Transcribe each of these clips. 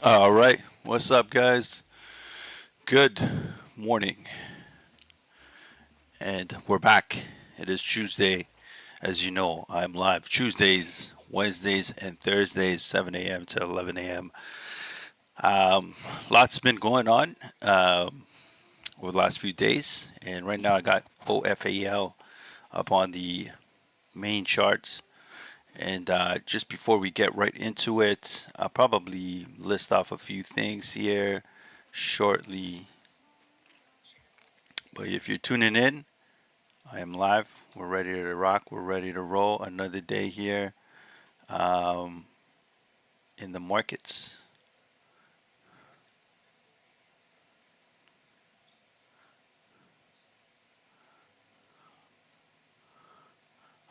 All right, what's up, guys? Good morning, and we're back. It is Tuesday. As you know, I'm live Tuesdays, Wednesdays, and Thursdays, 7 a.m. to 11 a.m. Lots been going on over the last few days, and right now I got OFAL up on the main charts. And just before we get right into it, I'll probably list off a few things here shortly. But if you're tuning in, I am live. We're ready to rock. We're ready to roll. Another day here um, in the markets.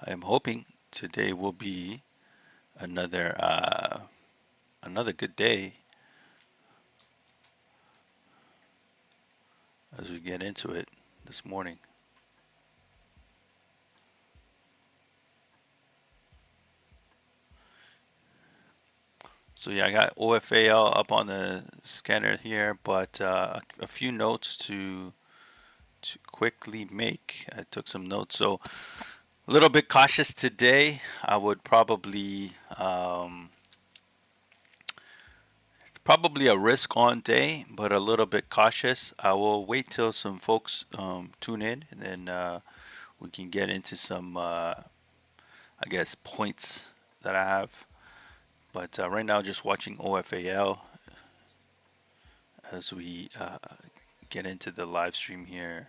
I am hoping today will be another another good day as we get into it this morning. So yeah, I got OFAL up on the scanner here, but a few notes to quickly make. I took some notes, so a little bit cautious today. I would probably a risk on day, but a little bit cautious. I will wait till some folks tune in, and then we can get into some, I guess, points that I have. But right now, just watching OFAL as we get into the live stream here.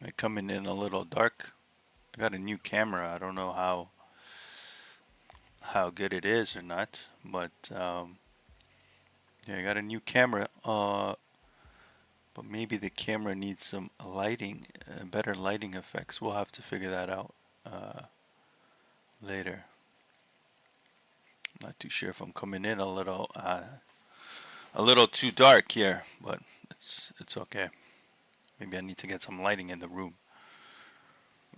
They're coming in a little dark. I got a new camera. I don't know how good it is or not, but yeah, I got a new camera. But maybe the camera needs some lighting, better lighting effects. We'll have to figure that out uh, later. Not too sure if I'm coming in a little too dark here, but it's okay. Maybe I need to get some lighting in the room.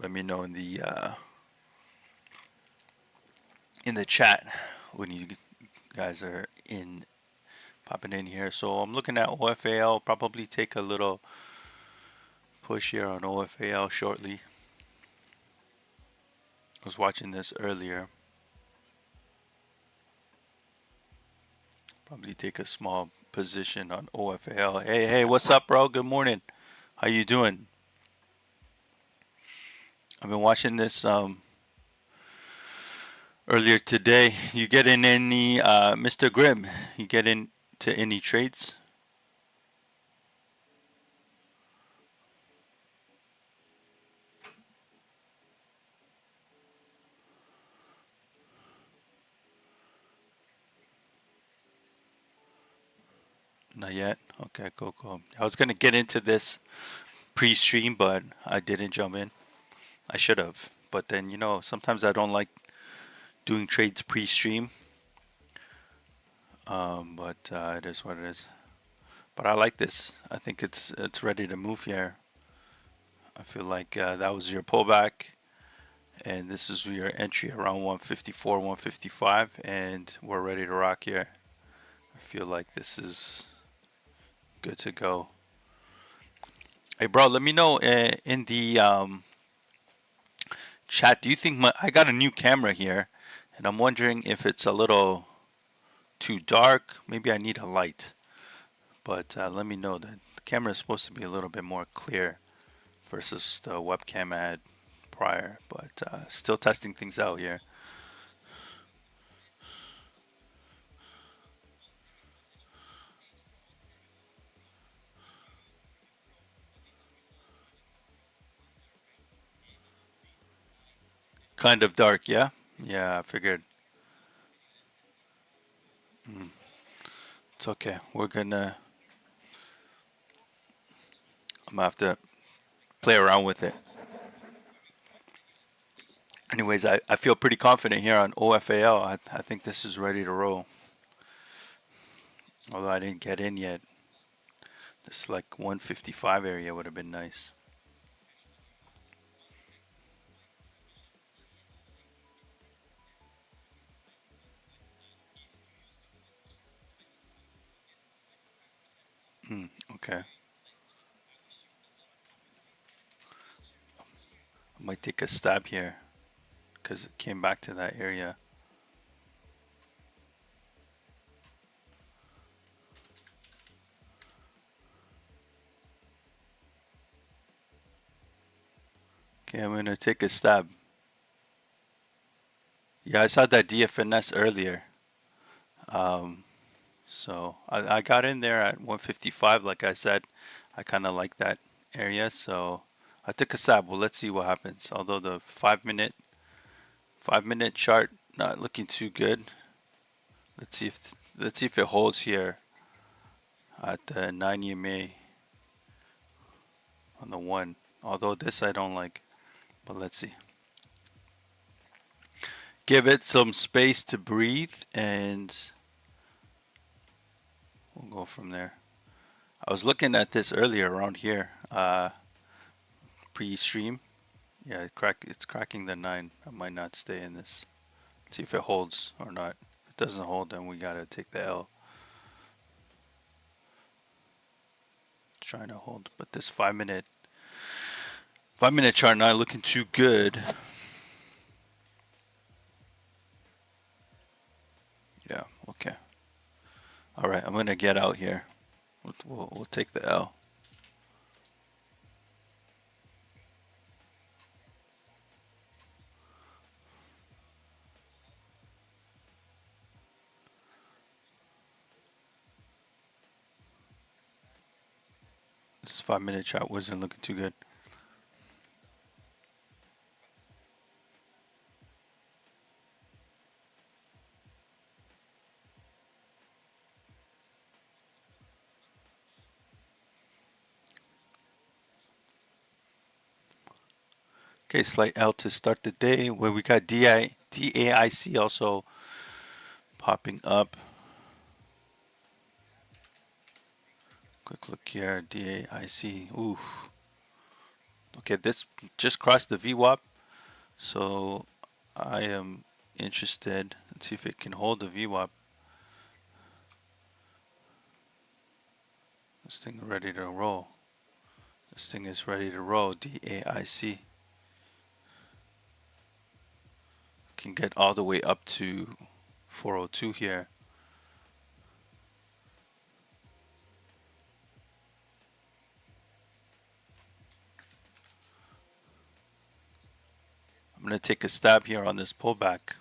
Let me know in the chat when you guys are in popping in here. So I'm looking at OFAL. Probably take a little push here on OFAL shortly. I was watching this earlier. Probably take a small position on OFAL. Hey, what's up, bro? Good morning. How you doing? I've been watching this earlier today. You get in any Mr. Grimm? You get into any trades? Not yet. Okay, cool. I was gonna get into this pre-stream, but I didn't jump in. I should have, but then sometimes I don't like doing trades pre-stream. But it is what it is. But I like this. I think it's ready to move here. I feel like that was your pullback, and this is your entry around 154, 155, and we're ready to rock here. I feel like this is good to go. Hey, bro, let me know in the chat. Do you think I got a new camera here, and I'm wondering if it's a little too dark? Maybe I need a light. But let me know that the camera is supposed to be a little bit more clear versus the webcam I had prior. But still testing things out here. Kind of dark, yeah? Yeah, I figured. Mm, it's okay. I'm gonna have to play around with it. Anyways, I feel pretty confident here on OFAL. I think this is ready to roll. Although I didn't get in yet. It's like 155 area would have been nice. Okay. I might take a stab here because it came back to that area. Okay, I'm gonna take a stab. Yeah, I saw that DFNS earlier. Um, so I got in there at 155. Like I said, I kind of like that area. So I took a stab. Well, let's see what happens. Although the 5 minute chart not looking too good. Let's see if it holds here at the 9 EMA on the one. Although this I don't like, but let's see. Give it some space to breathe, and we'll go from there. I was looking at this earlier around here, pre-stream. Yeah, it's cracking the 9. I might not stay in this. Let's see if it holds or not. If it doesn't hold, then we gotta take the L. Trying to hold, but this 5 minute chart not looking too good. Yeah, okay. All right, I'm gonna get out here. We'll take the L. This 5 minute chart wasn't looking too good. Okay, slight L to start the day. Where we got DAIC also popping up. Quick look here, DAIC. Ooh. Okay, this just crossed the VWAP, so I am interested. Let's see if it can hold the VWAP. This thing ready to roll. This thing is ready to roll. DAIC can get all the way up to 402 here. I'm gonna take a stab here on this pullback.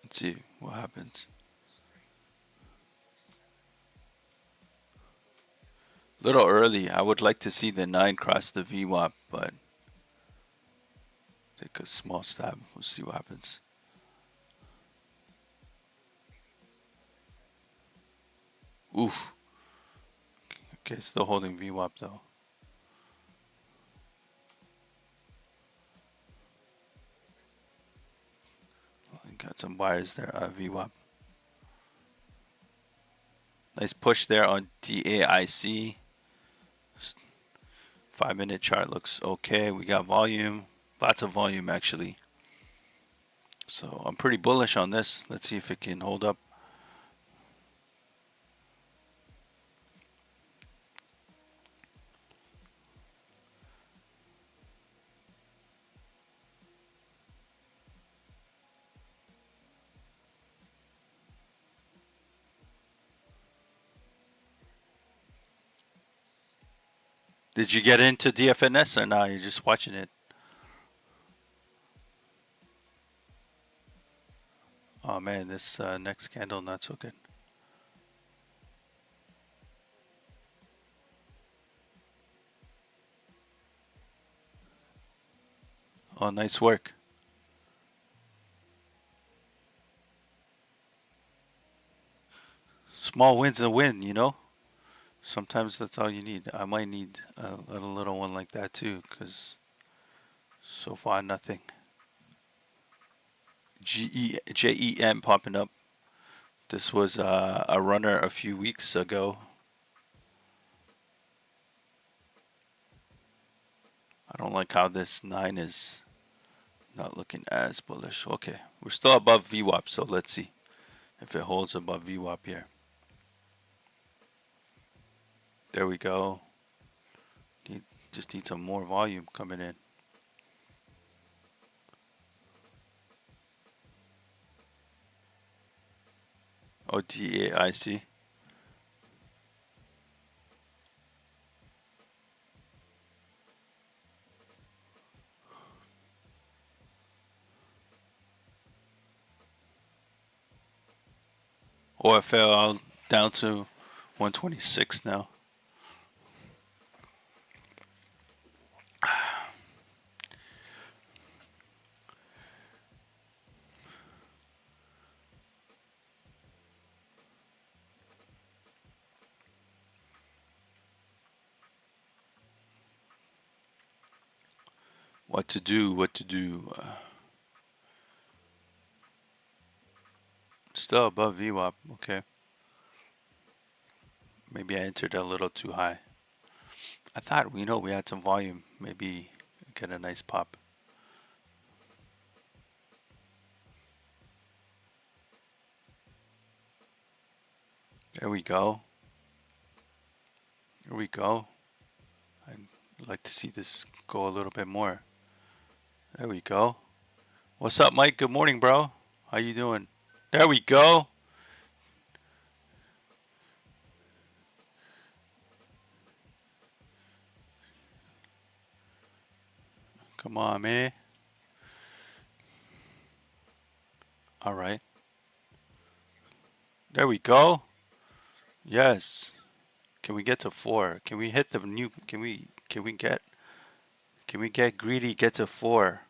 Let's see what happens. Little early. I would like to see the 9 cross the VWAP, but take a small stab. We'll see what happens. Oof. Okay, still holding VWAP though. Got some buyers there. VWAP. Nice push there on DAIC. 5 minute chart looks okay. We got volume. Lots of volume actually. So I'm pretty bullish on this. Let's see if it can hold up. Did you get into DFNS or not? You're just watching it. Oh man, this next candle not so good. Oh, nice work. Small win's a win, you know? Sometimes that's all you need. I might need a little one like that too, because so far nothing. JEM popping up. This was a runner a few weeks ago. I don't like how this 9 is not looking as bullish. Okay, we're still above VWAP, so let's see if it holds above VWAP here. There we go. Just need some more volume coming in. OTA, I see. OFL down to 126 now. What to do, what to do. Still above VWAP, okay. Maybe I entered a little too high. I thought we had some volume. Maybe get a nice pop. There we go. There we go. I'd like to see this go a little bit more. There we go. What's up, Mike? Good morning, bro. How you doing? There we go. Come on, man. All right. There we go. Yes. Can we get to 4? Can we hit the new? Can we get greedy? Get to 4.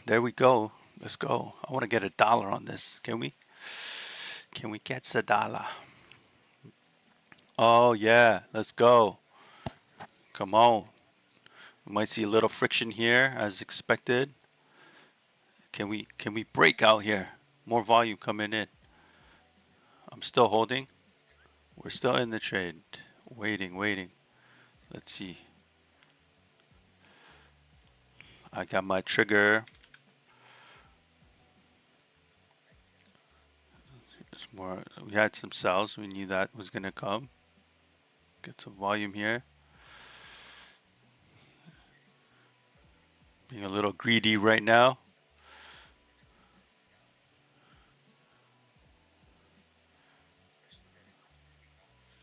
There we go. Let's go. I want to get $1 on this. Can we? Can we get $1? Oh yeah. Let's go. Come on. We might see a little friction here as expected. Can we break out here? More volume coming in. I'm still holding. We're still in the trade. Waiting. Let's see. I got my trigger. There's more. We had some sells. We knew that was gonna come. Get some volume here. Being a little greedy right now.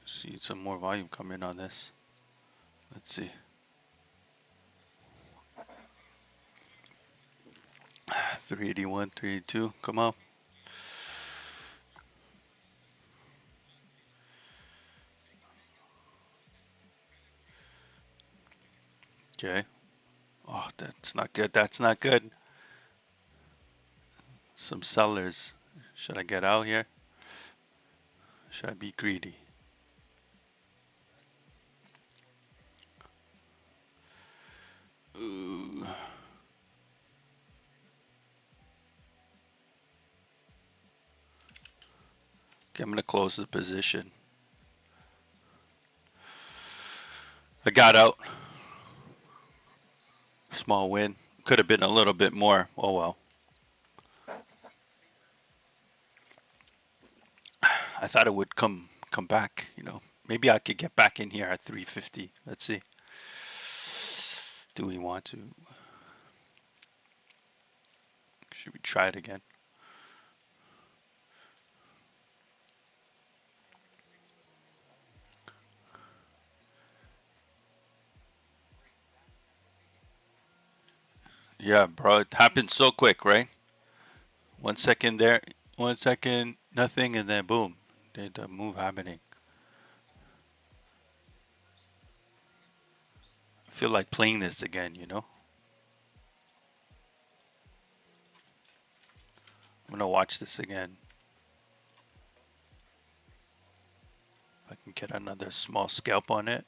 See some more volume coming on this. Let's see. 381, 382. Come on. Okay. Oh, that's not good. That's not good. Some sellers. Should I get out here? Should I be greedy? Ooh. Okay, I'm going to close the position. I got out. Small win. Could have been a little bit more. Oh well. I thought it would come back, you know. Maybe I could get back in here at 350. Let's see. Do we want to? Should we try it again? Yeah, bro, it happened so quick, right? 1 second there, 1 second, nothing, and then boom, the move happening. I feel like playing this again, you know? I'm gonna watch this again. get another small scalp on it.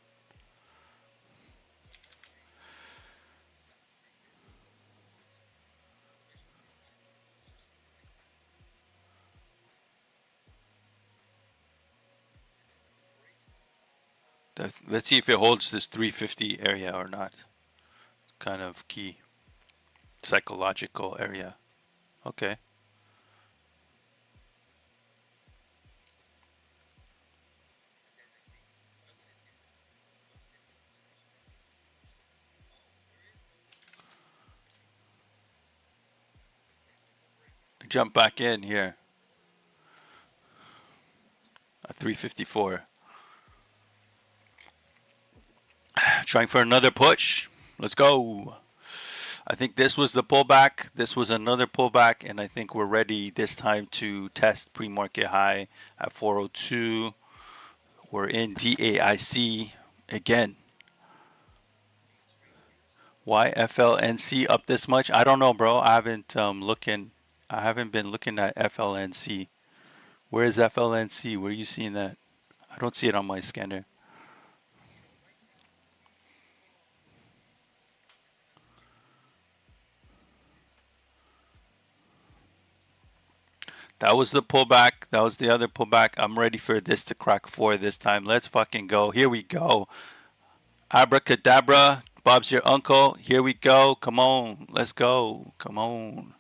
Let's see if it holds this 350 area or not. Kind of key. Psychological area. Okay. Jump back in here at 354. Trying for another push. Let's go. I think this was the pullback. This was another pullback, and I think we're ready this time to test pre-market high at 402. We're in DAIC again. Why FLNC up this much? I don't know, bro. I haven't been looking at FLNC. Where is FLNC? Where are you seeing that? I don't see it on my scanner. That was the pullback. That was the other pullback. I'm ready for this to crack 4 this time. Let's fucking go. Here we go. Abracadabra. Bob's your uncle. Here we go. Come on. Let's go. Come on.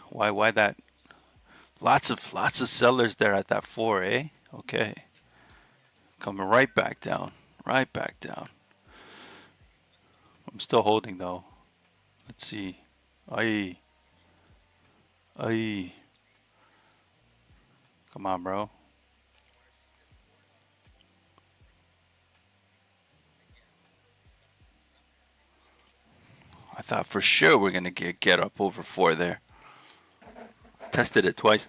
Why that? Lots of sellers there at that 4, eh? Okay. Coming right back down. Right back down. I'm still holding though. Let's see. Aye. Aye. Come on, bro. I thought for sure we're gonna get up over 4 there. Tested it twice.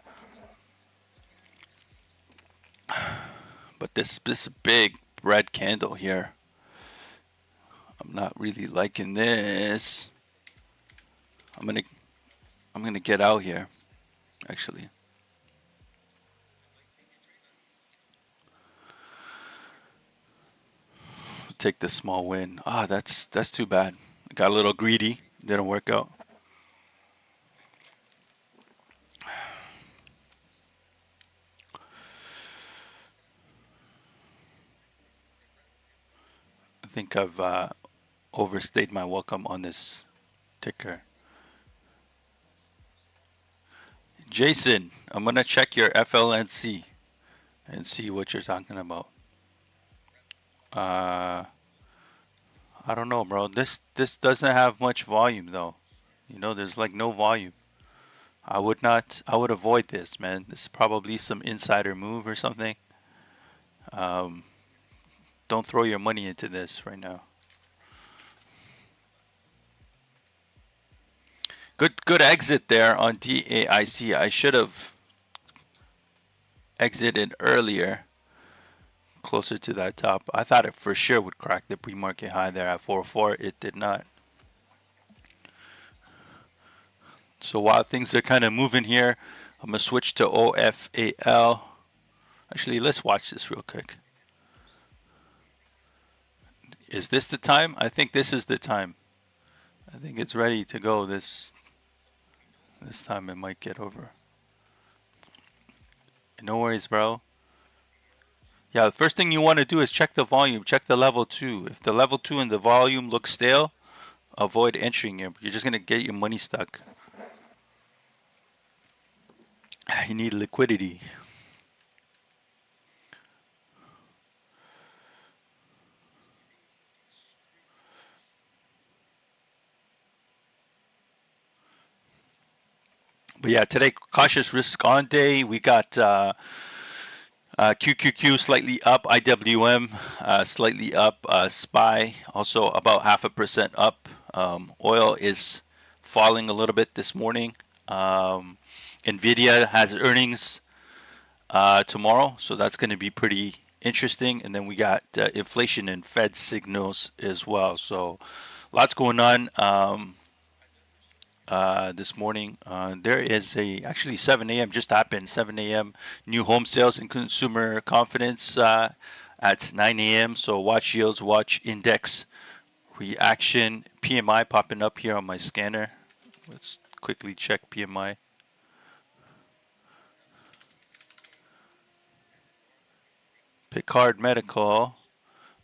But this big red candle here. I'm not really liking this. I'm gonna get out here. Actually. Take the small win. Ah, that's too bad. Got a little greedy. Didn't work out. I think I've overstayed my welcome on this ticker. Jason, I'm gonna check your FLNC and see what you're talking about. I don't know, bro. This doesn't have much volume though. You know, there's like no volume. I would avoid this, man. This is probably some insider move or something. Don't throw your money into this right now. Good exit there on DAIC. I should have exited earlier, closer to that top. I thought it for sure would crack the pre-market high there at 404. It did not. So while things are kind of moving here, I'm gonna switch to OFAL. Actually, let's watch this real quick. Is this the time? I think this is the time. I think it's ready to go. This time it might get over. No worries, bro. Yeah, the first thing you want to do is check the volume. Check the level 2. If the level 2 and the volume look stale, avoid entering it. You're just going to get your money stuck. You need liquidity. But yeah, today, cautious risk on day. We got QQQ slightly up, IWM slightly up, SPY also about 0.5% up. Oil is falling a little bit this morning. Nvidia has earnings tomorrow, so that's going to be pretty interesting. And then we got inflation and Fed signals as well. So lots going on. this morning. There is actually 7 a.m. just happened. 7 a.m. new home sales and consumer confidence at 9 a.m. So watch yields, watch index reaction, PMI popping up here on my scanner. Let's quickly check PMI. Picard Medical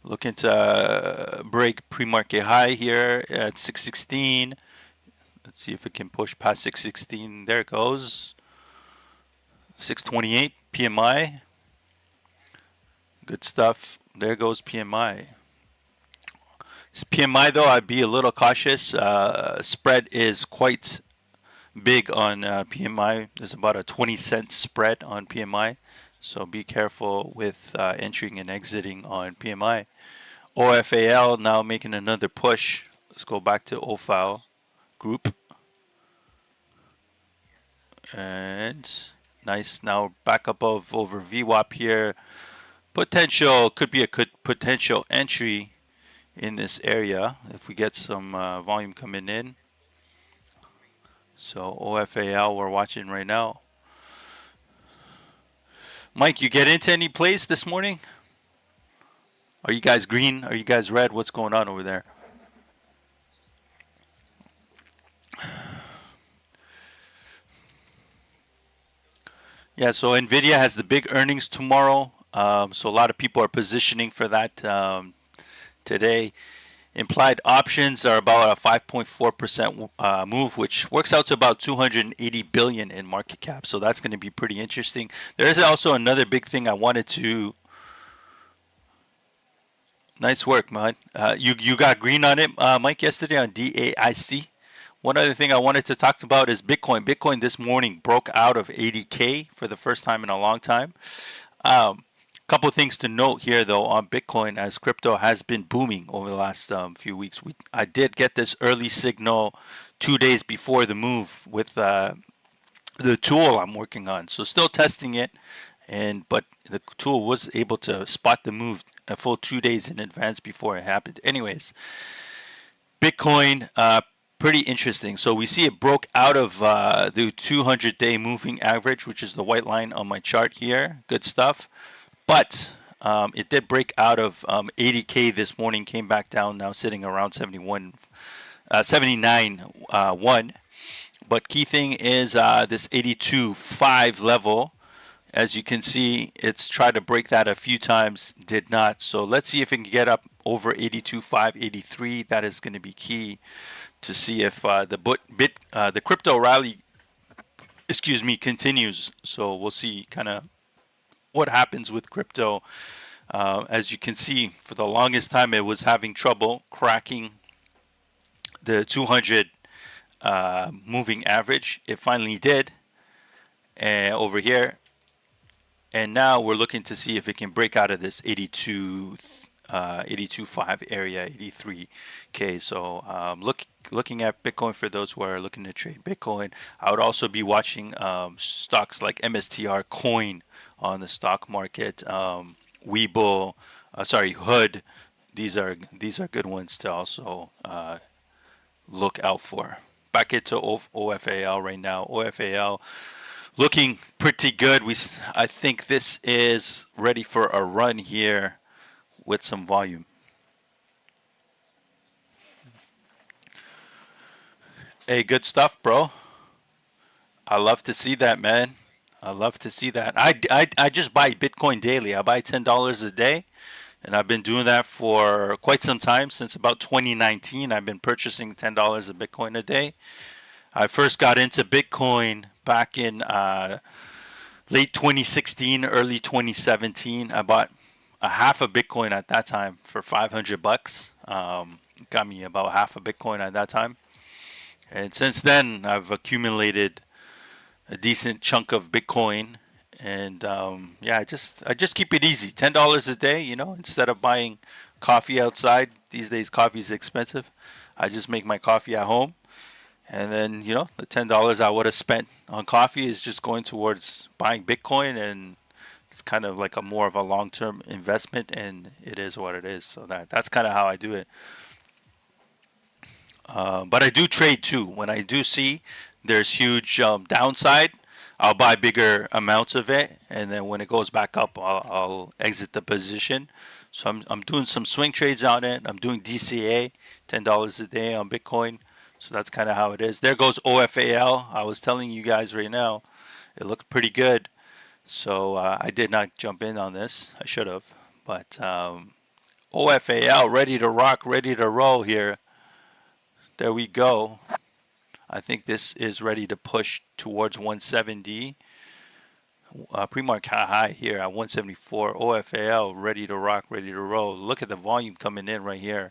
looking to break pre-market high here at 616. Let's see if it can push past 616. There it goes. 628 PMI. Good stuff. There goes PMI. PMI though, I'd be a little cautious. Spread is quite big on PMI. There's about a 20-cent spread on PMI. So be careful with entering and exiting on PMI. OFAL now making another push. Let's go back to OFAL group. And nice. Now back above over VWAP here. Potential could be a good potential entry in this area if we get some volume coming in. So OFAL we're watching right now. Mike, you get into any plays this morning? Are you guys green? Are you guys red? What's going on over there? Yeah, so Nvidia has the big earnings tomorrow. So a lot of people are positioning for that today. Implied options are about a 5.4% move, which works out to about 280 billion in market cap. So that's going to be pretty interesting. There is also another big thing I wanted to. Nice work, man. You got green on it, Mike, yesterday on DAIC. One other thing I wanted to talk about is Bitcoin. Bitcoin this morning broke out of 80K for the first time in a long time. Couple of things to note here, though, on Bitcoin, as crypto has been booming over the last few weeks. I did get this early signal 2 days before the move with the tool I'm working on. So still testing it, but the tool was able to spot the move a full 2 days in advance before it happened. Anyways, Bitcoin, pretty interesting. So we see it broke out of the 200-day moving average, which is the white line on my chart here. Good stuff. But it did break out of 80K this morning, came back down, now sitting around 79.1. But key thing is this 82.5 level. As you can see, it's tried to break that a few times, did not. So let's see if it can get up over 82.5, 83. That is going to be key to see if the crypto rally, continues. So we'll see kind of what happens with crypto. As you can see, for the longest time, it was having trouble cracking the 200 moving average. It finally did over here. And now we're looking to see if it can break out of this 82.5 area, 83K. So looking at Bitcoin for those who are looking to trade Bitcoin. I would also be watching stocks like MSTR Coin on the stock market, Webull, Hood. These are good ones to also look out for. Back into OFAL right now. OFAL looking pretty good. I think this is ready for a run here with some volume. Hey, good stuff, bro. I love to see that, man. I love to see that. I just buy Bitcoin daily. I buy $10 a day, and I've been doing that for quite some time. Since about 2019, I've been purchasing $10 of Bitcoin a day. I first got into Bitcoin back in late 2016, early 2017. I bought a half a Bitcoin at that time for $500. Got me about half a Bitcoin at that time. And since then, I've accumulated a decent chunk of Bitcoin. And I just keep it easy. $10 a day, instead of buying coffee outside. These days, coffee is expensive. I just make my coffee at home. And then, the $10 I would have spent on coffee is just going towards buying Bitcoin, and it's kind of like more of a long-term investment, and it is what it is. So that's kind of how I do it. But I do trade too. When I do see there's huge downside, I'll buy bigger amounts of it, and then when it goes back up, I'll exit the position. So I'm doing some swing trades on it. I'm doing DCA, $10 a day on Bitcoin. So that's kind of how it is. There goes OFAL. I was telling you guys right now, it looked pretty good. So I did not jump in on this. I should have, but OFAL ready to rock, ready to roll here. There we go. I think this is ready to push towards 170. Premarket high here at 174. OFAL ready to rock, ready to roll. Look at the volume coming in right here.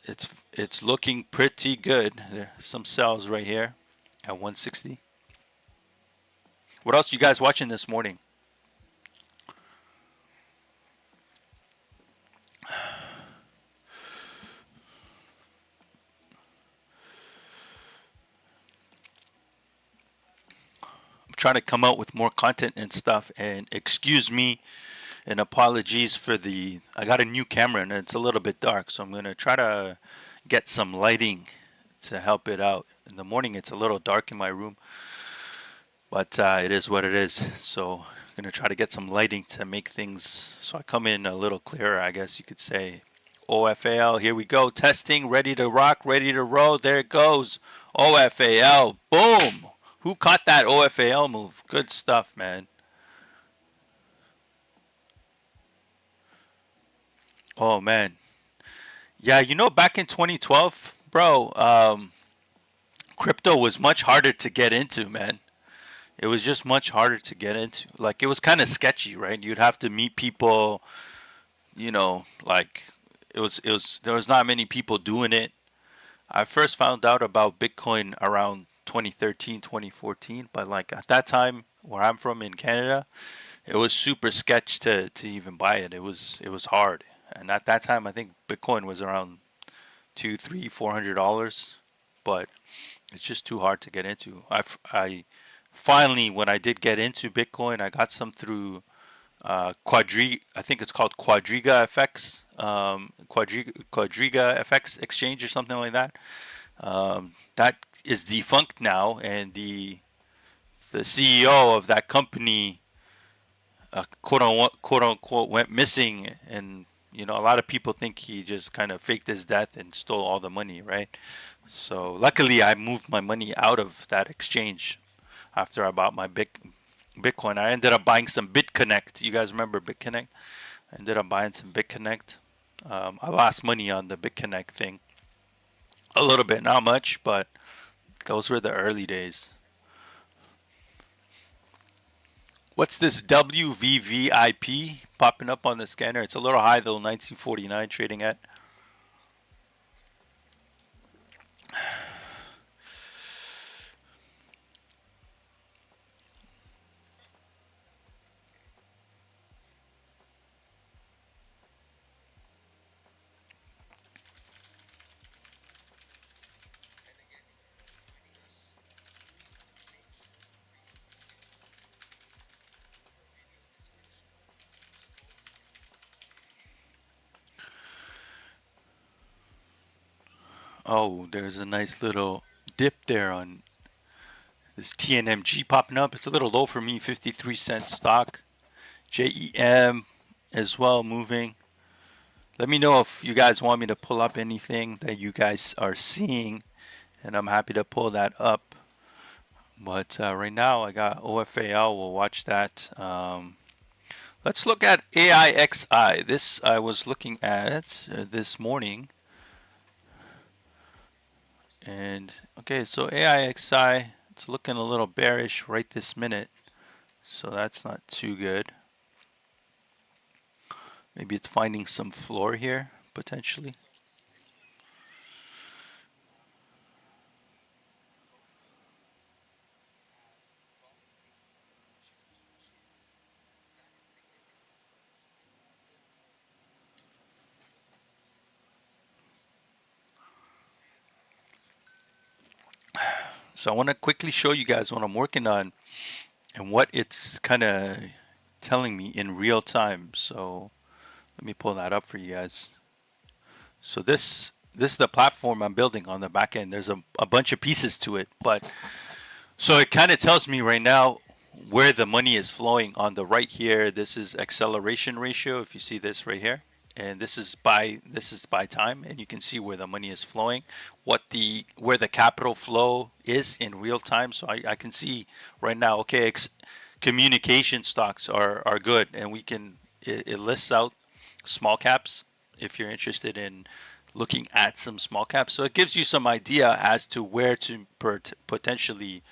It's looking pretty good. There's some sells right here at 160. What else you guys watching this morning? I'm trying to come out with more content and stuff. And excuse me and apologies for I got a new camera and it's a little bit dark, so I'm gonna try to get some lighting to help it out. In the morning it's a little dark in my room, but it is what it is. So I'm gonna try to get some lighting to make things so I come in a little clearer, I guess you could say. OFAL, here we go, testing, ready to rock, ready to roll. There it goes. OFAL, boom. Who caught that OFAL move? Good stuff, man. Oh man, yeah, back in 2012, bro, crypto was much harder to get into, man. It was just much harder to get into. Like, it was kind of sketchy, right? You'd have to meet people, like there was not many people doing it. I first found out about Bitcoin around 2013, 2014, but like at that time where I'm from in Canada, it was super sketch to even buy it. It was hard. And at that time I think Bitcoin was around two, three, $400, but it's just too hard to get into. I finally, when I did get into Bitcoin, I got some through I think it's called Quadriga FX, Quadriga FX Exchange or something like that. That is defunct now, and the CEO of that company, quote unquote, went missing, and a lot of people think he just kind of faked his death and stole all the money, right? So luckily, I moved my money out of that exchange after I bought my Bitcoin. I ended up buying some BitConnect. You guys remember BitConnect? I ended up buying some BitConnect. I lost money on the BitConnect thing. A little bit, not much, but those were the early days. What's this WVVIP popping up on the scanner? It's a little high though, 1949 trading at. Oh, there's a nice little dip there on this TNMG popping up. It's a little low for me, 53-cent stock. JEM as well moving. Let me know if you guys want me to pull up anything that you guys are seeing, and I'm happy to pull that up. But right now, I got OFAL. We'll watch that. Let's look at AIXI. This I was looking at this morning. And okay, so AIXI, it's looking a little bearish right this minute. So that's not too good. Maybe it's finding some floor here, potentially. So I want to quickly show you guys what I'm working on and what it's kind of telling me in real time. So let me pull that up for you guys. So this this is the platform I'm building on the back end. There's a bunch of pieces to it, but so it kind of tells me right now where the money is flowing on the right here. This is acceleration ratio. If you see this right here, and this is by time, and you can see where the money is flowing, where the capital flow is in real time. So I can see right now. Okay, communication stocks are good, and it lists out small caps if you're interested in looking at some small caps. So it gives you some idea as to where to potentially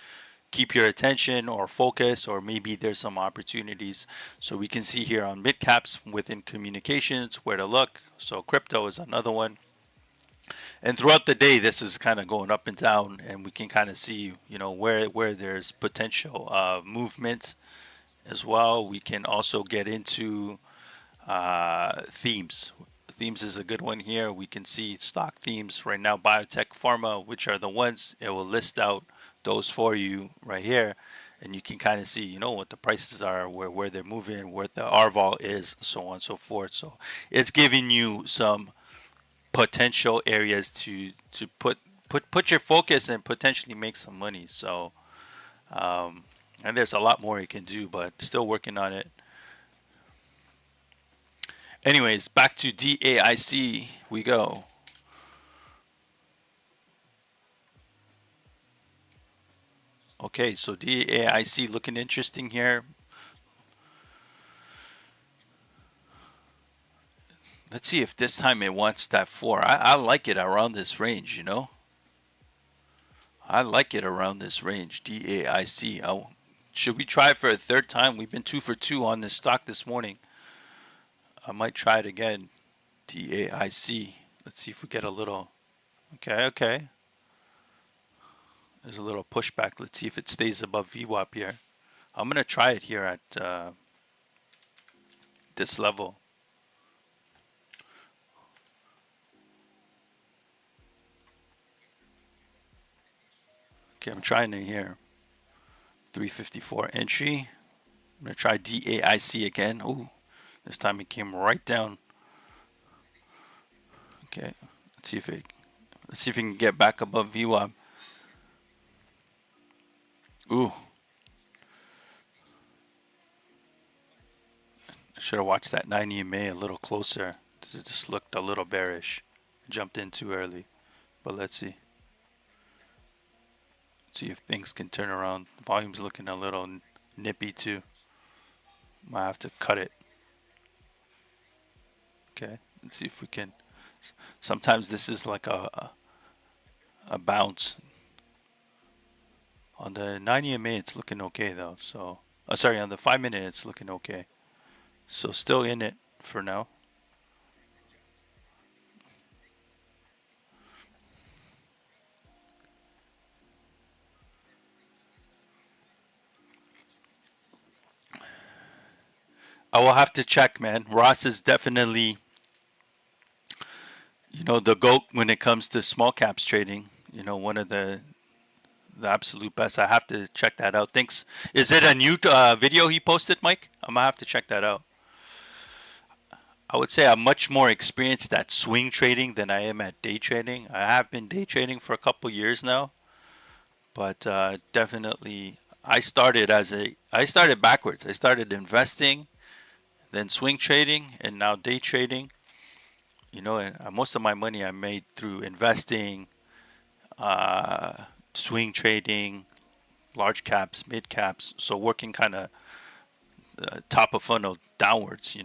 keep your attention or focus, or maybe there's some opportunities. So we can see here on mid caps within communications where to look. So crypto is another one. And throughout the day, this is kind of going up and down, and we can kind of see, where there's potential movement as well. We can also get into themes. Themes is a good one here. We can see stock themes right now, biotech, pharma, which are the ones. It will list out those for you right here, and you can kind of see, what the prices are, where they're moving, where the RVOL is, so on and so forth. So it's giving you some potential areas to put your focus and potentially make some money. So and there's a lot more you can do, but still working on it. Anyways, back to DAIC we go. Okay, so DAIC looking interesting here. Let's see if this time it wants that 4. I like it around this range. I like it around this range, DAIC. Should we try it for a third time? We've been 2 for 2 on this stock this morning. I might try it again, DAIC. Let's see if we get a little. Okay. There's a little pushback. Let's see if it stays above VWAP here. I'm going to try it here at this level. Okay, I'm trying it here. 354 entry. I'm going to try DAIC again. Ooh, this time it came right down. Okay, let's see if it can get back above VWAP. Ooh. I should have watched that 90 EMA a little closer. It just looked a little bearish. Jumped in too early. But let's see. See if things can turn around. Volume's looking a little nippy too. Might have to cut it. Okay, let's see if we can. Sometimes this is like a bounce. On the 90 EMA, it's looking okay though. So, sorry, on the 5-minute, it's looking okay. So still in it for now. I will have to check, man. Ross is definitely, the GOAT when it comes to small caps trading. One of the absolute best. I have to check that out. Thanks. Is it a new video he posted, Mike? I'm gonna have to check that out. I would say I'm much more experienced at swing trading than I am at day trading. I have been day trading for a couple years now, but definitely I started backwards. I started investing, then swing trading, and now day trading. And most of my money I made through investing, swing trading, large caps, mid caps. So working kind of top of funnel downwards.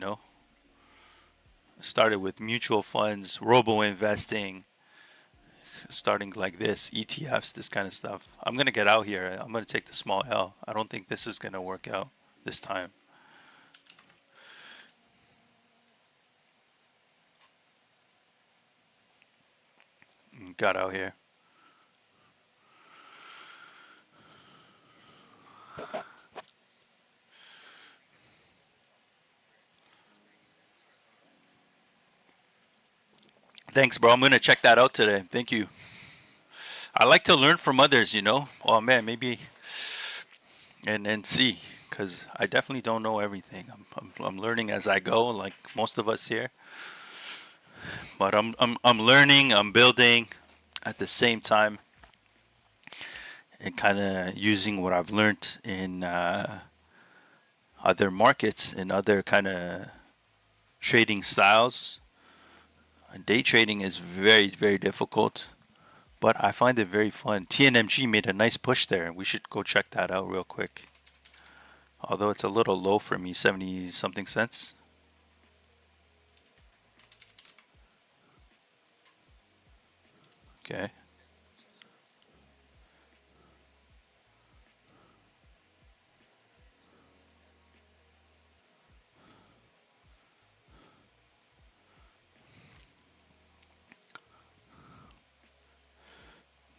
Started with mutual funds, robo investing, starting like this, ETFs, this kind of stuff. I'm gonna get out here. I'm gonna take the small L. I don't think this is gonna work out this time. Got out here. Thanks, bro. I'm gonna check that out today. Thank you. I like to learn from others. Oh man, maybe and see, because I definitely don't know everything. I'm learning as I go, like most of us here. But I'm learning, I'm building at the same time, and kind of using what I've learned in other markets and other kind of trading styles. Day trading is very, very difficult, but I find it very fun. TNMG made a nice push there. We should go check that out real quick. Although it's a little low for me, 70 something cents. Okay.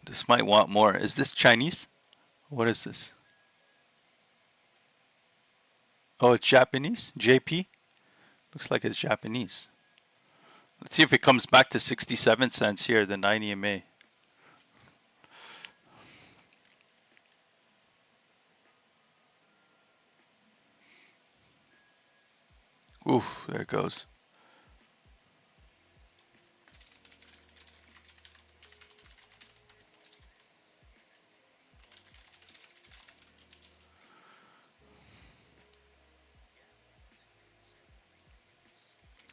This might want more. Is this Chinese? What is this? Oh, it's Japanese? JP? Looks like it's Japanese. Let's see if it comes back to 67 cents here, the 90 MA. Oof, there it goes.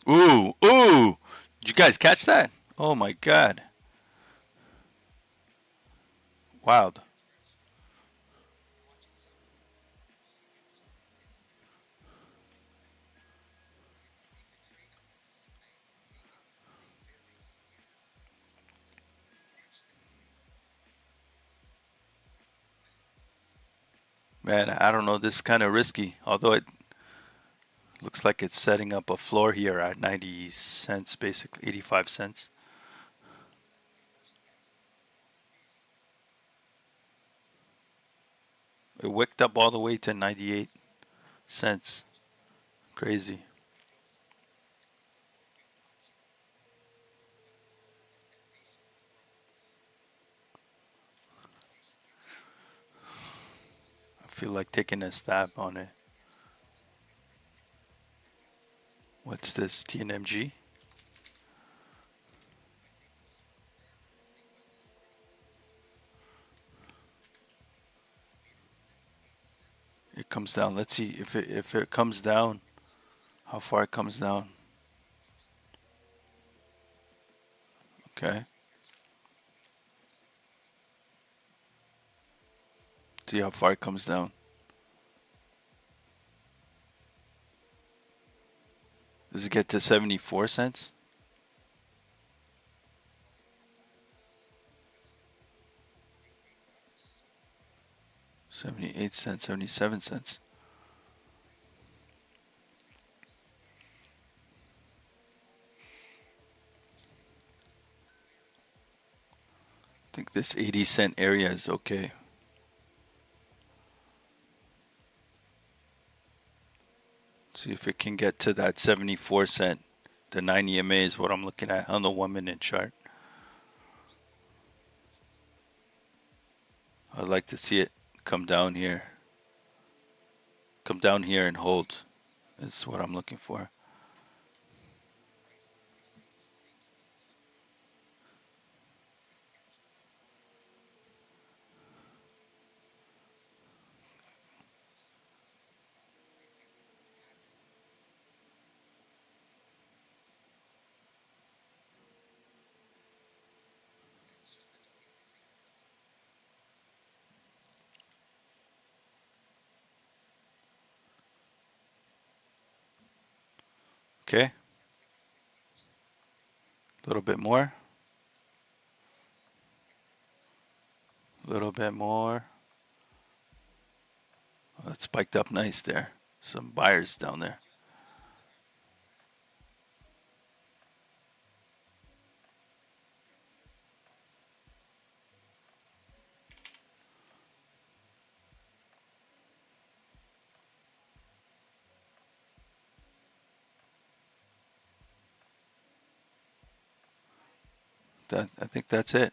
Ooh, ooh! Did you guys catch that? Oh my god. Wild. Man, I don't know. This is kind of risky. Although it looks like it's setting up a floor here at 90 cents, basically 85 cents. It wicked up all the way to 98 cents. Crazy. I feel like taking a stab on it. What's this? TNMG? It comes down. Let's see if it comes down. How far it comes down. Okay. See how far it comes down. Does it get to 74 cents? 78 cents, 77 cents. I think this 80-cent area is okay. See if it can get to that 74 cent. The 90 MA is what I'm looking at on the 1 minute chart. I'd like to see it come down here. Come down here and hold. Is what I'm looking for. Okay. A little bit more. A little bit more. Oh, it spiked up nice there. Some buyers down there. I think that's it.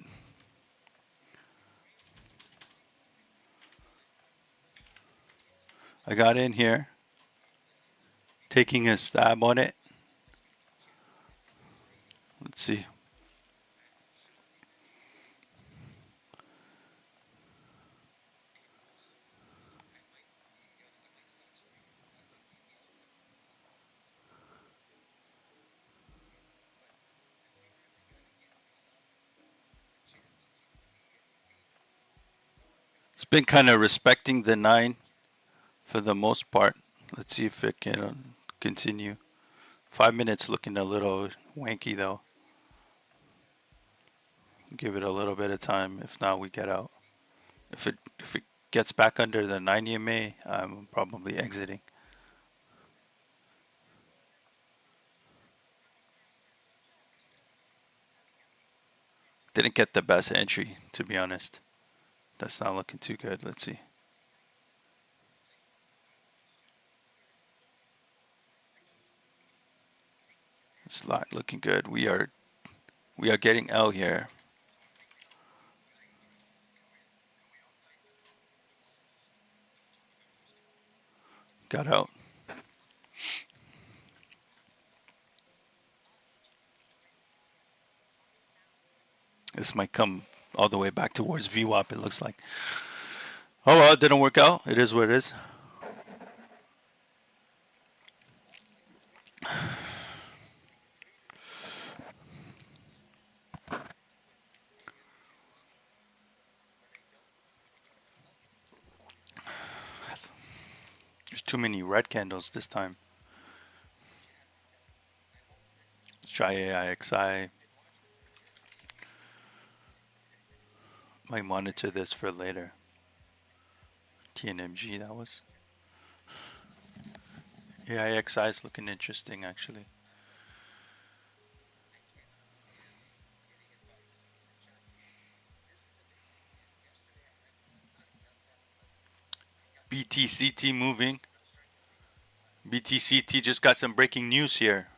I got in here, taking a stab on it. Let's It's been kind of respecting the 9 for the most part. Let's see if it can continue. 5 minutes looking a little wanky though. Give it a little bit of time. If not, we get out. If it gets back under the 9 EMA, I'm probably exiting. Didn't get the best entry, to be honest. That's not looking too good. Let's see. It's not looking good. We are getting out here. Got out. This might come all the way back towards VWAP, it looks like. Oh well, it didn't work out. It is what it is. There's too many red candles this time. Let's try AIXI. Might monitor this for later. TNMG, that was. AIXI is looking interesting, actually. BTCT moving. BTCT just got some breaking news here.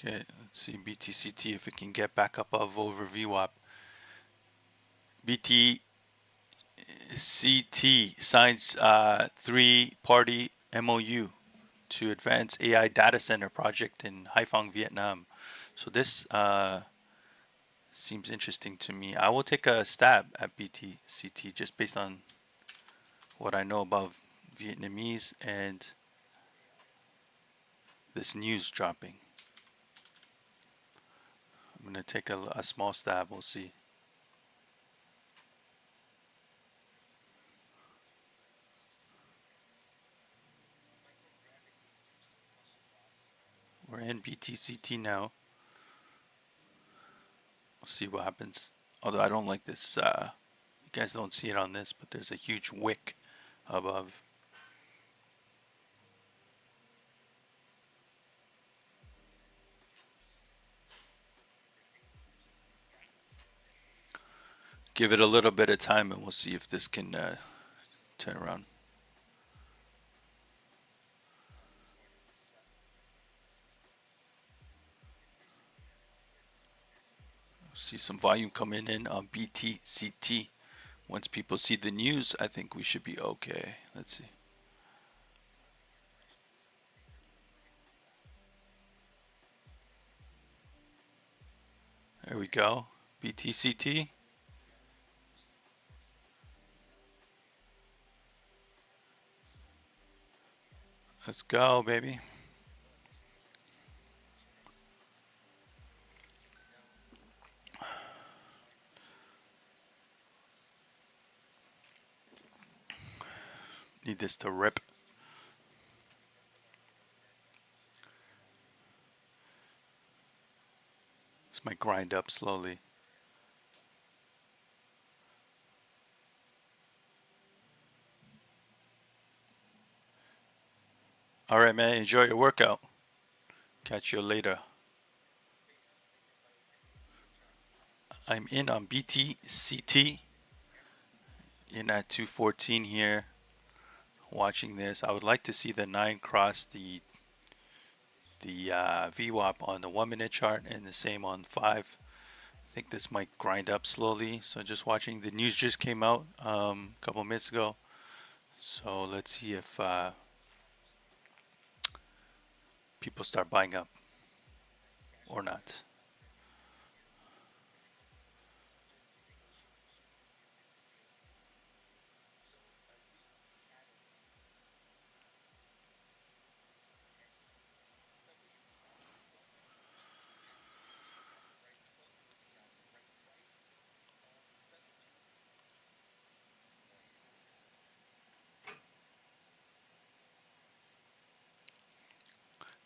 Okay, let's see BTCT if it can get back up above over VWAP. BTCT signs 3-party MOU to advance AI data center project in Haiphong, Vietnam. So this seems interesting to me. I will take a stab at BTCT just based on what I know about Vietnamese and this news dropping. I'm going to take a small stab. We'll see. We're in BTCT now. We'll see what happens. Although I don't like this. You guys don't see it on this, but there's a huge wick above. Give it a little bit of time and we'll see if this can turn around. See some volume coming in on BTCT. Once people see the news, I think we should be okay. Let's see. There we go. BTCT. Let's go, baby. Need this to rip. This might grind up slowly. All right, man. Enjoy your workout. Catch you later. I'm in on BTCT. In at 214 here. Watching this. I would like to see the 9 cross the VWAP on the 1 minute chart and the same on 5. I think this might grind up slowly. So just watching. The news just came out a couple minutes ago. So let's see if people start buying up or not.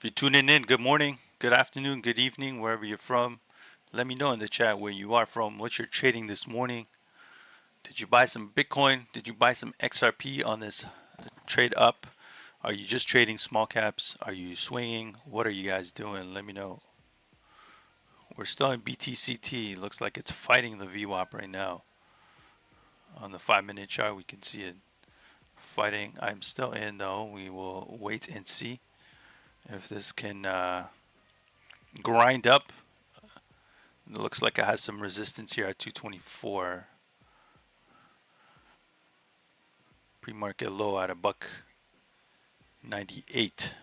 If you're tuning in, good morning, good afternoon, good evening, wherever you're from. Let me know in the chat where you are from, what you're trading this morning. Did you buy some Bitcoin? Did you buy some XRP on this trade up? Are you just trading small caps? Are you swinging? What are you guys doing? Let me know. We're still in BTCT. Looks like it's fighting the VWAP right now. On the 5-minute chart, we can see it fighting. I'm still in though. We will wait and see if this can grind up. It looks like it has some resistance here at 224. Pre-market low at a buck 98.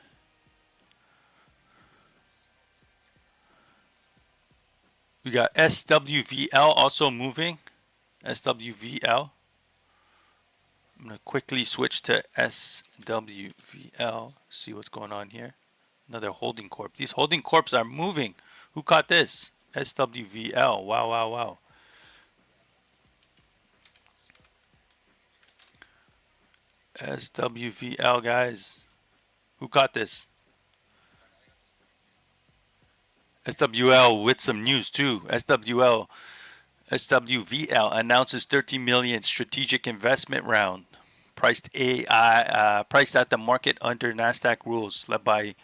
We got SWVL also moving. SWVL. I'm going to quickly switch to SWVL. See what's going on here. Another holding corp. These holding corps are moving. Who caught this? SWVL. Wow, wow, wow. SWVL, guys. Who caught this? SWL with some news too. SWVL announces 13 million strategic investment round, priced at the market under Nasdaq rules, led by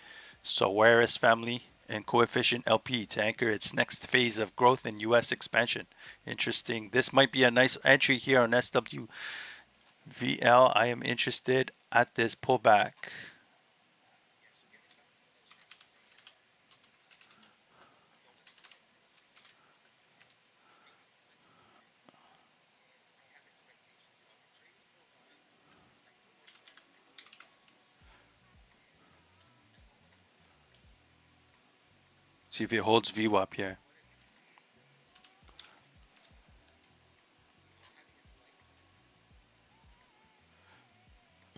Soares family and Coefficient LP to anchor its next phase of growth and U.S. expansion. Interesting. This might be a nice entry here on SWVL. I am interested at this pullback. See if it holds VWAP here.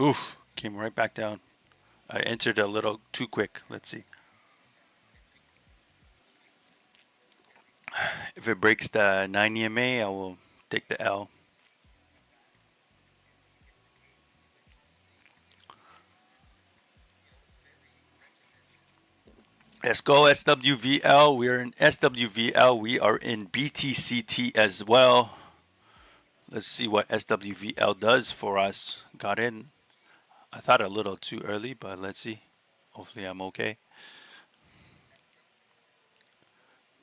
Oof, came right back down. I entered a little too quick. Let's see. If it breaks the 9 EMA, I will take the L. Let's go SWVL. We are in SWVL. We are in BTCT as well. Let's see what SWVL does for us. Got in. I thought a little too early, but let's see. Hopefully I'm okay.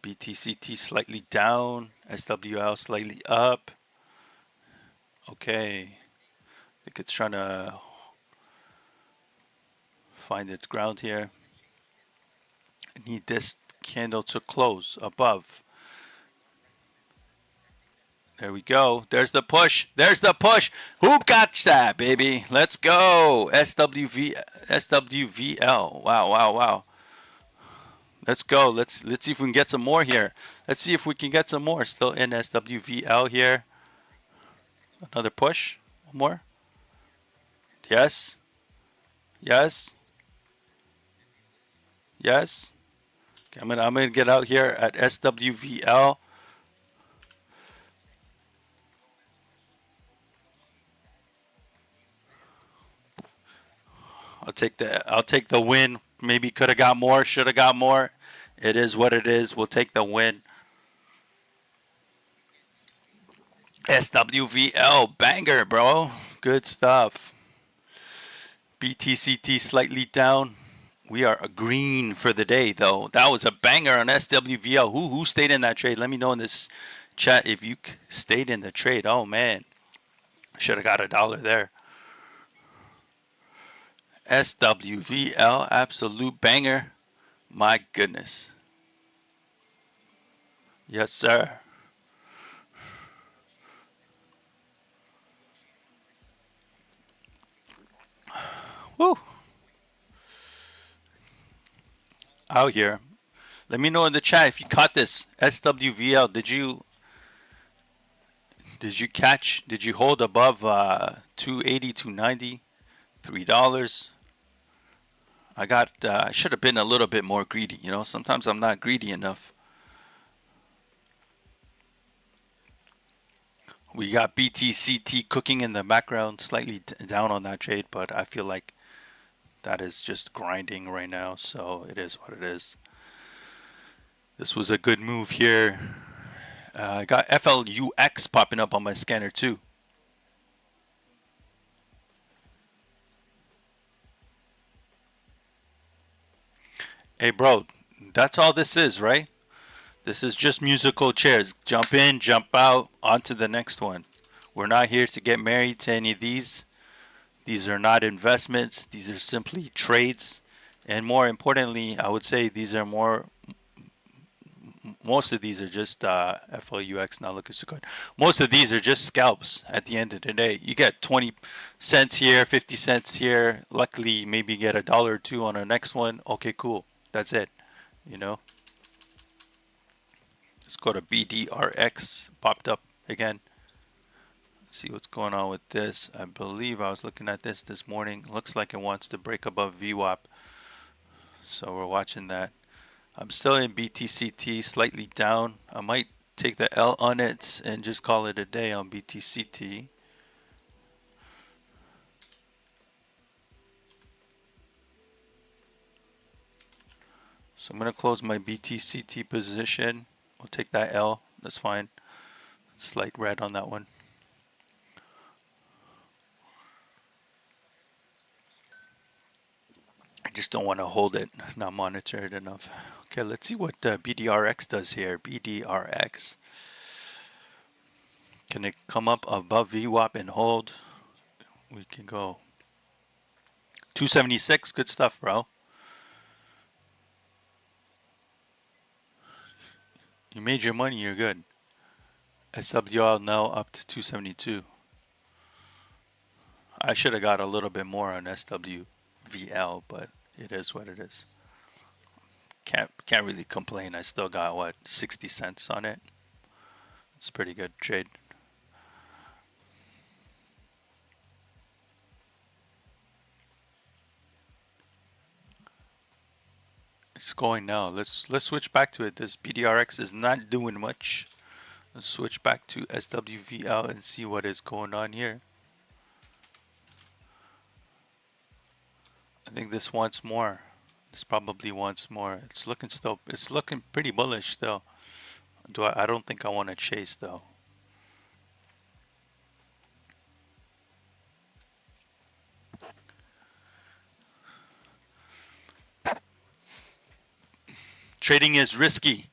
BTCT slightly down. SWL slightly up. Okay. I think it's trying to find its ground here. I need this candle to close above. There we go. There's the push. There's the push. Who got that, baby? Let's go. SWVL. Wow, wow, wow. Let's go. Let's see if we can get some more here. Let's see if we can get some more. Still in SWVL here. Another push. One more. Yes. Yes. Yes. Okay, I'm gonna get out here at SWVL. I'll take the win. Maybe could have got more, should have got more. It is what it is. We'll take the win. SWVL banger, bro. Good stuff. BTCT slightly down. We are a green for the day, though. That was a banger on SWVL. Who stayed in that trade? Let me know in this chat if you stayed in the trade. Oh man, should have got $1 there. SWVL, absolute banger. My goodness. Yes, sir. Woo. Out here. Let me know in the chat if you caught this. SWVL, did you catch, did you hold above 280, 290, $3? I should have been a little bit more greedy, you know. Sometimes I'm not greedy enough. We got BTCT cooking in the background, slightly down on that trade, but I feel like that is just grinding right now. So it is what it is. This was a good move here. I got FLUX popping up on my scanner too. Hey, bro, that's all this is, right? This is just musical chairs. Jump in, jump out, on to the next one. We're not here to get married to any of these. These are not investments. These are simply trades. And more importantly, I would say these are most of these are just FLUX not looking so good. Most of these are just scalps at the end of the day. You get 20 cents here, 50 cents here. Luckily, maybe you get a dollar or two on the next one. Okay, cool. That's it. You know, let's go to BDRX. Popped up again. See what's going on with this. I believe I was looking at this morning. Looks like it wants to break above VWAP. So we're watching that. I'm still in BTCT, slightly down. I might take the L on it and just call it a day on BTCT. So I'm going to close my BTCT position. We'll take that L. That's fine. Slight red on that one. I just don't want to hold it, not monitor it enough. Okay, let's see what BDRX does here. BDRX. Can it come up above VWAP and hold? We can go 276. Good stuff, bro. You made your money. You're good. SWL now up to 272. I should have got a little bit more on SWVL, but it is what it is. Can't really complain. I still got what 60 cents on it. It's pretty good trade. It's going now. Let's switch back to it. This BDRX is not doing much. Let's switch back to SWVL and see what is going on here. I think this wants more. This probably wants more. It's looking pretty bullish still. I don't think I want to chase though. Trading is risky.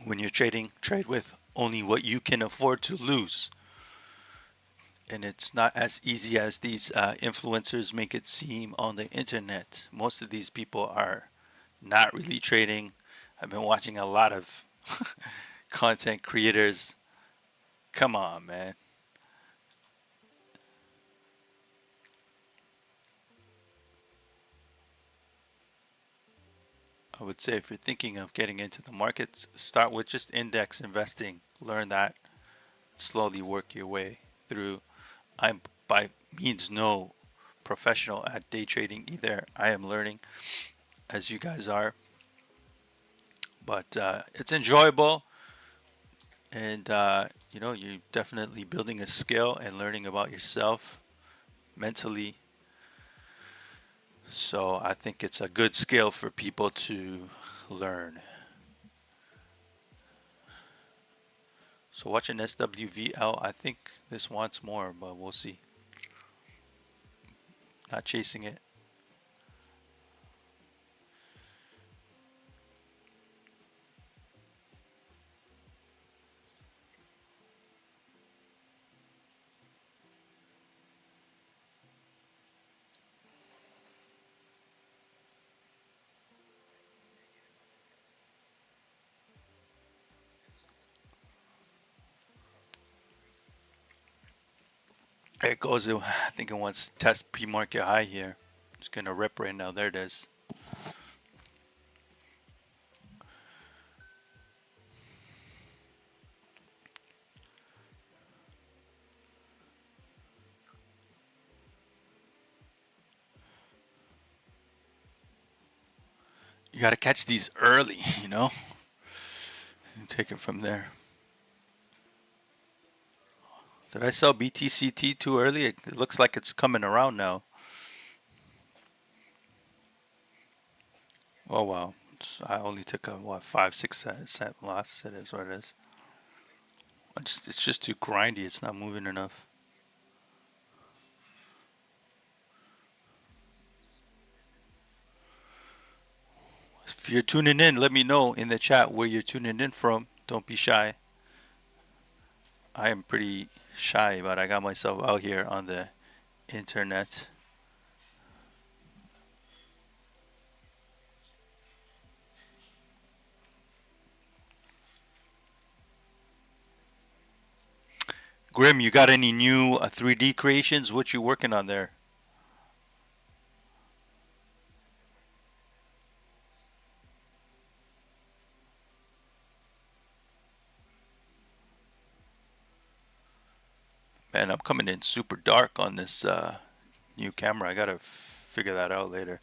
When you're trading, trade with only what you can afford to lose. And it's not as easy as these influencers make it seem on the internet. Most of these people are not really trading. I've been watching a lot of content creators. Come on, man. I would say if you're thinking of getting into the markets, start with just index investing. Learn that. Slowly work your way through. I'm by means no professional at day trading either. I am learning as you guys are. But it's enjoyable. And, you're definitely building a skill and learning about yourself mentally. So I think it's a good skill for people to learn. So watching SWVL, I think this wants more, but we'll see. Not chasing it. There it goes. I think it wants to test pre-market high here. It's going to rip right now. There it is. You got to catch these early, and take it from there. Did I sell BTCT too early? It looks like it's coming around now. Oh wow. I only took a what 5 6 cent loss. It is what it is. It's just too grindy. It's not moving enough. If you're tuning in, let me know in the chat where you're tuning in from. Don't be shy. I am pretty shy, but I got myself out here on the internet. Grim, you got any new 3D creations? What you working on there? Man, I'm coming in super dark on this new camera. I gotta figure that out later.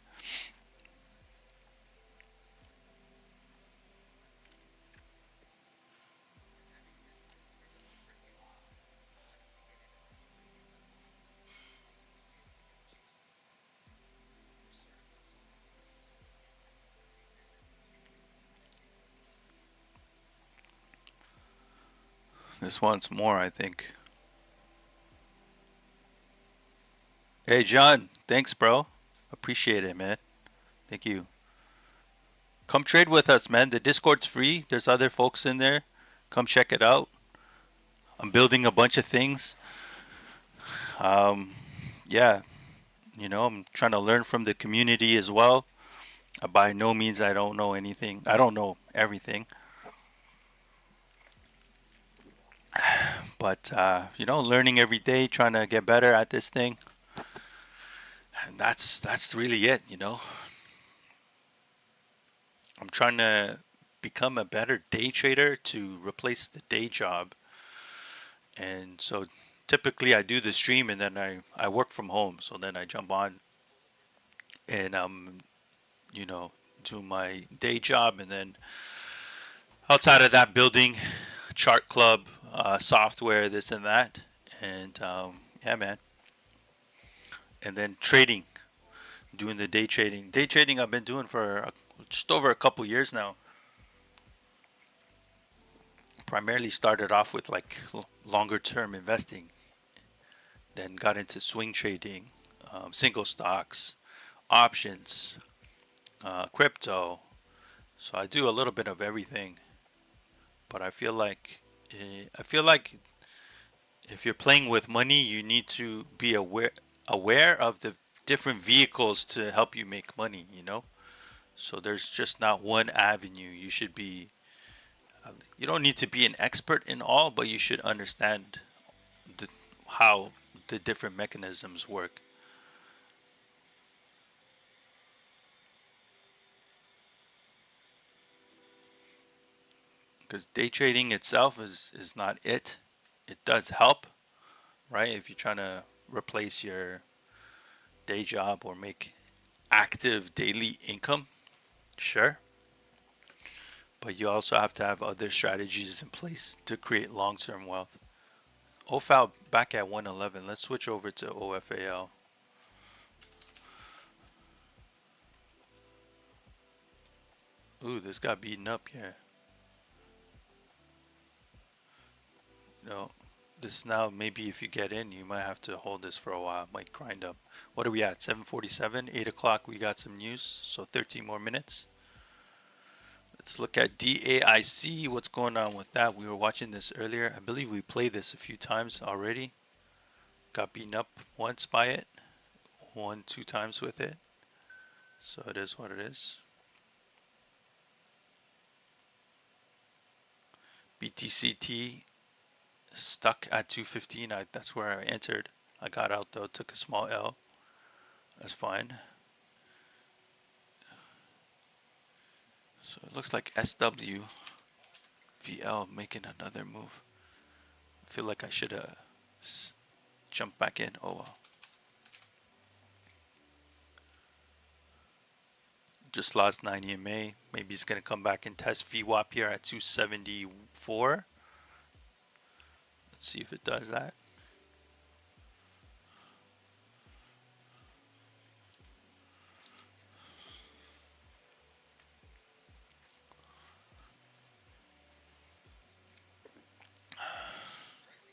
This wants more, I think. Hey, John. Thanks, bro. Appreciate it, man. Thank you. Come trade with us, man. The Discord's free. There's other folks in there. Come check it out. I'm building a bunch of things. Um, yeah, I'm trying to learn from the community as well. By no means I don't know anything. I don't know everything, but learning every day, trying to get better at this thing. And that's really it. I'm trying to become a better day trader to replace the day job. And so typically I do the stream and then I work from home. So then I jump on and you know, do my day job, and then outside of that, building chart club software, this and that, and yeah, man. And then trading, doing the day trading. Day trading I've been doing for just over a couple years now. Primarily started off with like longer term investing, then got into swing trading, single stocks, options, crypto. So I do a little bit of everything. But I feel like if you're playing with money, you need to be aware of the different vehicles to help you make money. So there's just not one avenue. You don't need to be an expert in all, but you should understand the, how the different mechanisms work. Because day trading itself is not it. It does help, right? If you're trying to replace your day job or make active daily income, sure. But you also have to have other strategies in place to create long-term wealth. OFAL back at 111. Let's switch over to OFAL. Ooh, this got beaten up here. You know, this now maybe if you get in, you might have to hold this for a while. It might grind up. What are we at? 7:47, 8 o'clock. We got some news, so 13 more minutes. Let's look at DAIC. What's going on with that? We were watching this earlier. I believe we played this a few times already. Got beaten up once by it, 2 times with it. So it is what it is. BTCT stuck at 215. That's where I entered. I got out though, took a small L. That's fine. So it looks like SWVL making another move. I feel like I should have jumped back in. Oh well. Just lost 9 EMA. Maybe it's going to come back and test VWAP here at 274. Let's see if it does that.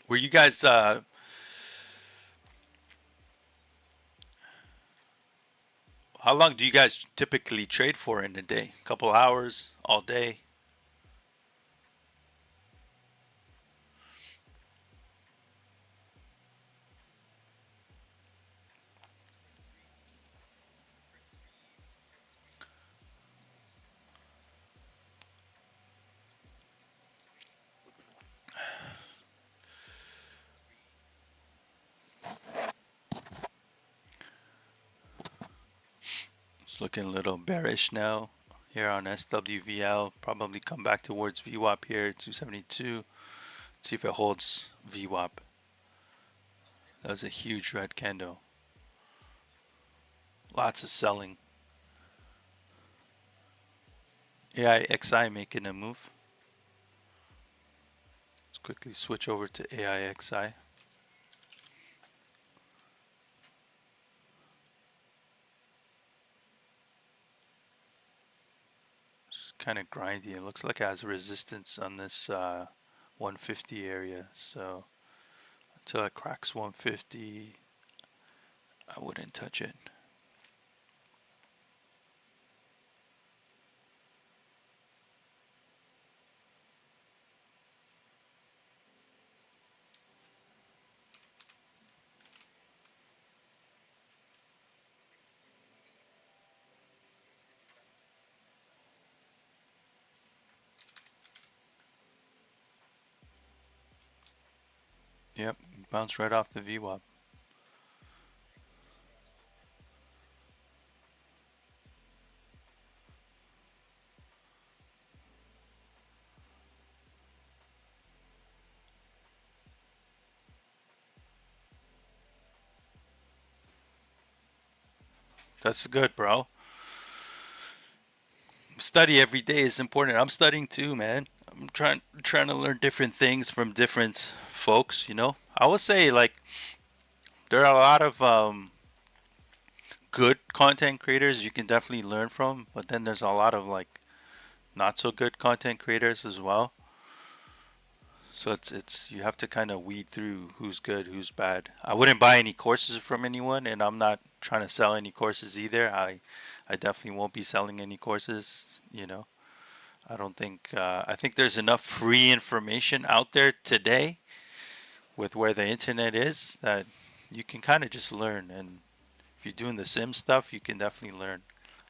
Were you guys? How long do you guys typically trade for in a day? A couple hours, all day? It's looking a little bearish now here on SWVL. Probably come back towards VWAP here, 272. See if it holds VWAP. That was a huge red candle. Lots of selling. AIXI making a move. Let's quickly switch over to AIXI. It's kind of grindy. It looks like it has resistance on this 150 area. So until it cracks 150, I wouldn't touch it. Yep, bounced right off the VWAP. That's good, bro. Study every day is important. I'm studying too, man. I'm trying to learn different things from different folks. I would say like there are a lot of good content creators you can definitely learn from, but then there's a lot of like not so good content creators as well. So it's you have to kind of weed through who's good, who's bad. I wouldn't buy any courses from anyone, and I'm not trying to sell any courses either. I definitely won't be selling any courses. I don't think I think there's enough free information out there today with where the internet is that you can kind of just learn. And if you're doing the sim stuff, you can definitely learn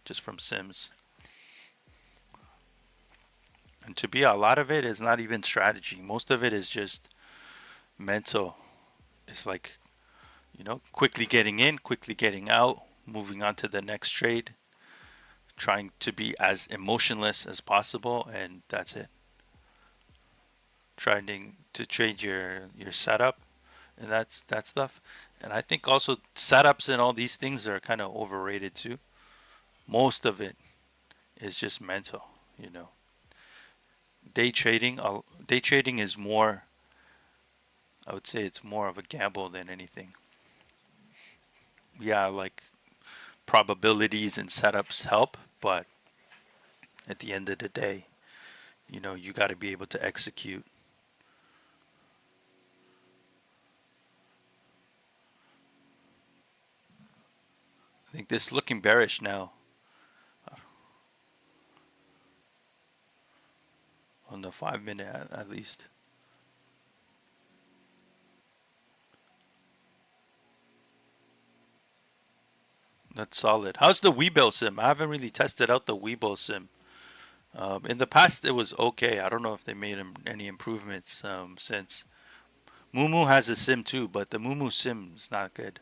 just from sims. And to be a lot of it is not even strategy. Most of it is just mental. It's like, quickly getting in, quickly getting out, moving on to the next trade, trying to be as emotionless as possible, and that's it. Trying to trade your setup and that's that stuff. And I think also setups and all these things are kind of overrated too. Most of it is just mental, you know. Day trading is more. I would say it's more of a gamble than anything. Yeah, like probabilities and setups help, but at the end of the day, you got to be able to execute. I think this is looking bearish now on the 5 minute at least. That's solid. How's the Webuild sim? I haven't really tested out the Webuild sim. In the past, it was okay. I don't know if they made any improvements since. Mumu has a sim too, but the Mumu sim is not good.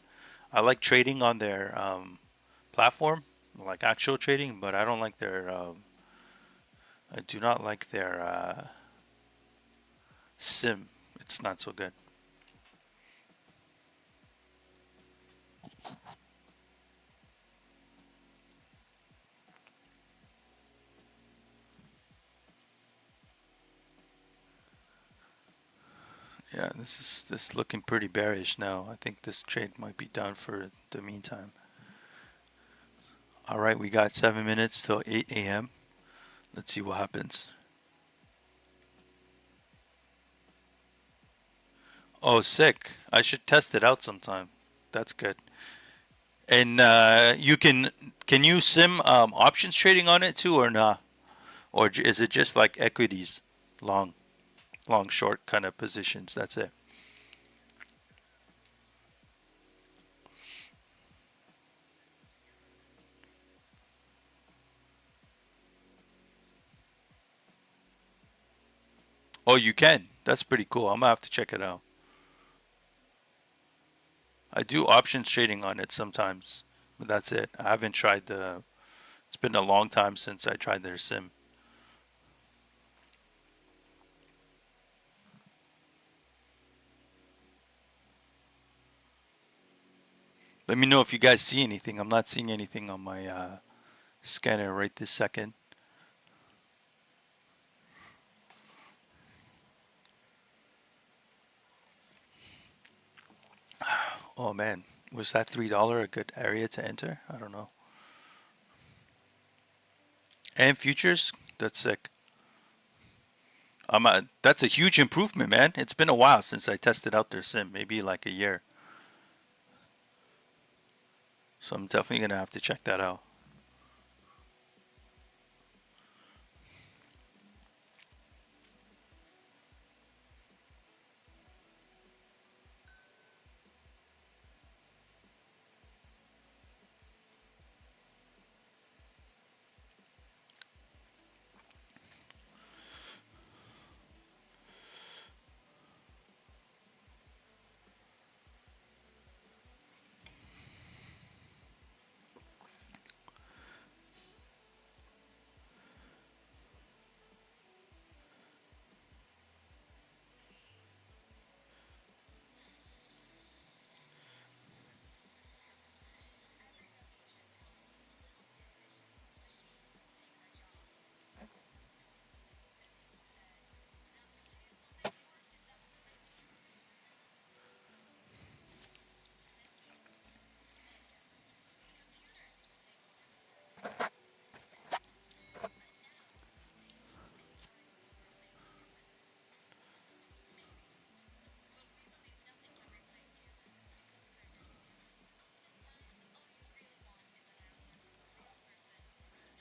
I like trading on their platform, like actual trading, but I don't like their. I do not like their sim. It's not so good. Yeah, this is looking pretty bearish now. I think this trade might be done for the meantime. All right, we got 7 minutes till 8 a.m. Let's see what happens. Oh, sick. I should test it out sometime. That's good. And can you sim options trading on it too or not? Or is it just like equities, long, long, short kind of positions? That's it. Oh, you can. That's pretty cool. I'm gonna have to check it out. I do options trading on it sometimes, but that's it. I haven't tried the. It's been a long time since I tried their sim. Let me know if you guys see anything. I'm not seeing anything on my scanner right this second. Oh man, was that $3 a good area to enter? I don't know. And futures, that's sick. That's a huge improvement, man. It's been a while since I tested out their sim, maybe like a year. So I'm definitely gonna have to check that out.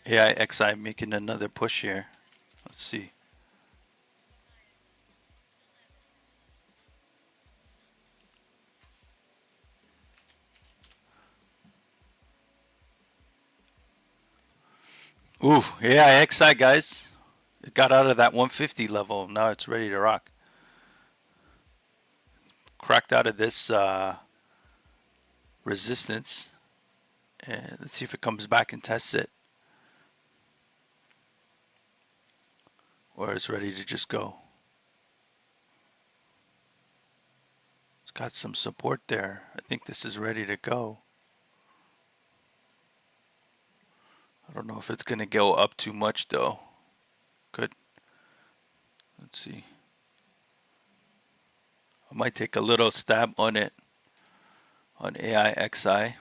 AIXI making another push here. Let's see. Ooh, AIXI guys. It got out of that 150 level. Now it's ready to rock. Cracked out of this resistance. And let's see if it comes back and tests it. Or it's ready to just go. It's got some support there. I think this is ready to go. I don't know if it's going to go up too much though. Good. Let's see. I might take a little stab on it on AIXI.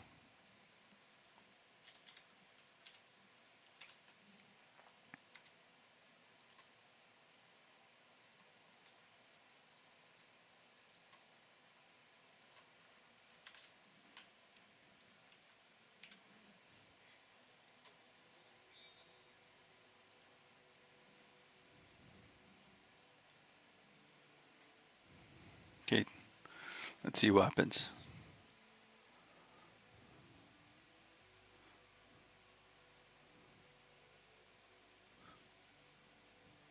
Okay, let's see what happens.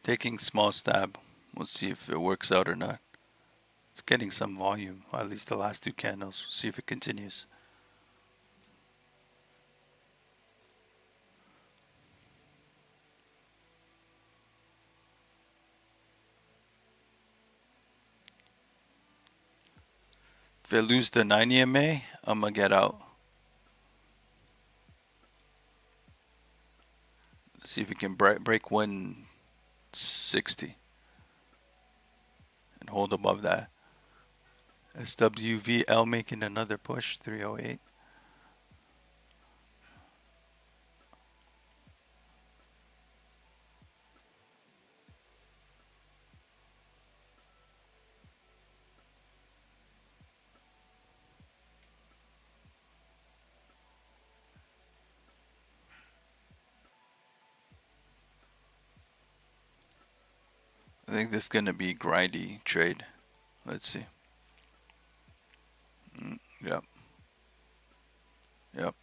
Taking small stab. We'll see if it works out or not. It's getting some volume, at least the last two candles. See if it continues. If I lose the 9 EMA, I'm gonna get out. Let's see if we can break 160 and hold above that. SWVL making another push, 308. I think this is going to be grindy trade. Let's see. Yep. Yep.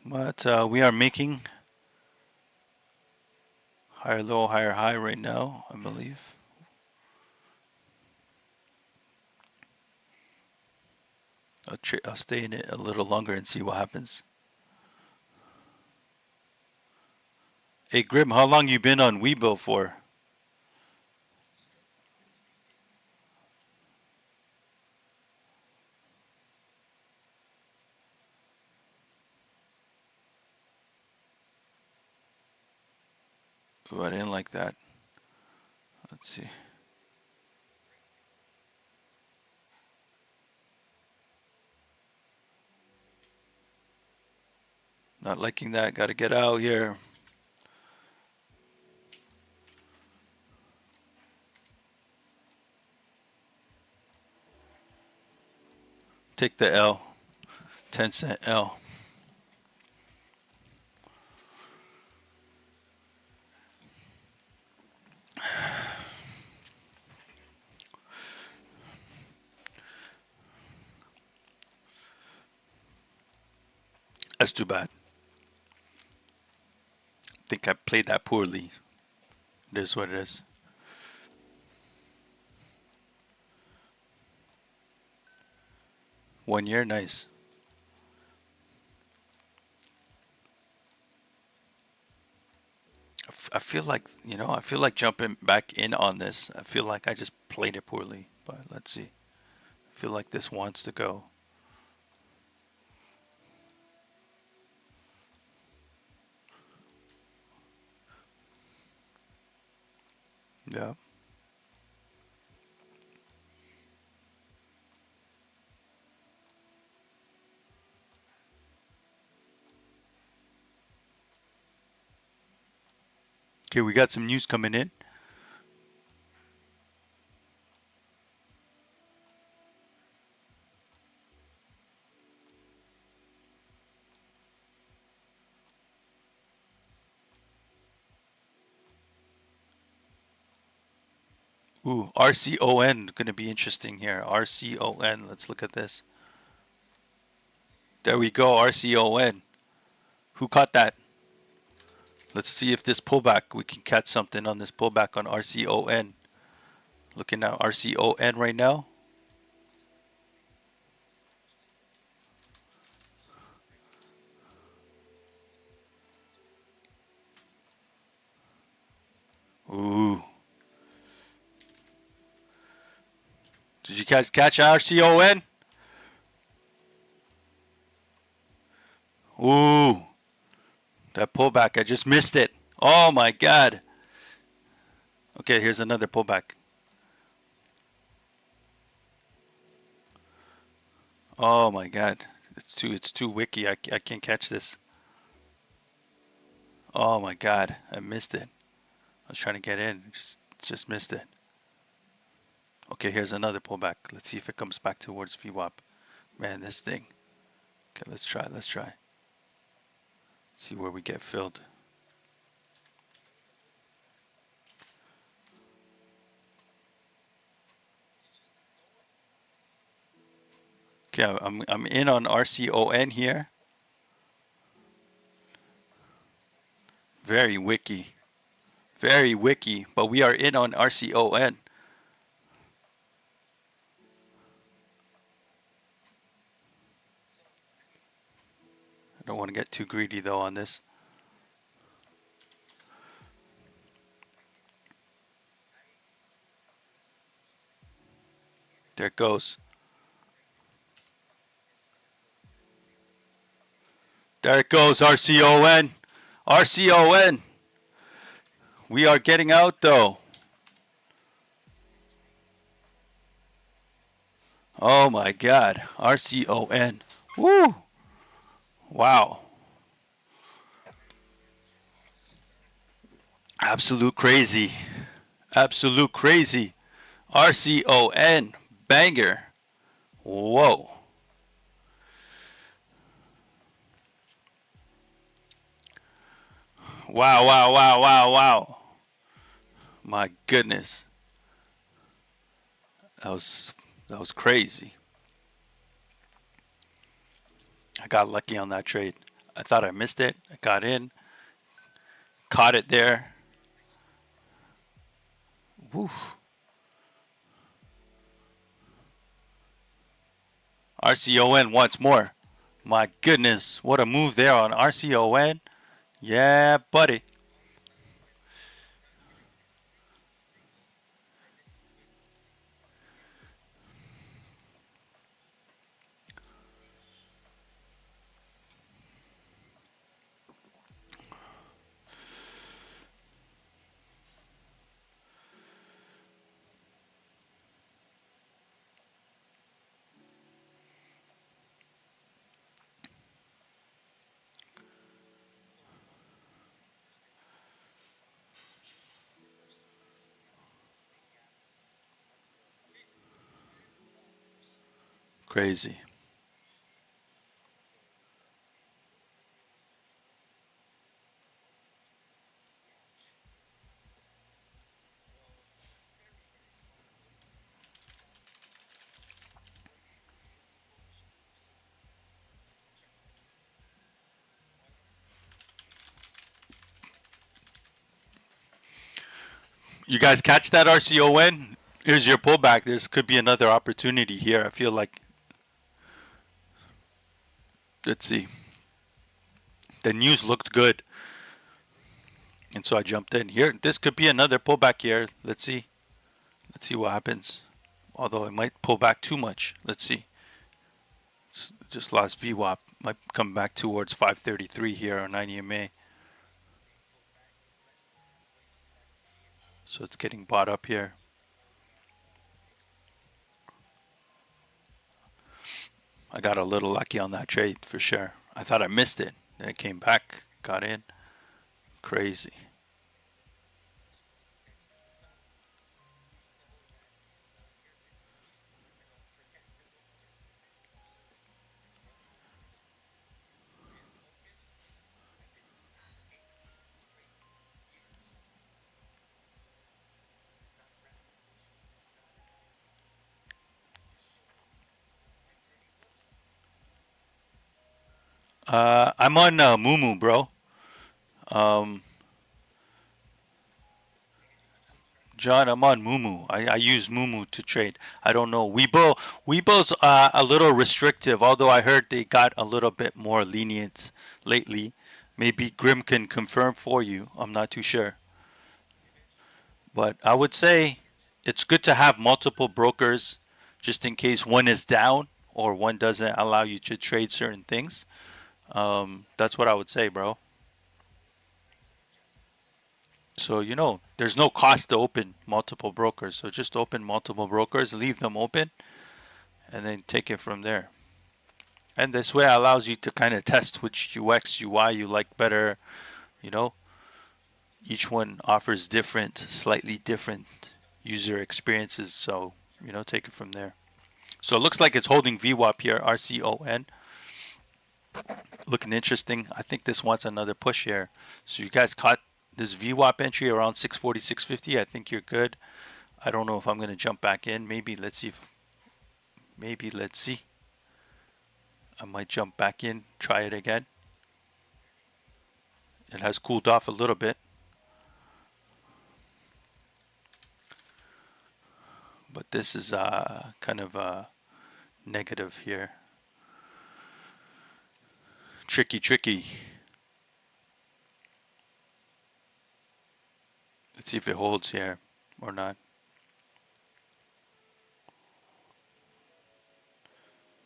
But we are making higher low, higher high right now, I believe. I'll stay in it a little longer and see what happens. Hey Grim, how long you been on Webull for? Ooh, I didn't like that. Let's see. Not liking that. Got to get out here. Take the L. 10-cent L. That's too bad. I think I played that poorly. It is what it is. One year, nice. I feel like, I feel like jumping back in on this. I feel like I just played it poorly, but let's see. I feel like this wants to go. Yeah. Okay, we got some news coming in. Ooh, RCON, going to be interesting here. RCON, let's look at this. There we go, RCON. Who caught that? Let's see if this pullback, we can catch something on this pullback on RCON. Looking at RCON right now. Ooh. Did you guys catch RCON? Ooh. That pullback, I just missed it. Oh my God. Okay, here's another pullback. Oh my God. It's too wicky. I can't catch this. Oh my God. I missed it. I was trying to get in. Just missed it. Okay, here's another pullback. Let's see if it comes back towards VWAP. Man, this thing. Okay, let's try. See where we get filled. Okay, I'm in on RCON here. Very wiki. Very wiki, but we are in on RCON. I don't want to get too greedy though on this. There it goes. There it goes, RCON. RCON. We are getting out though. Oh my God. RCON. Woo. Wow. Absolute crazy. Absolute crazy. RCON. Banger. Whoa. Wow, wow, wow, wow, wow. My goodness. That was that was crazy. I got lucky on that trade. I thought I missed it. I got in, caught it there. Woo. RCON once more. My goodness, what a move there on RCON. Yeah, buddy. Crazy. You guys catch that RCON? Here's your pullback. This could be another opportunity here. I feel like, let's see. The news looked good. And so I jumped in here. This could be another pullback here. Let's see. Let's see what happens. Although it might pull back too much. Let's see. Just lost VWAP. Might come back towards 533 here on 9 EMA. So it's getting bought up here. I got a little lucky on that trade for sure. I thought I missed it. Then it came back, got in. Crazy. I'm on Mumu, bro. Um, John, I'm on Mumu. I use Mumu to trade. I don't know. Weibo's a little restrictive, although I heard they got a little bit more lenient lately. Maybe Grim can confirm for you. I'm not too sure. But I would say it's good to have multiple brokers just in case one is down or one doesn't allow you to trade certain things. That's what I would say, bro. So, there's no cost to open multiple brokers. So just open multiple brokers, leave them open, and then take it from there. And this way allows you to kind of test which UX, UI you like better. You know, each one offers different, slightly different user experiences. So, take it from there. So it looks like it's holding VWAP here, RCON. Looking interesting. I think this wants another push here. So you guys caught this VWAP entry around 640, 650. I think you're good. I don't know if I'm going to jump back in. Maybe let's see. Maybe let's see. I might jump back in, try it again. It has cooled off a little bit. But this is kind of negative here. Tricky, tricky. Let's see if it holds here or not.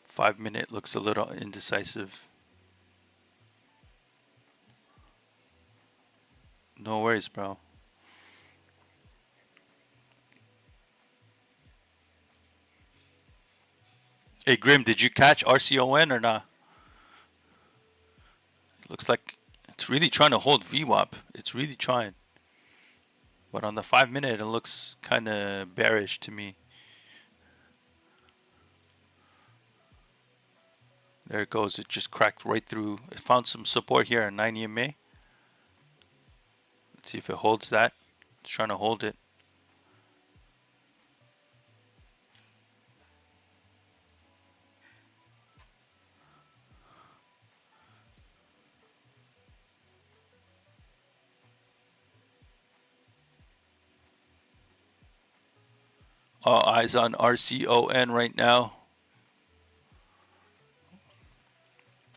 5 minute looks a little indecisive. No worries, bro. Hey, Grim, did you catch RCON or not? Looks like it's really trying to hold VWAP. It's really trying. But on the 5 minute, it looks kind of bearish to me. There it goes. It just cracked right through. It found some support here at 9 EMA. Let's see if it holds that. It's trying to hold it. All eyes on RCON right now.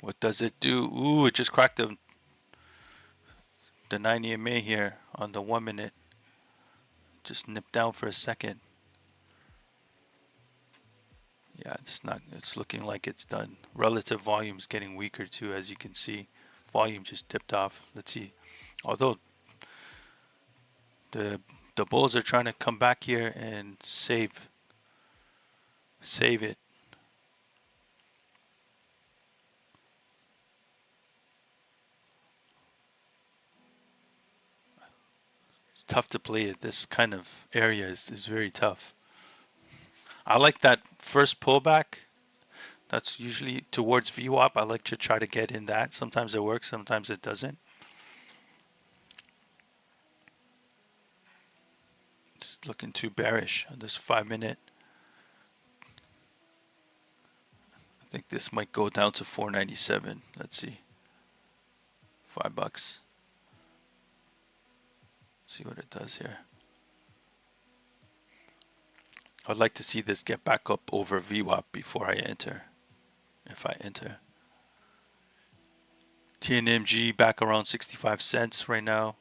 What does it do? Ooh, it just cracked the 9 EMA here on the 1 minute. Just nipped down for a second. Yeah, it's looking like it's done. Relative volume's getting weaker too, as you can see. Volume just dipped off. Let's see. Although the bulls are trying to come back here and save it. It's tough to play at this kind of area. Is very tough. I like that first pullback. That's usually towards VWAP. I like to try to get in that. Sometimes it works, sometimes it doesn't. Just looking too bearish on this 5 minute. I think this might go down to 497. Let's see. $5. See what it does here. I'd like to see this get back up over VWAP before I enter. If I enter. TNMG back around 65 cents right now.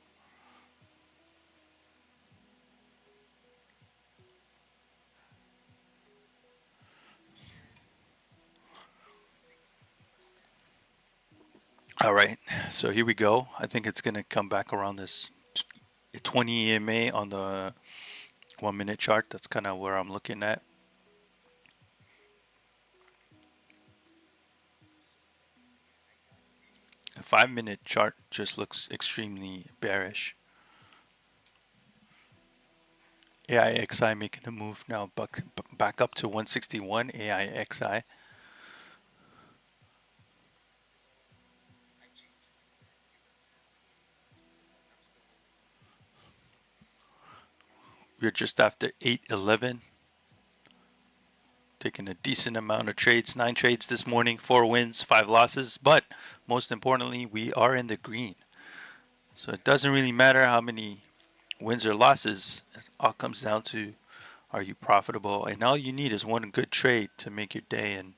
All right, so here we go. I think it's going to come back around this 20 EMA on the 1 minute chart. That's kind of where I'm looking at. The 5 minute chart just looks extremely bearish. AIXI making a move now back up to 161 AIXI. We're just after 811. Taking a decent amount of trades, 9 trades this morning, 4 wins, 5 losses, but most importantly, we are in the green. So it doesn't really matter how many wins or losses. It all comes down to, are you profitable? And all you need is one good trade to make your day. And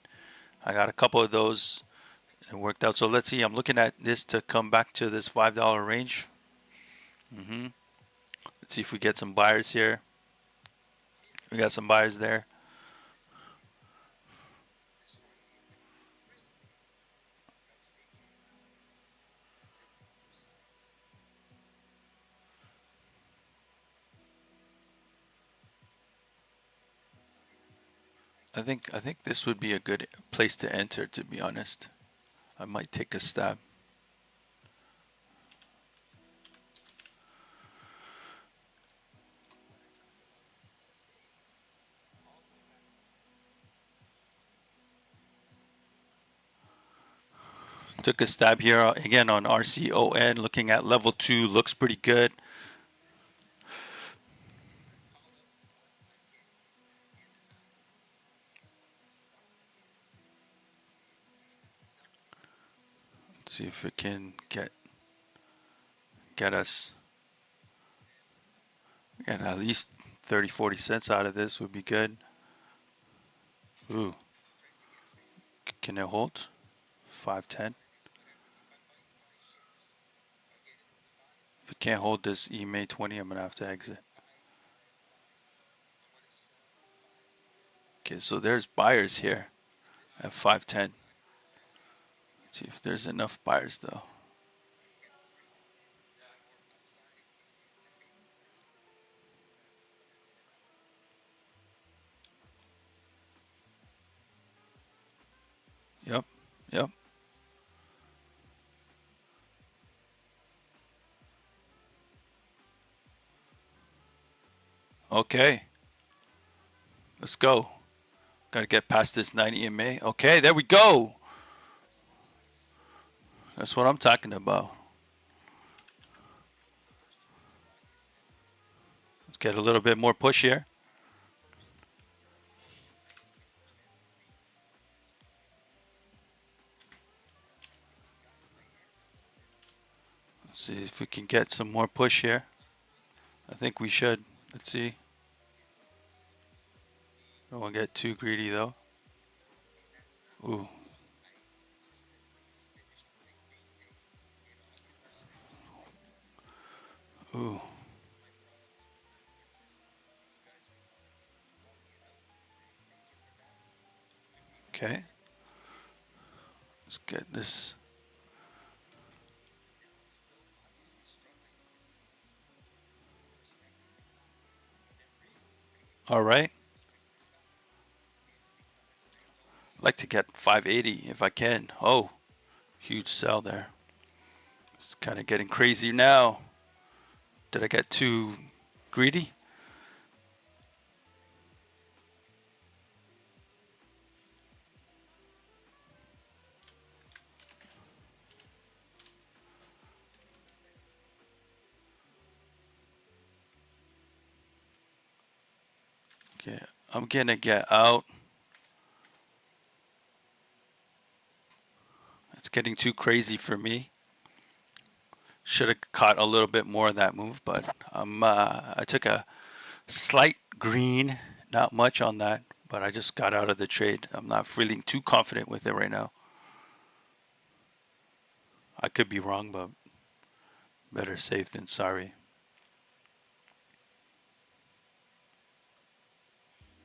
I got a couple of those. It worked out. So let's see. I'm looking at this to come back to this $5 range. Let's see if we get some buyers here. We got some buyers there. I think this would be a good place to enter, to be honest. I might take a stab. Took a stab here again on RCON, looking at level 2, looks pretty good. Let's see if it can get us at least 30-40 cents out of this would be good. Ooh. Can it hold? 510. If it can't hold this EMA 20, I'm gonna have to exit. Okay, so there's buyers here at 510. Let's see if there's enough buyers though. Yep. Okay, let's go. Got to get past this 90 EMA. Okay, there we go. That's what I'm talking about. Let's get a little bit more push here. Let's see if we can get some more push here. I think we should. Let's see. Don't want to get too greedy though. Ooh. Ooh. Okay. Let's get this. All right. I'd like to get 580 if I can. Oh, huge sell there. It's kind of getting crazy now. Did I get too greedy? Okay, I'm gonna get out. It's getting too crazy for me. Should have caught a little bit more of that move, but I took a slight green, not much on that, but I just got out of the trade. I'm not feeling too confident with it right now. I could be wrong, but better safe than sorry.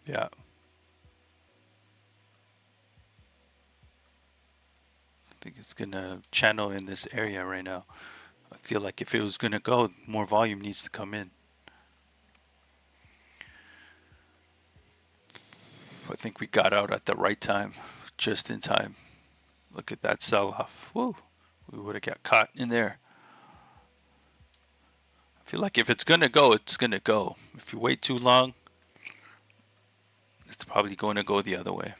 Yeah. I think it's gonna channel in this area right now. I feel like if it was gonna go, more volume needs to come in. I think we got out at the right time, just in time. Look at that sell-off. Woo! We would have got caught in there. I feel like if it's gonna go, it's gonna go. If you wait too long, it's probably going to go the other way.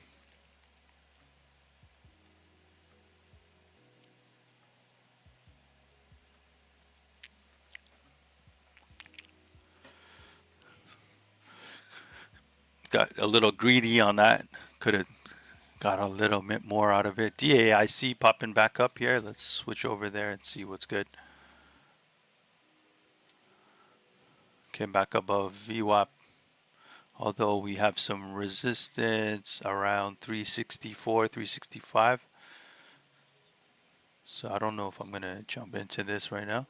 Got a little greedy on that. Could have got a little bit more out of it. DAIC popping back up here. Let's switch over there and see what's good. Came back above VWAP. Although we have some resistance around 364, 365. So I don't know if I'm going to jump into this right now.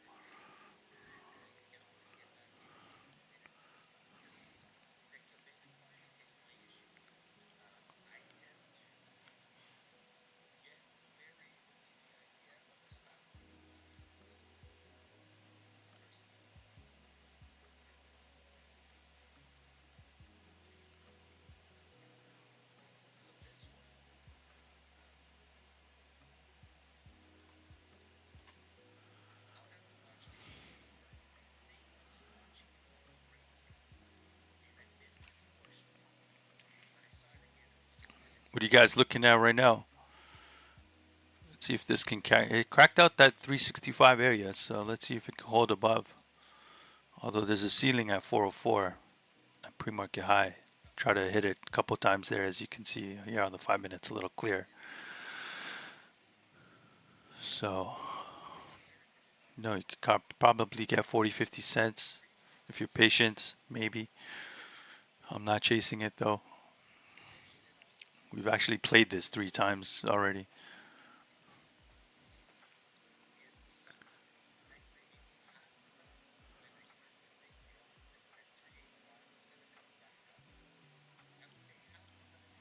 What are you guys looking at right now? Let's see if this can carry. It cracked out that 365 area, so let's see if it can hold above. Although there's a ceiling at 404, a pre-market high. Try to hit it a couple times there, as you can see here on the 5 minutes, a little clear. So, no, you could probably get 40, 50 cents if you're patient, maybe. I'm not chasing it though. We've actually played this 3 times already.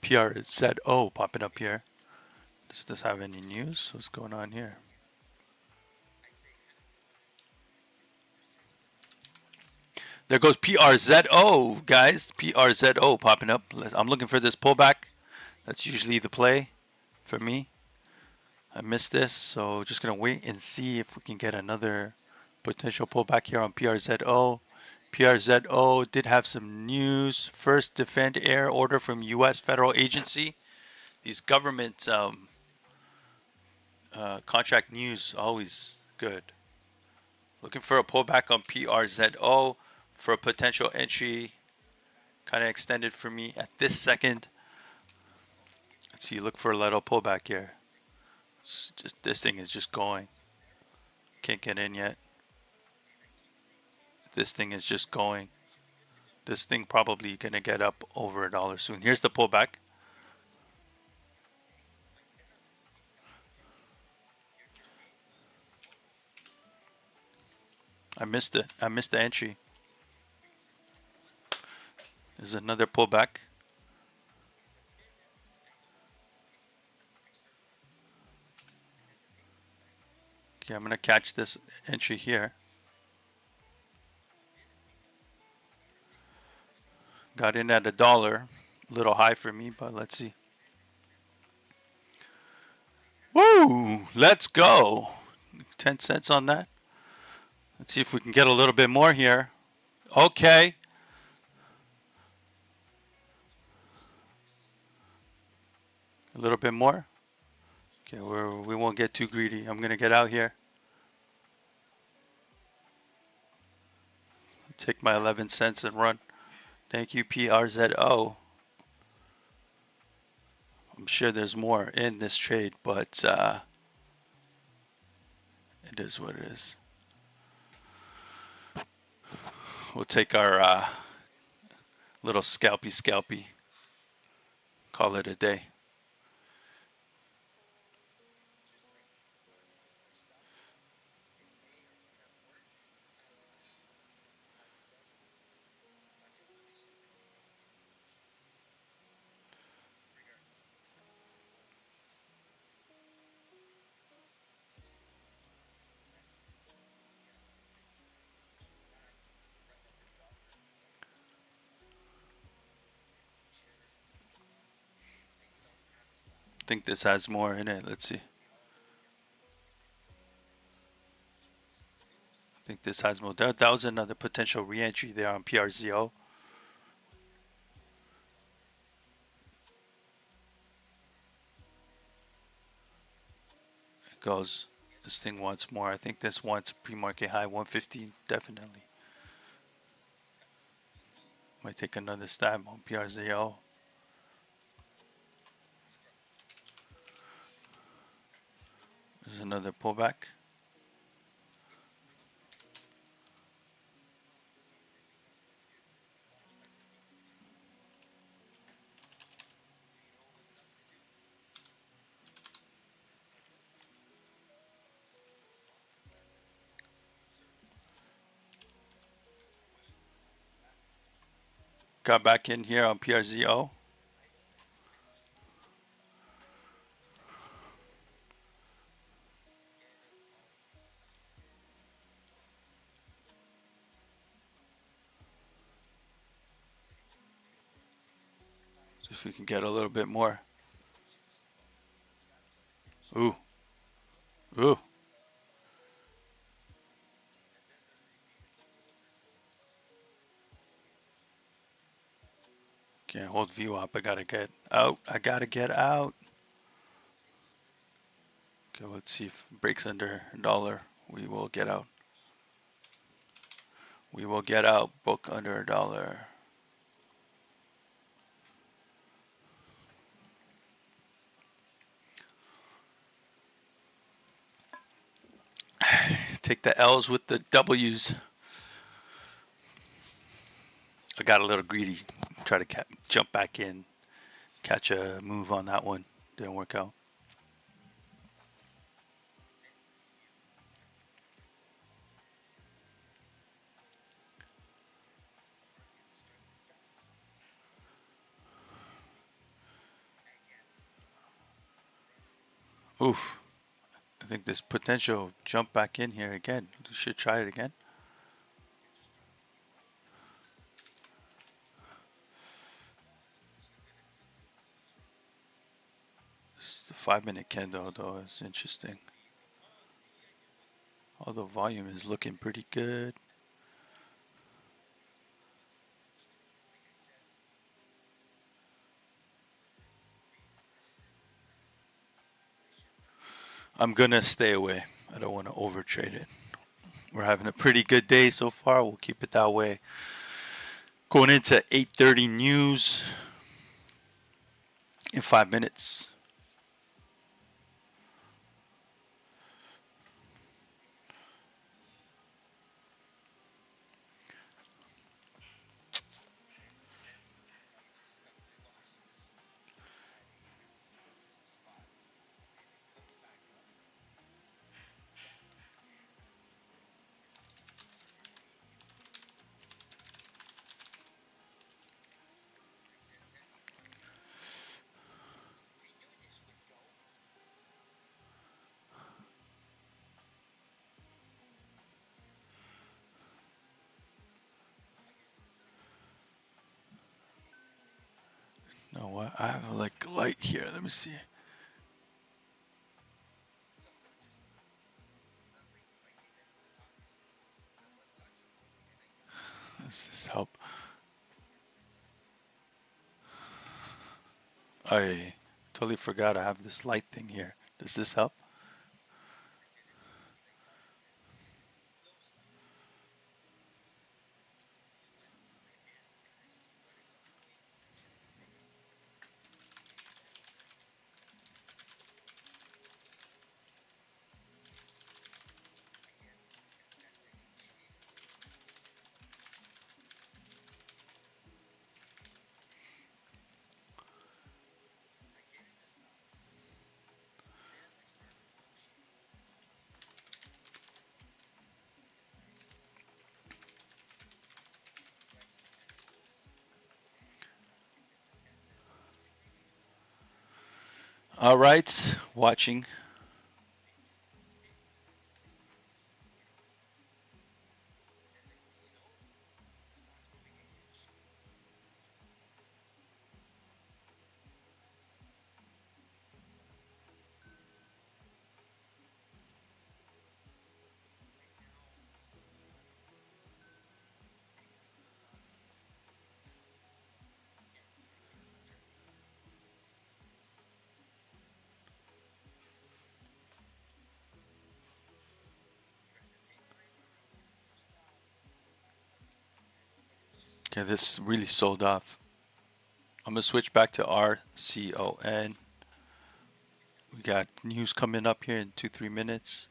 PRZO popping up here. Does this have any news? What's going on here? There goes PRZO, guys. PRZO popping up. I'm looking for this pullback. That's usually the play for me. I missed this, so just going to wait and see if we can get another potential pullback here on PRZO. PRZO did have some news. First Defend Air order from U.S. federal agency. These government contract news, always good. Looking for a pullback on PRZO for a potential entry. Kind of extended for me at this second. Let's see, look for a little pullback here. Just this thing is just going. Can't get in yet. This thing is just going. This thing probably gonna get up over $1 soon. Here's the pullback. I missed it. I missed the entry. There's another pullback. Okay, I'm gonna catch this entry here. Got in at $1. A little high for me, but let's see. Woo! Let's go. 10 cents on that. Let's see if we can get a little bit more here. Okay. A little bit more. Okay, we won't get too greedy. I'm gonna get out here. Take my 11 cents and run. Thank you, PRZO. I'm sure there's more in this trade, but it is what it is. We'll take our little scalpy. Call it a day. I think this has more in it. Let's see. I think this has more. That was another potential re-entry there on PRZO. It goes. This thing wants more. I think this wants pre-market high 115, definitely. Might take another stab on PRZO. There's another pullback. Got back in here on PRZO. See if we can get a little bit more. Ooh. Ooh. Can't hold view up. I gotta get out. I gotta get out. Okay, let's see if it breaks under $1. We will get out. We will get out. Book under $1. Take the L's with the W's. I got a little greedy. Try to jump back in, catch a move on that one. Didn't work out. Oof. I think this potential jump back in here again. We should try it again. The 5-minute candle though is interesting. Although volume is looking pretty good. I'm gonna stay away. I don't want to overtrade it. We're having a pretty good day so far. We'll keep it that way. Going into 8:30 news in 5 minutes. You know what? I have like light here. Let me see. Does this help? I totally forgot I have this light thing here. Does this help? All right, watching. Okay, this really sold off. I'm gonna switch back to RCON. We got news coming up here in 2-3 minutes.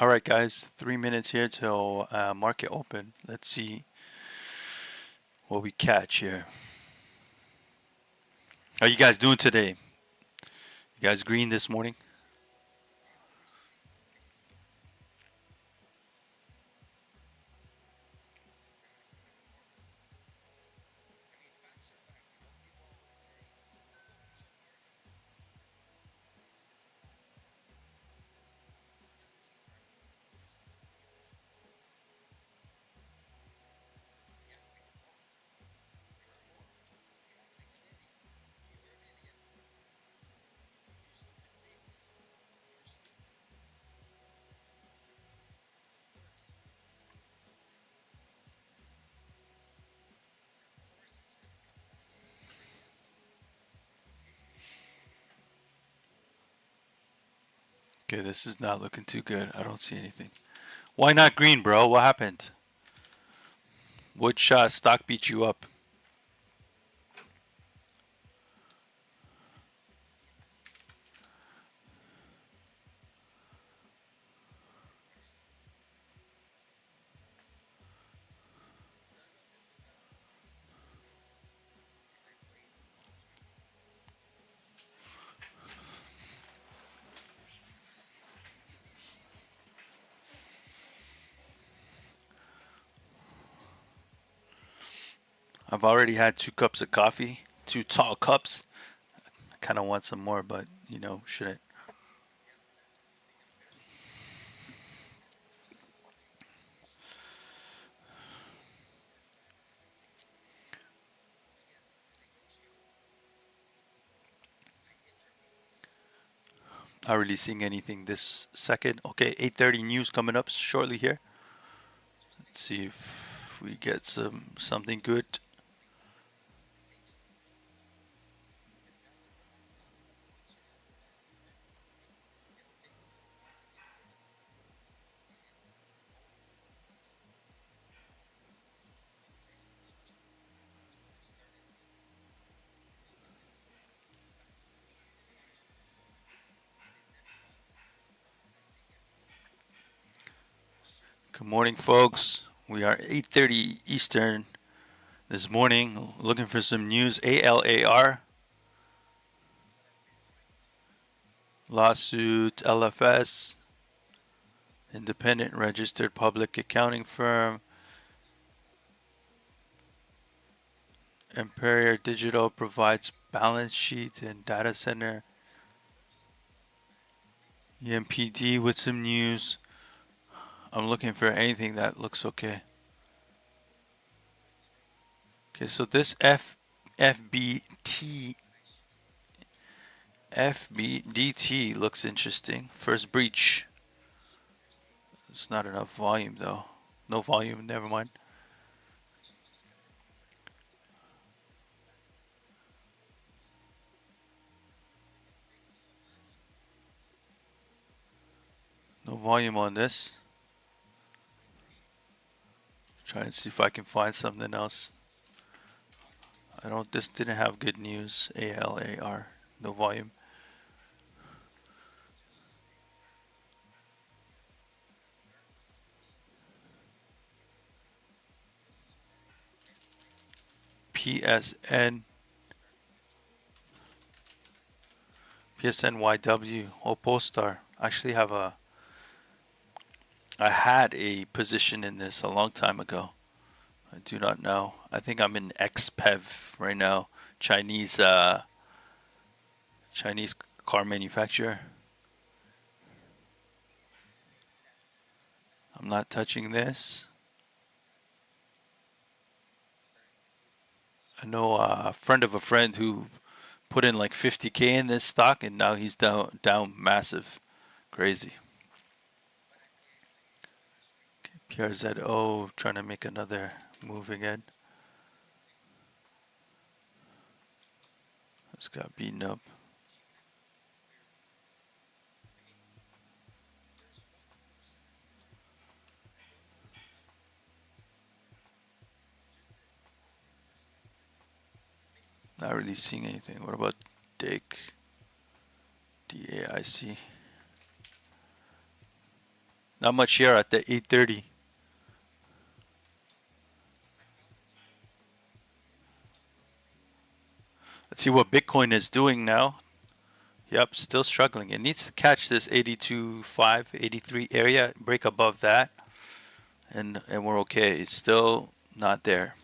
All right, guys, 3 minutes here till market open. Let's see what we catch here. How you guys doing today? You guys green this morning? Okay, this is not looking too good. I don't see anything. Why not green, bro? What happened? What stock beat you up? I've already had 2 cups of coffee, 2 tall cups. I kind of want some more, but shouldn't. Not really seeing anything this second. Okay, 8:30 news coming up shortly here. Let's see if we get something good. Good morning, folks. We are 8:30 Eastern this morning, looking for some news. ALAR lawsuit, LFS, independent registered public accounting firm, Empire Digital provides balance sheet and data center. EMPD with some news. I'm looking for anything that looks okay. Okay, so this FBT FBDT looks interesting. First breach. It's not enough volume though. No volume, never mind. No volume on this. Trying to see if I can find something else. I don't. This didn't have good news. ALAR. No volume. PSN. PSNYW. Oh, Polestar. Actually have a. I had a position in this a long time ago. I do not know. I think I'm in XPEV right now. Chinese car manufacturer. I'm not touching this. I know a friend of a friend who put in like 50K in this stock and now he's down massive. Crazy. PRZO trying to make another move again. It's got beaten up. Not really seeing anything. What about DAIC? DAIC. Not much here at the 8:30. Let's see what Bitcoin is doing now. Yep, still struggling. It needs to catch this 82.5, 83 area, break above that, and we're okay. It's still not there.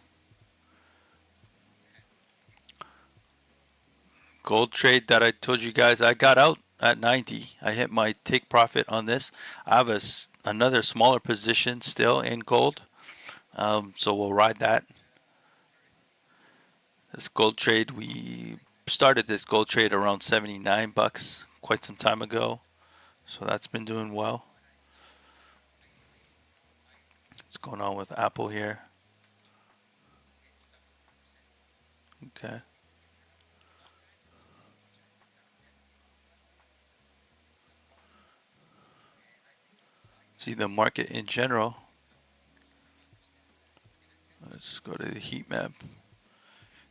Gold trade that I told you guys, I got out at 90. I hit my take profit on this. I have another smaller position still in gold, so we'll ride that. This gold trade, we started this gold trade around 79 bucks quite some time ago, so that's been doing well. What's going on with Apple here? Okay. See the market in general. Let's go to the heat map.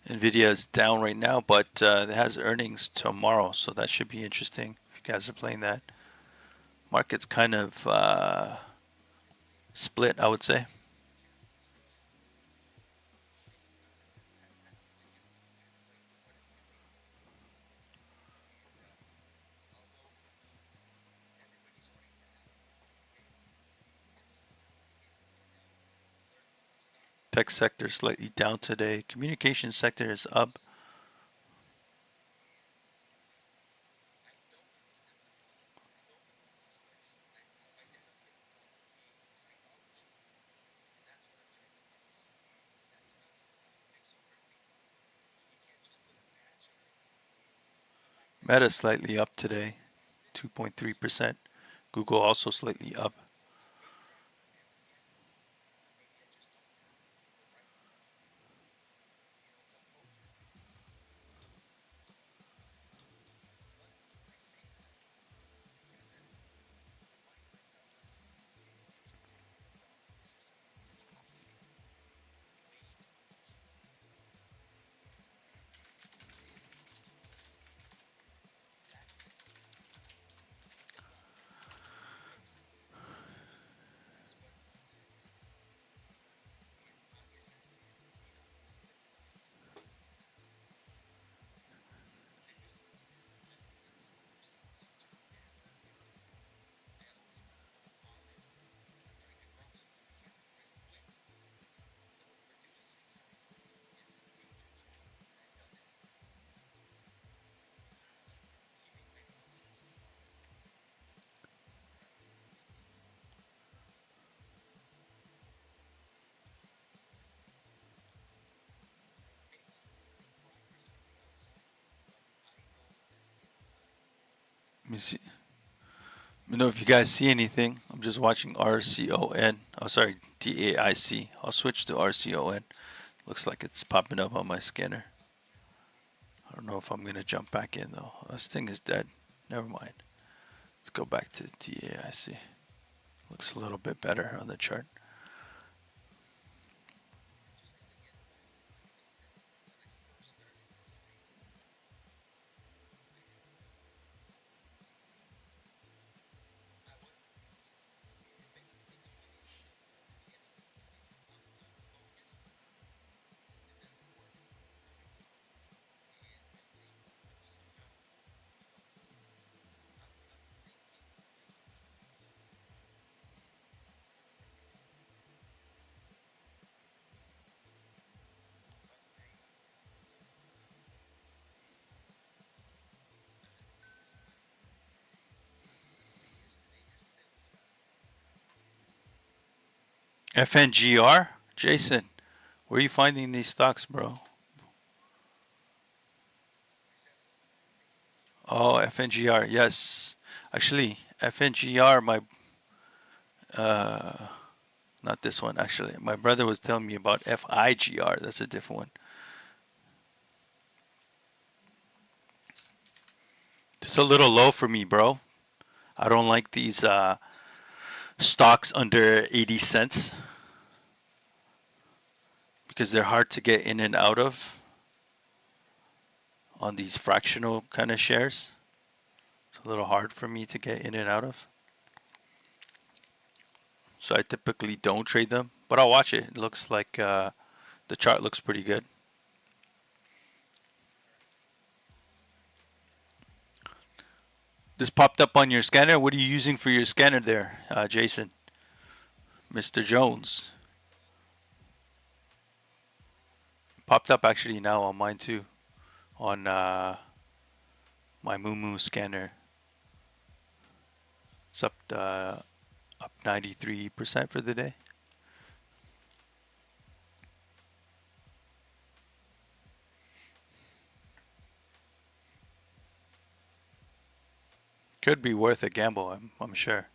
Nvidia is down right now, but it has earnings tomorrow, so that should be interesting if you guys are playing that. Market's kind of split, I would say. Tech sector slightly down today. Communication sector is up. Meta slightly up today, 2.3%. Google also slightly up. Let me see. Let me know if you guys see anything. I'm just watching RCON. Oh, sorry, TAIC. I'll switch to RCON. Looks like it's popping up on my scanner. I don't know if I'm going to jump back in, though. This thing is dead. Never mind. Let's go back to TAIC. Looks a little bit better on the chart. FNGR? Jason, where are you finding these stocks, bro? Oh, FNGR. Yes. Actually, FNGR, not this one, actually. My brother was telling me about FIGR. That's a different one. It's a little low for me, bro. I don't like these stocks under 80 cents because they're hard to get in and out of on these fractional kind of shares. It's a little hard for me to get in and out of. So I typically don't trade them, but I'll watch it. It looks like the chart looks pretty good. This popped up on your scanner. What are you using for your scanner there, Jason? Mr. Jones. Popped up actually now on mine too, on my Moo scanner. It's up 93% for the day. Could be worth a gamble, I'm sure.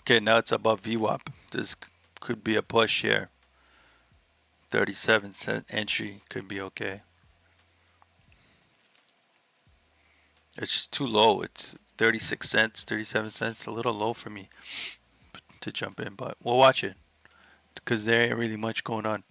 Okay, now it's above VWAP. This could be a push here. 37-cent entry could be okay. It's just too low. It's 36 cents, 37 cents, a little low for me to jump in, but we'll watch it. because there ain't really much going on.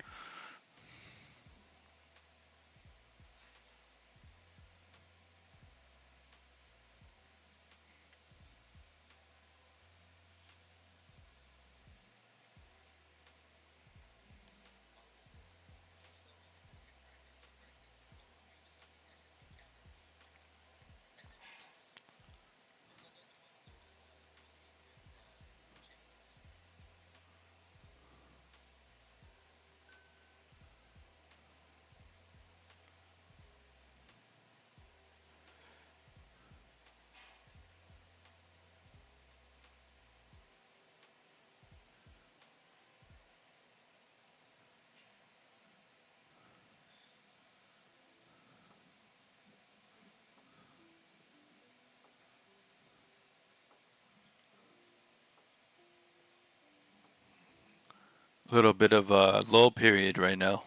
A little bit of a lull period right now.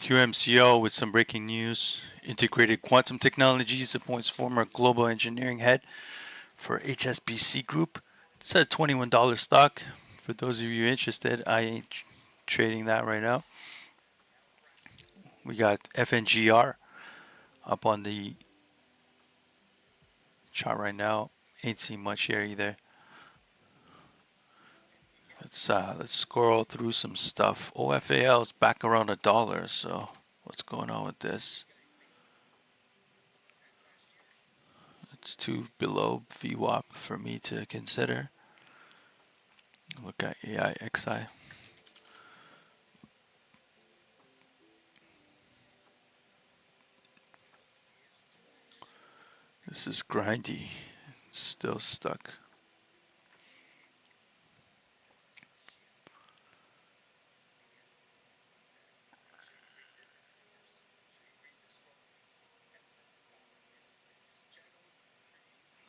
QMCO with some breaking news. Integrated Quantum Technologies appoints former global engineering head for HSBC Group. It's a $21 stock. For those of you interested, I ain't trading that right now. We got FNGR up on the chart right now. Ain't seen much here either. Let's scroll through some stuff. OFAL is back around $1. So what's going on with this? It's too below VWAP for me to consider. Look at AIXI. This is grindy. It's still stuck.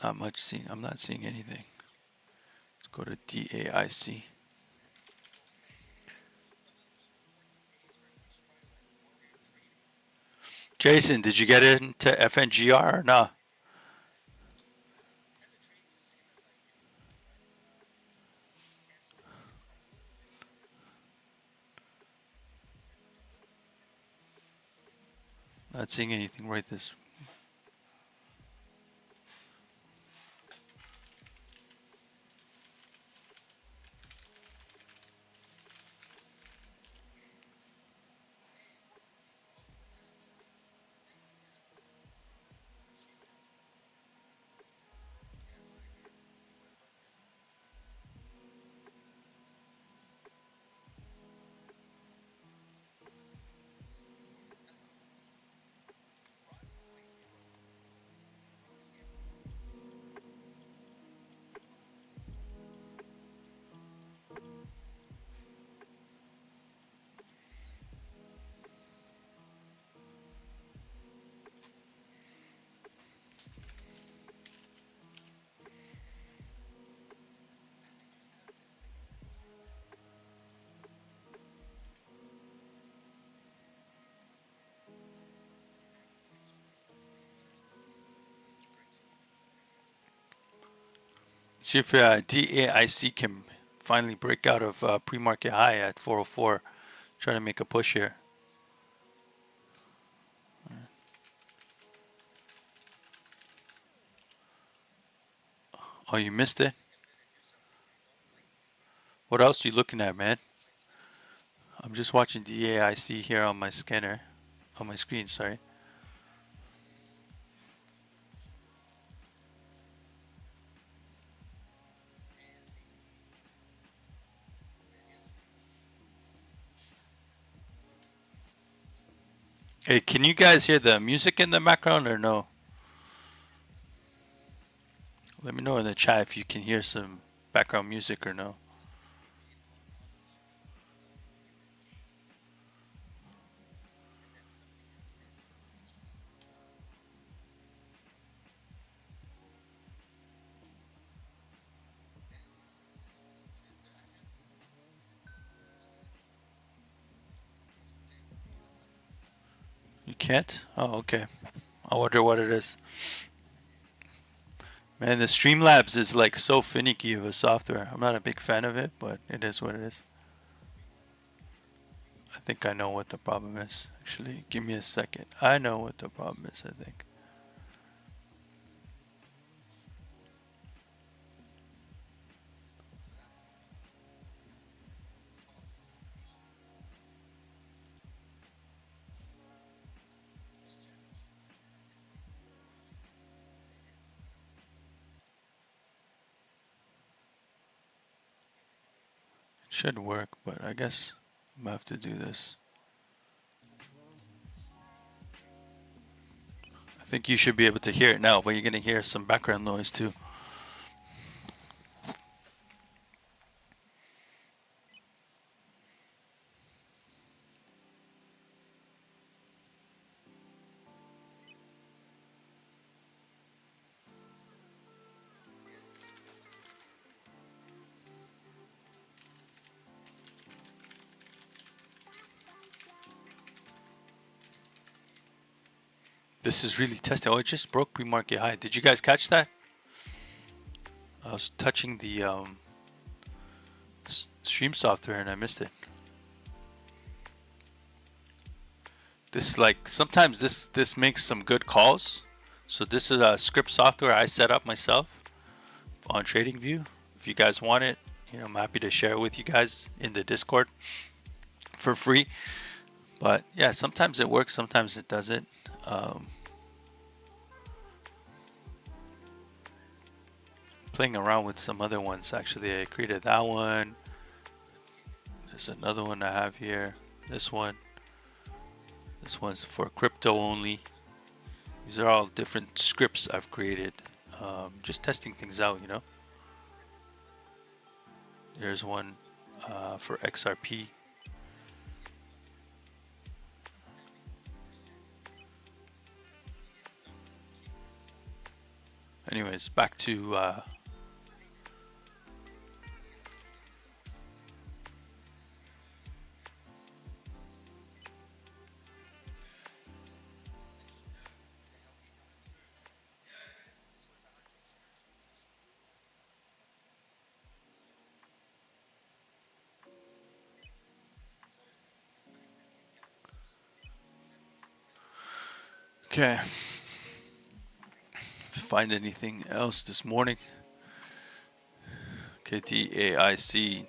Not much seeing. I'm not seeing anything. Let's go to DAIC. Jason, did you get into FNGR or not? Not seeing anything right this. See if DAIC can finally break out of pre-market high at 404. Trying to make a push here. Oh, you missed it? What else are you looking at, man? I'm just watching DAIC here on my scanner. On my screen, sorry. Hey, can you guys hear the music in the background or no? Let me know in the chat if you can hear some background music or no. You can't? Oh, okay. I wonder what it is. Man, the Streamlabs is like so finicky of a software. I'm not a big fan of it, but it is what it is. I think I know what the problem is. Actually, give me a second. I know what the problem is, I think. It should work, but I guess I'm gonna have to do this. I think you should be able to hear it now, but you're gonna hear some background noise too. This is really testing. Oh, it just broke Premarket High. Did you guys catch that? I was touching the stream software and I missed it. This like sometimes this makes some good calls. So this is a script software I set up myself on TradingView. If you guys want it, I'm happy to share it with you guys in the Discord for free. But yeah, sometimes it works, sometimes it doesn't. Playing around with some other ones. Actually, I created that one. There's another one I have here. This one. This one's for crypto only. These are all different scripts I've created. Just testing things out, There's one for XRP. Anyways, back to okay. Find anything else this morning? KTAIC.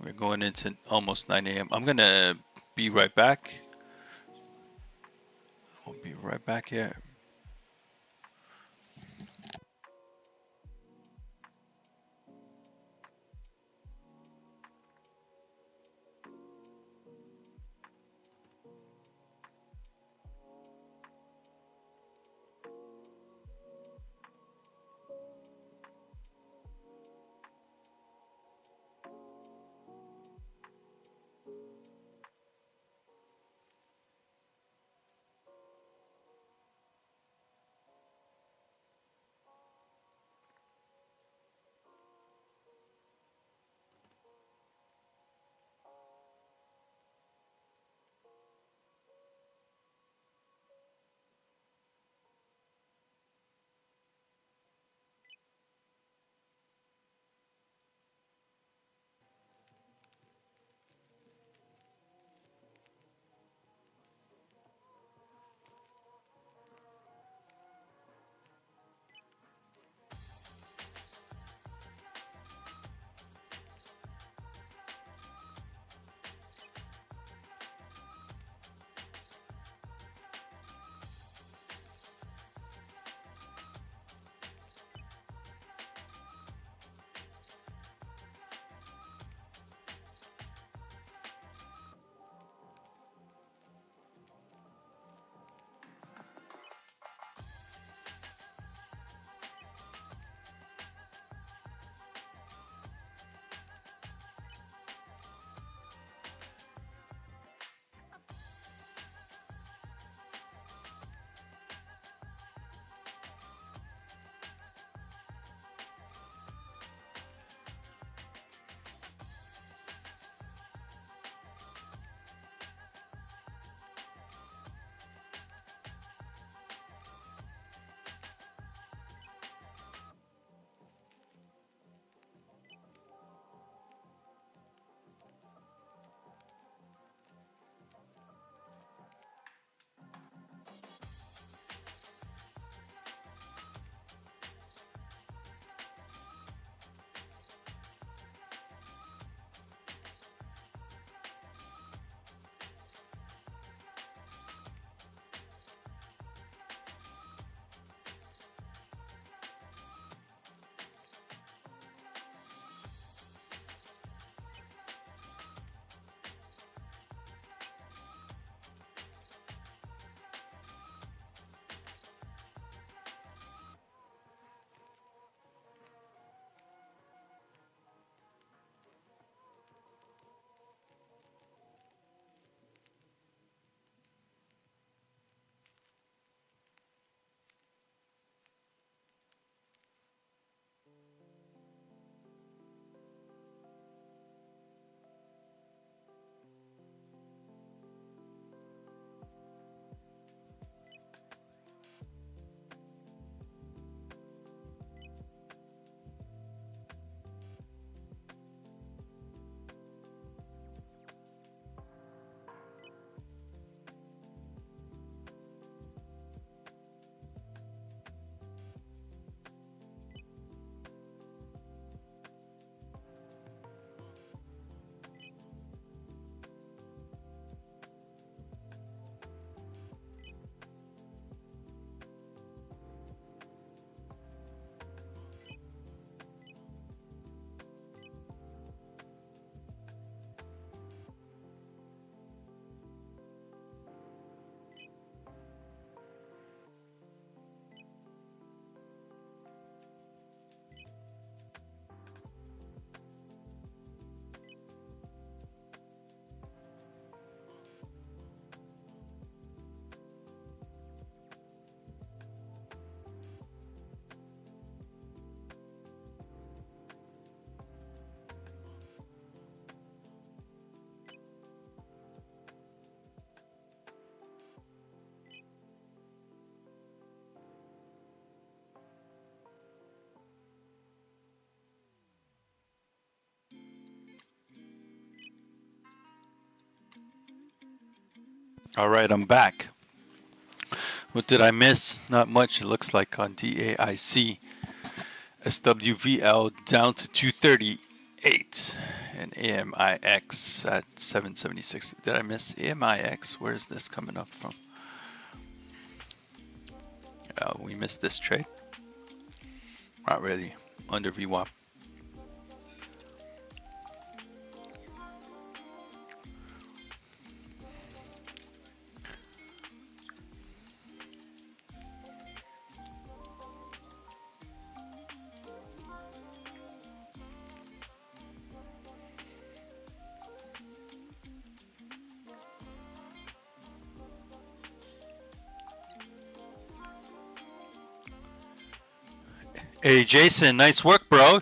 We're going into almost 9 a.m. I'm gonna be right back. I'll be right back here. All right, I'm back. What did I miss? Not much. It looks like on DAIC, SWVL down to 238, and AMIX at 776. Did I miss AMIX? Where is this coming up from? We missed this trade. Not really. Under VWAP. Hey, Jason, nice work, bro.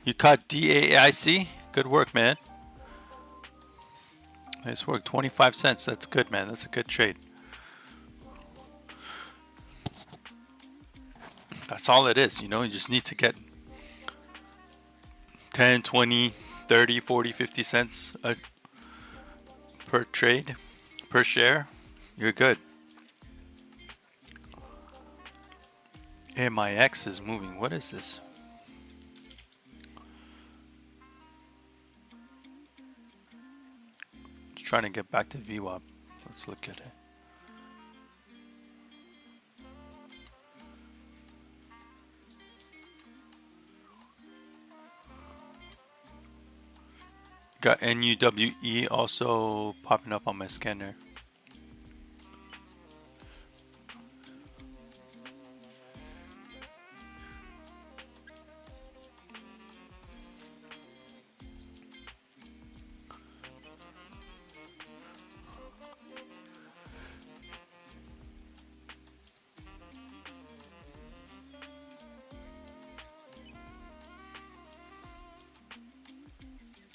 You caught DAIC. Good work, man. Nice work. 25 cents. That's good, man. That's a good trade. That's all it is. You just need to get 10, 20, 30, 40, 50 cents per trade, per share. You're good. MIX is moving. What is this? Just trying to get back to VWAP. Let's look at it. Got NUWE also popping up on my scanner.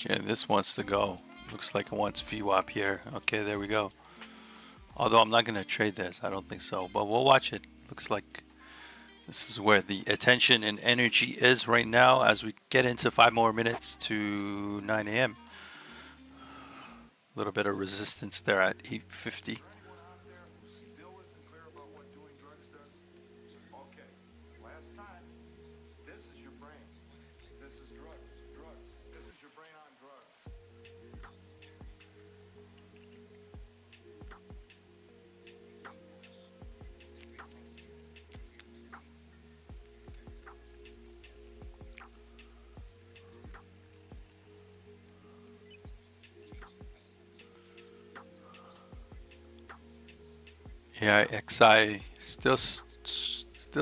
Okay, this wants to go. Looks like it wants VWAP here. Okay, there we go. Although I'm not going to trade this. I don't think so. But we'll watch it. Looks like this is where the attention and energy is right now as we get into 5 more minutes to 9 a.m. A little bit of resistance there at 850. Yeah, XI still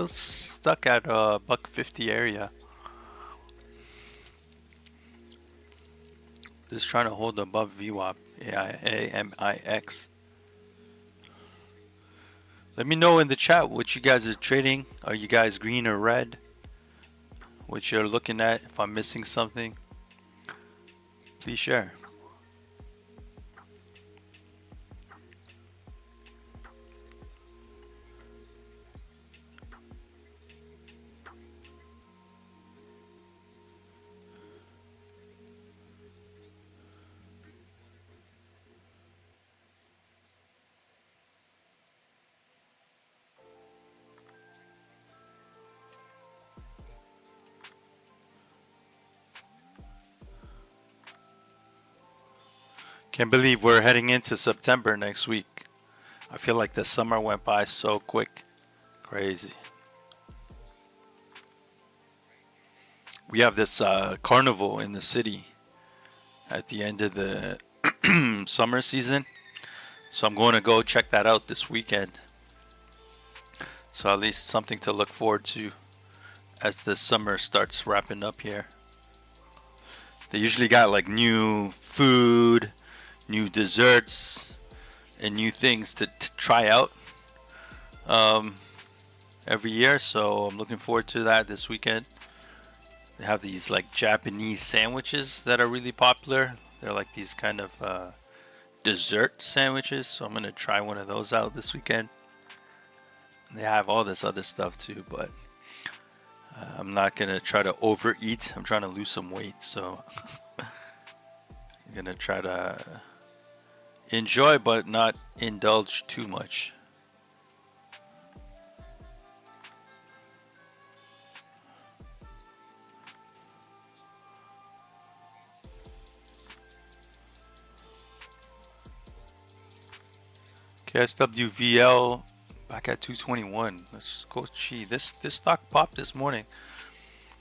stuck at a $1.50 area. Just trying to hold above VWAP. AMIX. Let me know in the chat what you guys are trading. Are you guys green or red? What you're looking at. If I'm missing something, please share. Can't believe we're heading into September next week. I feel like the summer went by so quick. Crazy. We have this carnival in the city at the end of the summer season. So I'm going to go check that out this weekend. So at least something to look forward to as the summer starts wrapping up here. They usually got like new food, new desserts, and new things to try out every year. So I'm looking forward to that this weekend. They have these like Japanese sandwiches that are really popular. They're like these kind of dessert sandwiches. So I'm going to try one of those out this weekend. They have all this other stuff too, but I'm not going to try to overeat. I'm trying to lose some weight. So I'm going to try to enjoy but not indulge too much. KSWVL back at 221. Let's go. Gee, this stock popped this morning.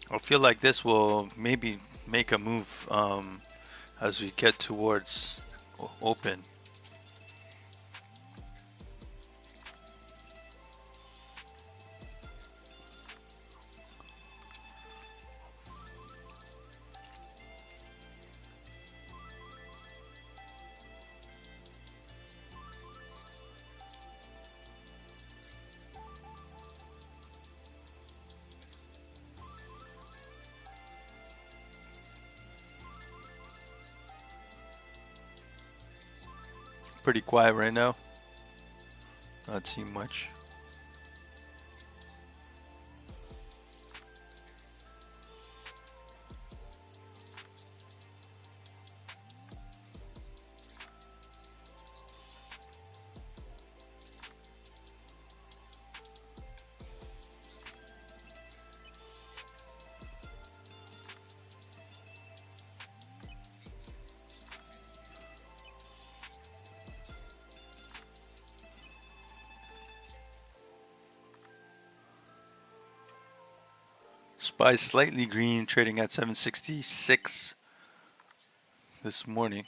I feel like this will maybe make a move as we get towards open. Pretty quiet right now. Not seeing much. SPY slightly green, trading at 766 this morning.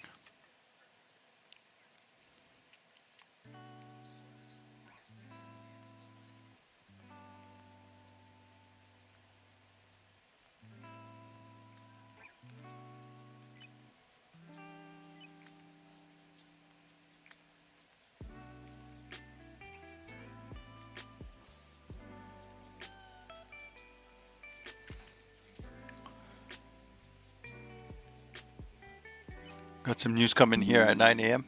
Got some news coming here at 9 a.m.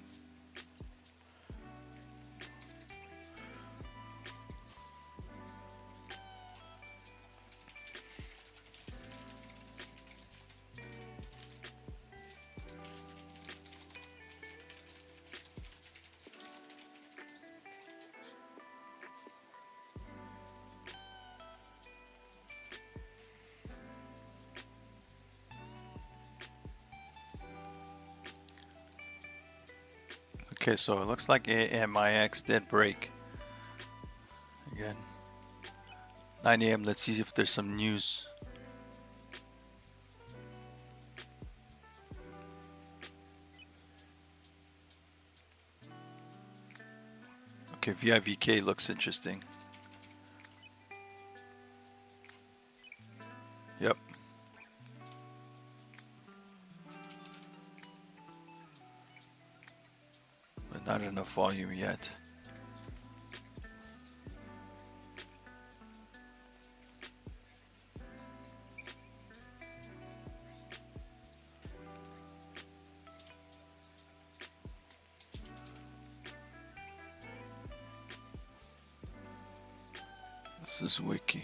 Okay, so it looks like AMIX did break. Again, 9 a.m. Let's see if there's some news. Okay, VIVK looks interesting. Yep. But not enough volume yet. This is Wiki.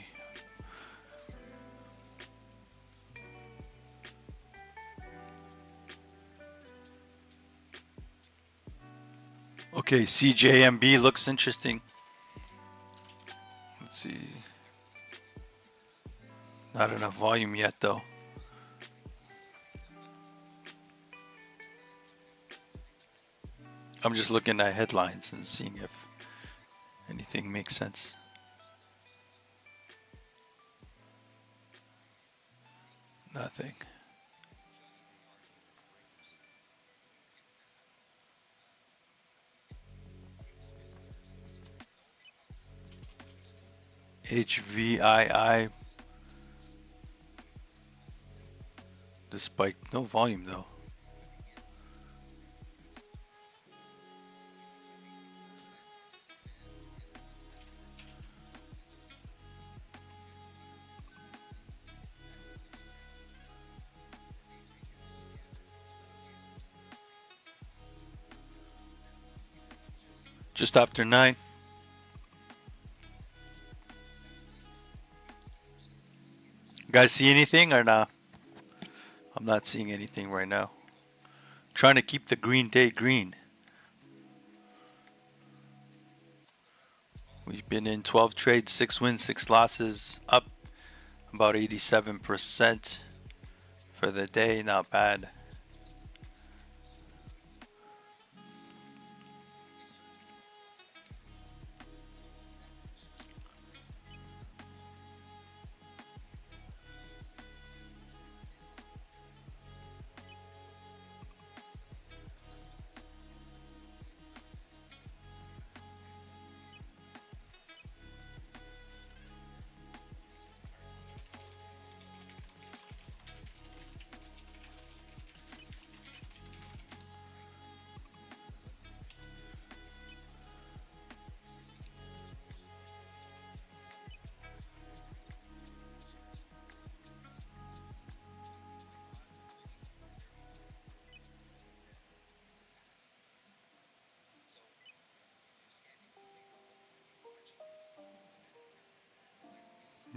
Okay, CJMB looks interesting. Let's see. Not enough volume yet, though. I'm just looking at headlines and seeing if anything makes sense. Nothing. HVII. Despite no volume though. Just after 9. You guys see anything or not? I'm not seeing anything right now. Trying to keep the green day green. We've been in 12 trades, 6 wins, 6 losses, up about 87% for the day. Not bad.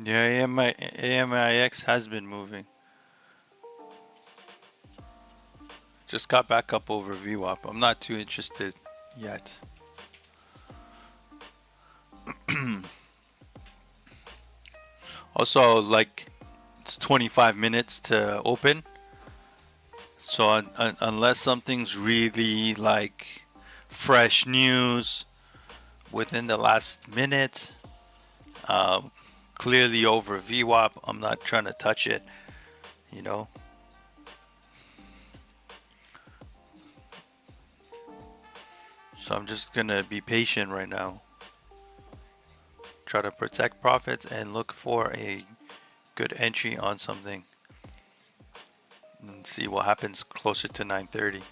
Yeah, AMIX has been moving. Just got back up over VWAP. I'm not too interested yet. Also, like, it's 25 minutes to open. So unless something's really like fresh news within the last minute, clearly over VWAP, I'm not trying to touch it, you know. So I'm just gonna be patient right now. Try to protect profits and look for a good entry on something and see what happens closer to 9:30.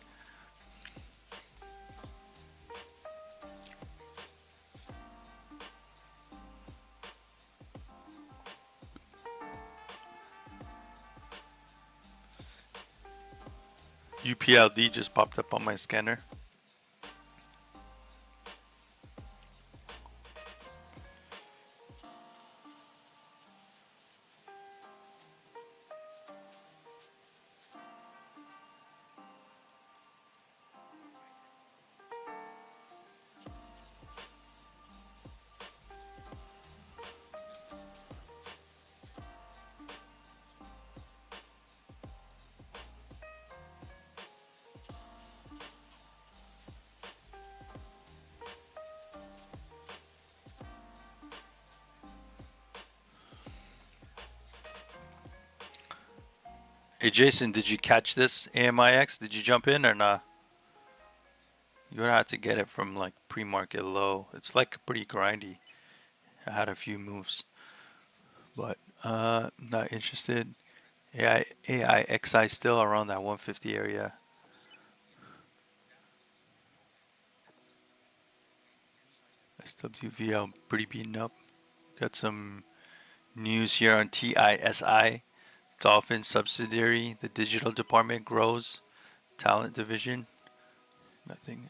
UPLD just popped up on my scanner. Hey Jason, did you catch this AMIX? Did you jump in or not? You're gonna have to get it from like pre-market low. It's like pretty grindy. I had a few moves, but not interested. AIXI still around that 150 area. SWVL pretty beaten up. Got some news here on TISI. Dolphin subsidiary. The digital department grows. Talent division. Nothing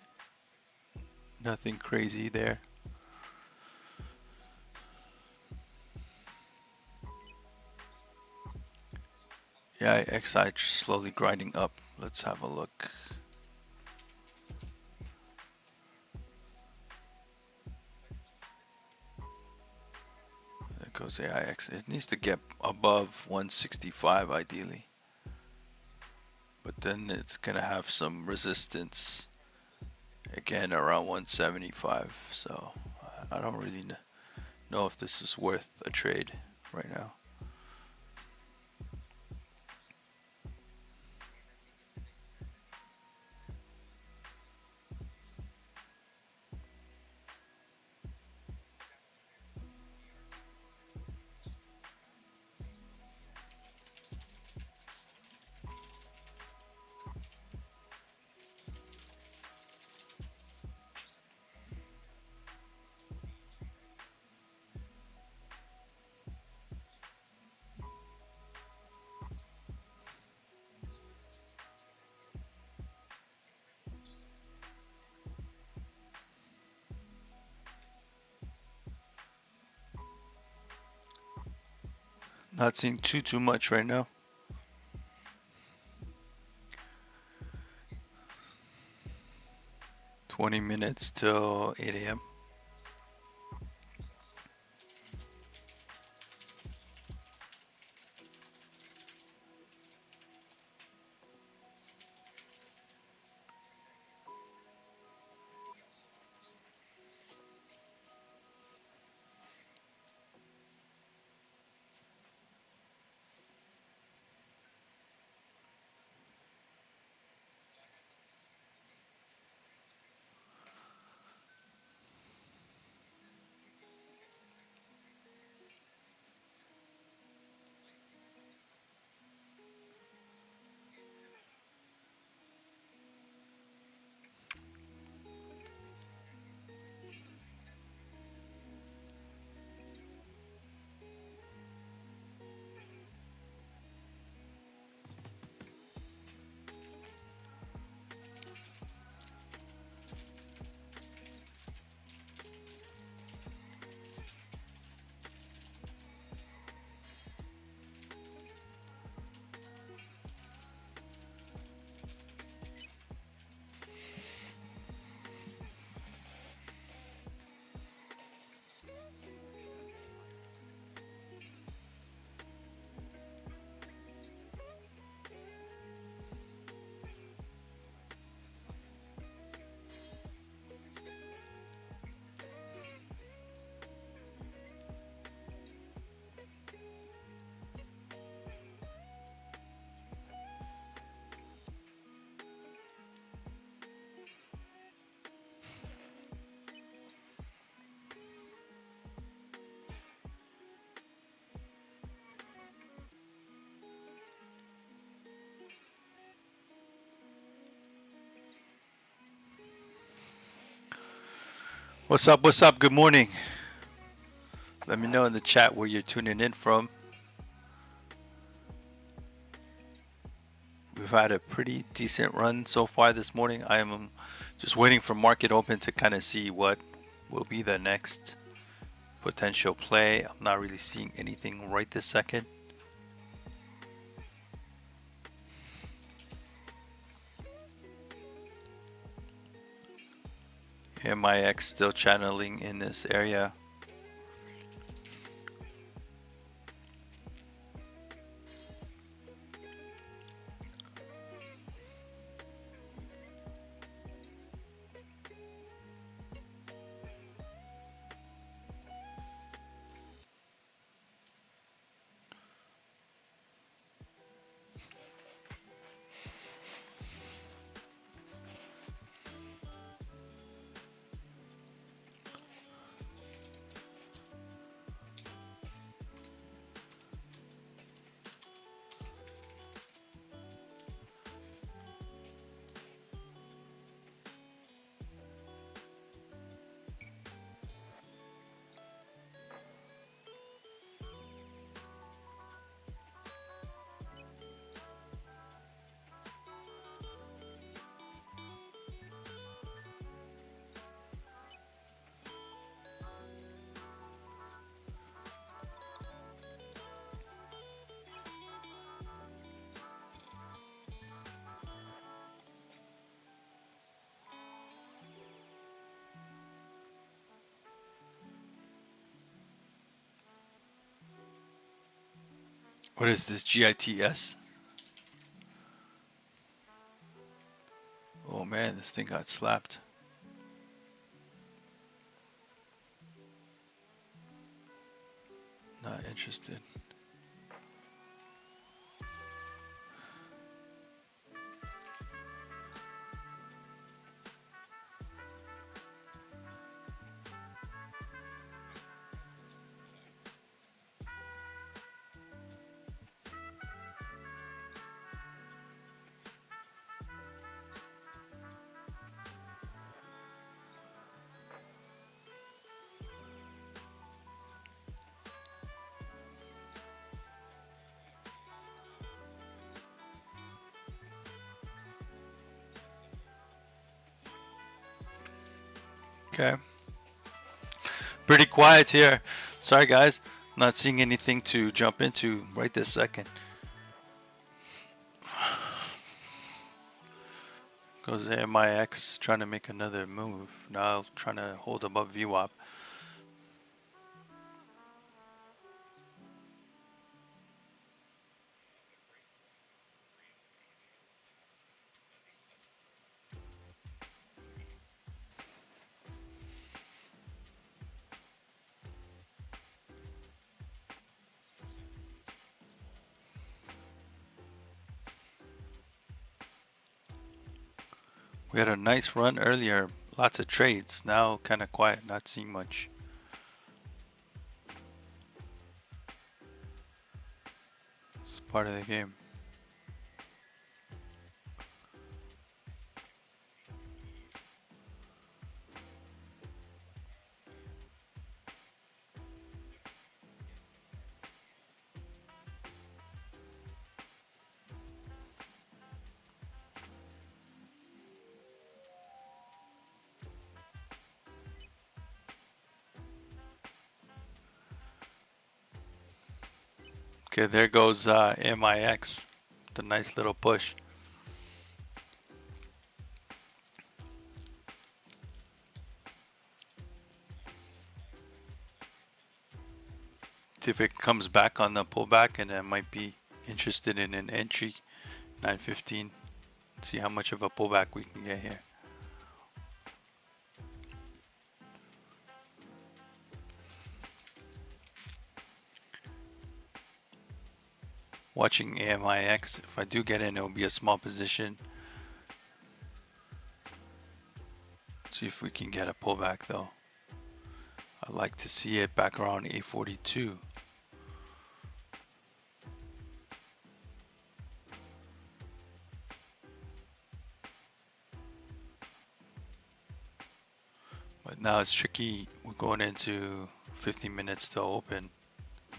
Nothing crazy there. Yeah, XI slowly grinding up. Let's have a look. There goes AIX. It needs to get above 165 ideally. But then it's going to have some resistance again around 175. So I don't really know if this is worth a trade right now. Not seeing too much right now. $20 till 8 a.m. What's up? What's up? Good morning. Let me know in the chat where you're tuning in from. We've had a pretty decent run so far this morning. I am just waiting for market open to kind of see what will be the next potential play. I'm not really seeing anything right this second. MIX still channeling in this area. What is this GITS? Oh man, this thing got slapped. Not interested. Okay. Pretty quiet here. Sorry guys, not seeing anything to jump into right this second. Goes MIX trying to make another move. Now trying to hold above VWAP. We had a nice run earlier, lots of trades. Now kind of quiet, not seeing much. It's part of the game. Okay, there goes MIX. The nice little push. If it comes back on the pullback, and I might be interested in an entry, 915. See how much of a pullback we can get here. Watching AMIX. If I do get in, it will be a small position. See if we can get a pullback though. I'd like to see it back around 842. But now it's tricky. We're going into 15 minutes to open.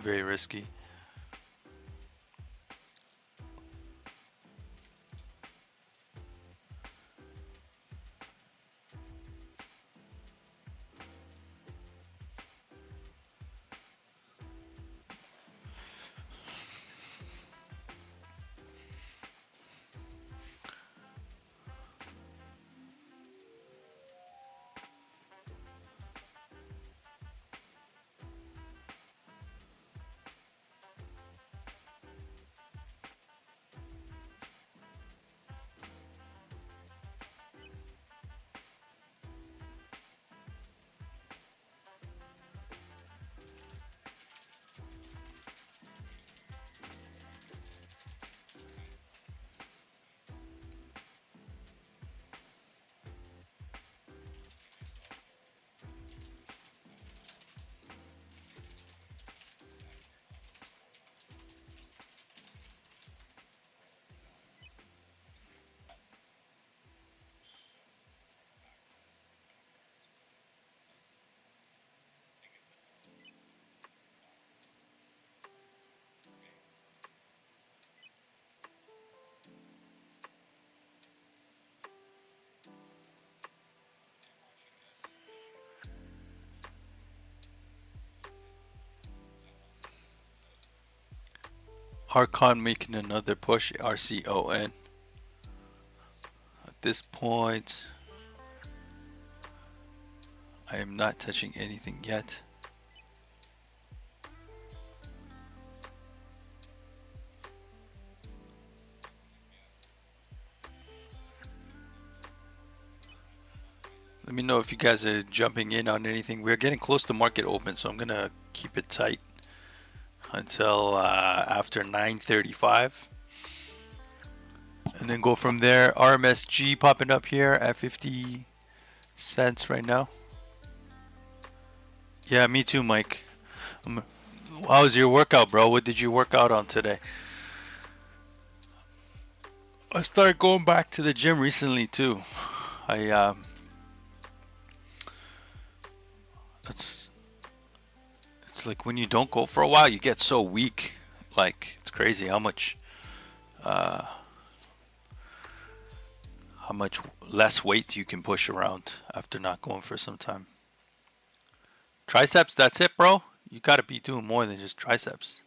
Very risky. Archon making another push, RCON. At this point, I am not touching anything yet. Let me know if you guys are jumping in on anything. We're getting close to market open, so I'm gonna keep it tight until after 9:35, and then go from there. RMSG popping up here at 50 cents right now. Yeah, me too, Mike. How was your workout, bro? What did you work out on today? I started going back to the gym recently too. It's like when you don't go for a while, you get so weak. Like it's crazy how much less weight you can push around after not going for some time. Triceps, that's it, bro. You gotta be doing more than just triceps.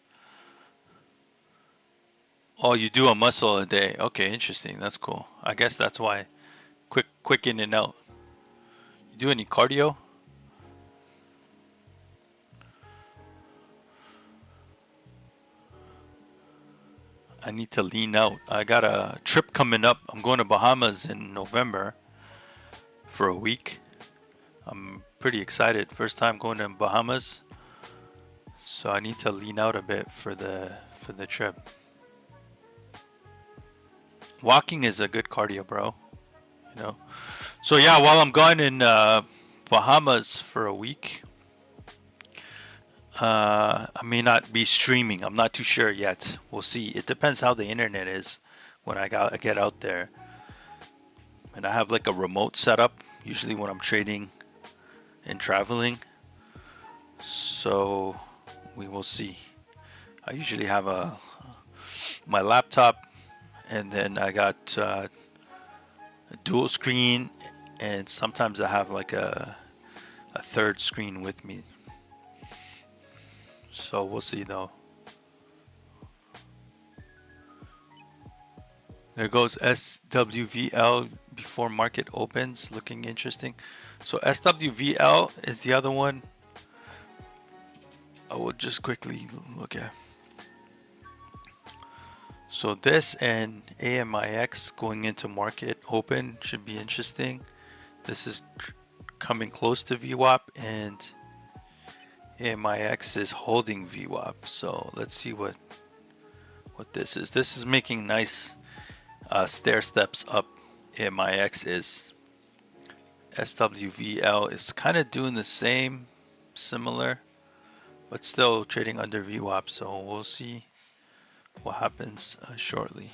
Oh, you do a muscle a day. Okay, interesting. That's cool. I guess that's why. Quick in and out. You do any cardio? I need to lean out. I got a trip coming up. I'm going to Bahamas in November for a week. I'm pretty excited. First time going to Bahamas. So I need to lean out a bit for the trip. Walking is a good cardio, bro. You know. So yeah, while I'm gone in Bahamas for a week, I may not be streaming. I'm not too sure yet. We'll see. It depends how the internet is when I get out there. And I have like a remote setup usually when I'm trading and traveling. So we will see. I usually have my laptop, and then I got a dual screen, and sometimes I have like a third screen with me. So we'll see though. There goes SWVL before market opens, looking interesting. So SWVL is the other one I will just quickly look at. So this and AMIX going into market open should be interesting. This is coming close to VWAP, and AMIX is holding VWAP. So let's see what this is. This is making nice stair steps up. AMIX is. SWVL is kind of doing the same, similar, but still trading under VWAP. So we'll see what happens shortly.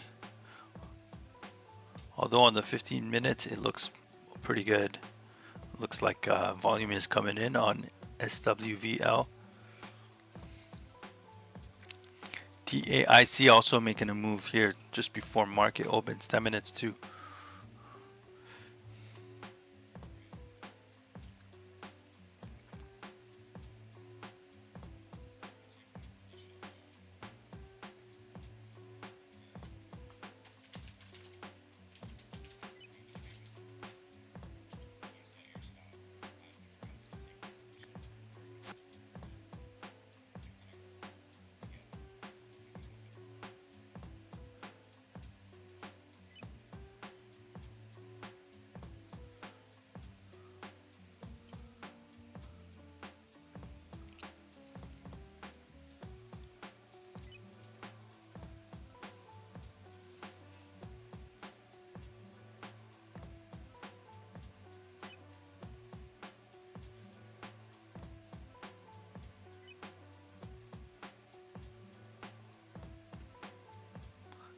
Although on the 15 minutes it looks pretty good. Looks like volume is coming in on SWVL. TAIC also making a move here just before market opens, 10 minutes too.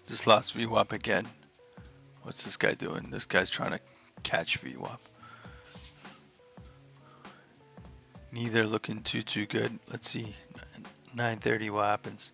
Just lost VWAP again. What's this guy doing? This guy's trying to catch VWAP. Neither looking too good. Let's see. 9:30. What happens?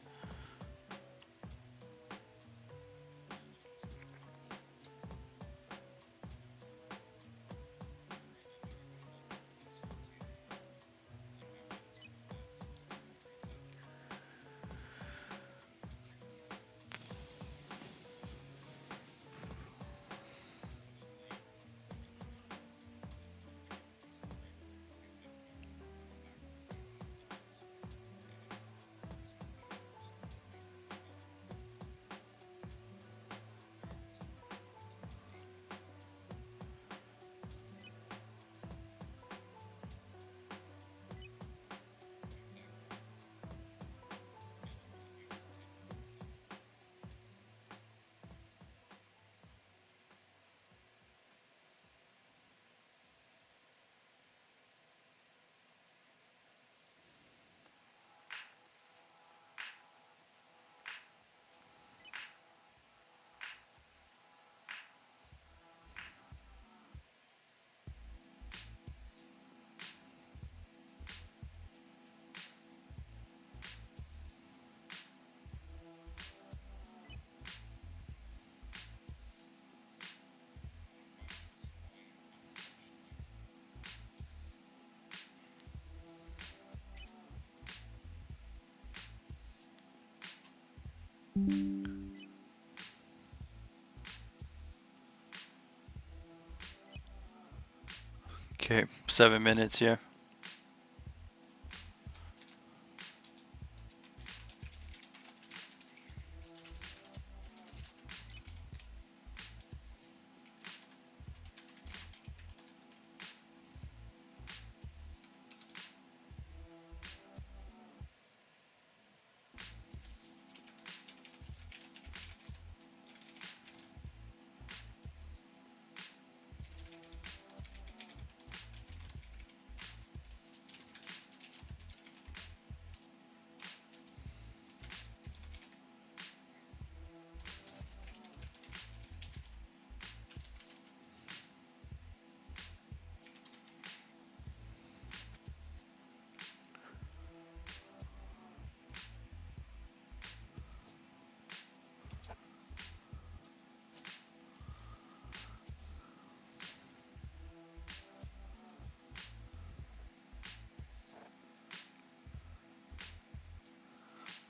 Okay, 7 minutes here.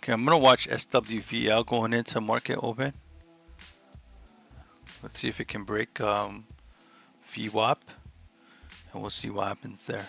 Okay, I'm gonna watch SWVL going into market open. Let's see if it can break VWAP, and we'll see what happens there.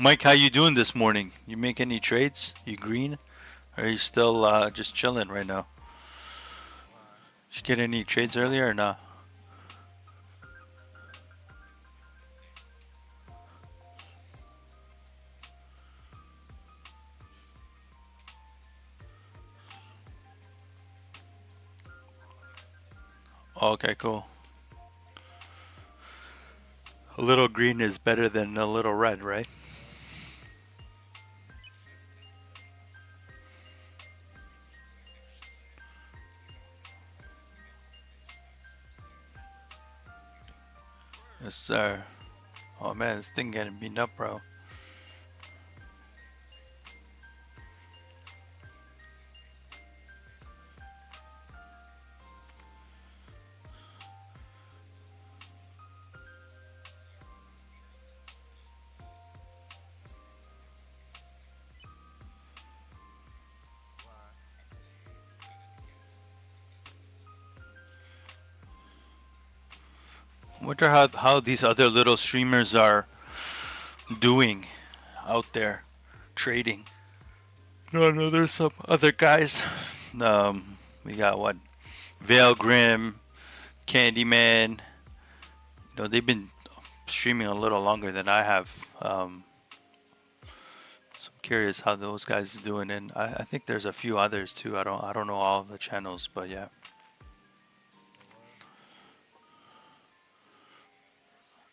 Mike, how you doing this morning? You make any trades? You green? Or are you still just chilling right now? Did you get any trades earlier or not? Okay, cool. A little green is better than a little red, right? Yes, sir. Oh man, this thing getting beaten up, bro. Wonder how these other little streamers are doing out there trading. No, no, there's some other guys. We got what? Veil Grim, Candyman. They've been streaming a little longer than I have. So I'm curious how those guys are doing, and I think there's a few others too. I don't know all of the channels, but yeah.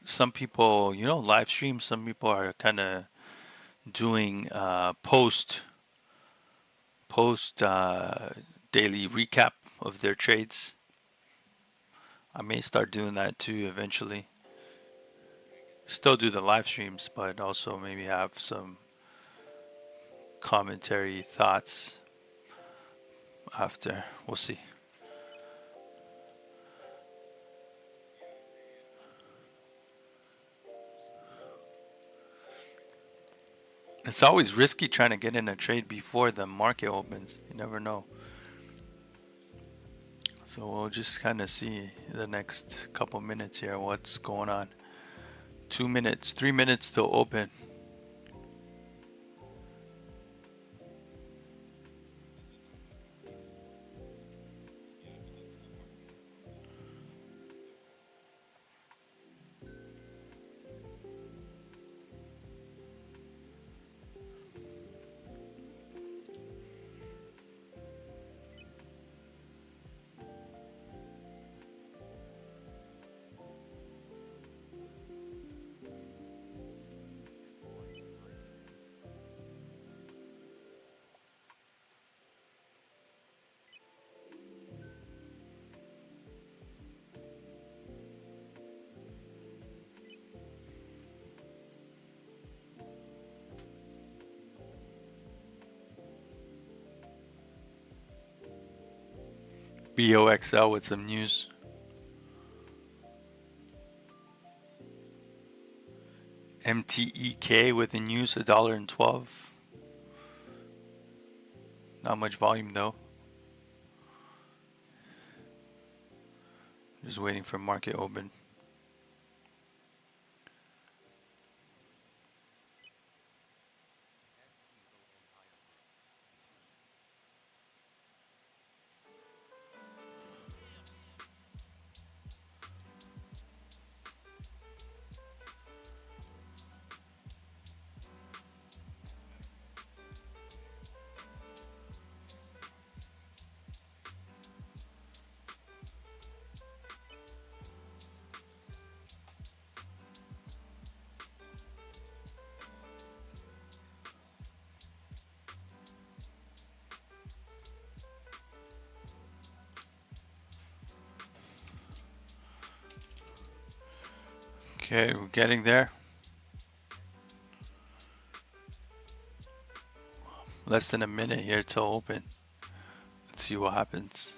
Some people, live stream. Some people are kind of doing post daily recap of their trades. I may start doing that too eventually. Still do the live streams, but also maybe have some commentary thoughts after. We'll see. It's always risky trying to get in a trade before the market opens. You never know. So we'll just kind of see the next couple minutes here what's going on. 2 minutes, 3 minutes till open. BOXL with some news. MTEK with the news, $1.12. Not much volume though. Just waiting for market open. Okay, we're getting there. Less than a minute here till open. Let's see what happens.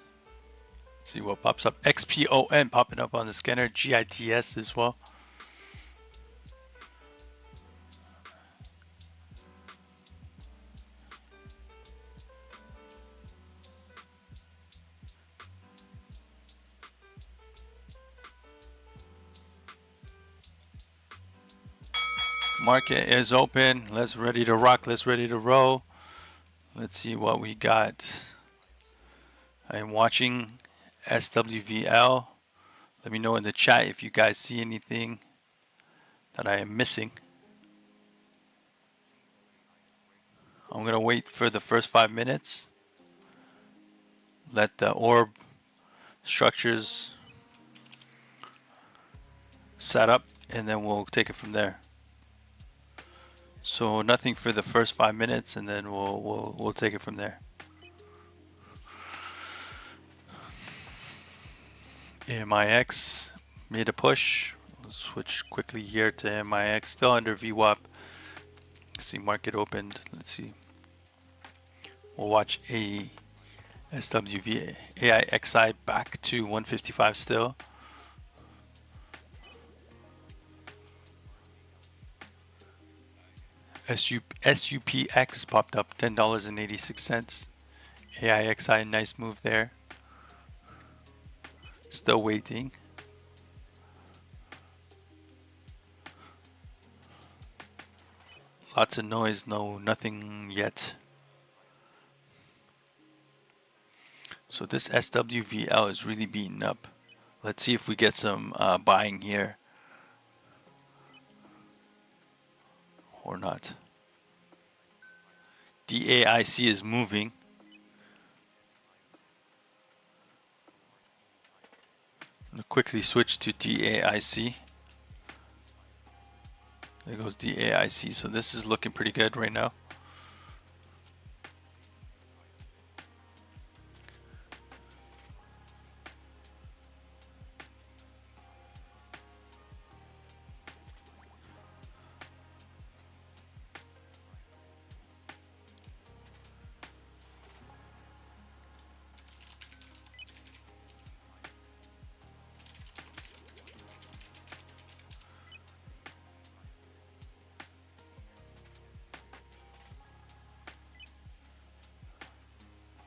See what pops up. XPON popping up on the scanner. GITS as well. Come Market is open. Let's ready to rock. Let's ready to roll. Let's see what we got. I am watching SWVL. Let me know in the chat if you guys see anything that I am missing. I'm going to wait for the first 5 minutes. Let the orb structures set up, and then we'll take it from there. So nothing for the first 5 minutes, and then we'll take it from there. MIX made a push. Let's switch quickly here to MIX. Still under VWAP. Let's see, market opened. Let's see. We'll watch SWV AIXI back to 155 still. SUPX popped up $10.86. AIXI, nice move there. Still waiting. Lots of noise, nothing yet. So this SWVL is really beaten up. Let's see if we get some buying here or not. DAIC is moving. I'll quickly switch to DAIC. There goes DAIC. So this is looking pretty good right now.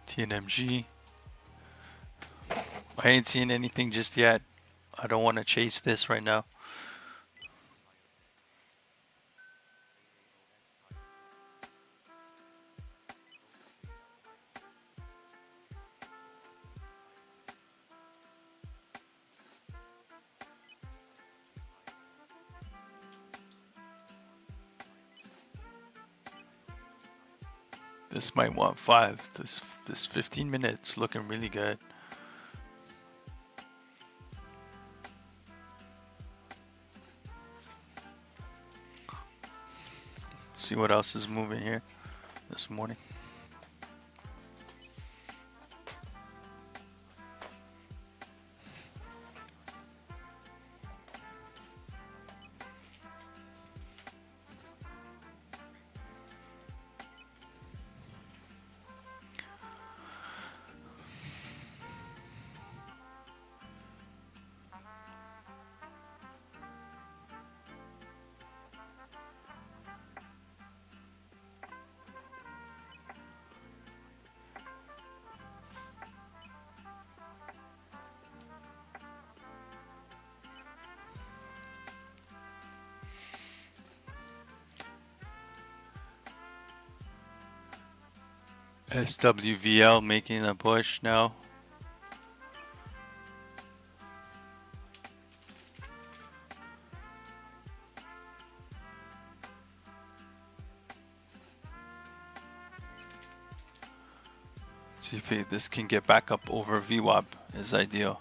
TNMG. I ain't seen anything just yet. I don't want to chase this right now. This might want 5. This 15 minutes looking really good. See what else is moving here this morning. SWVL making a push now. See if this can get back up over VWAP is ideal.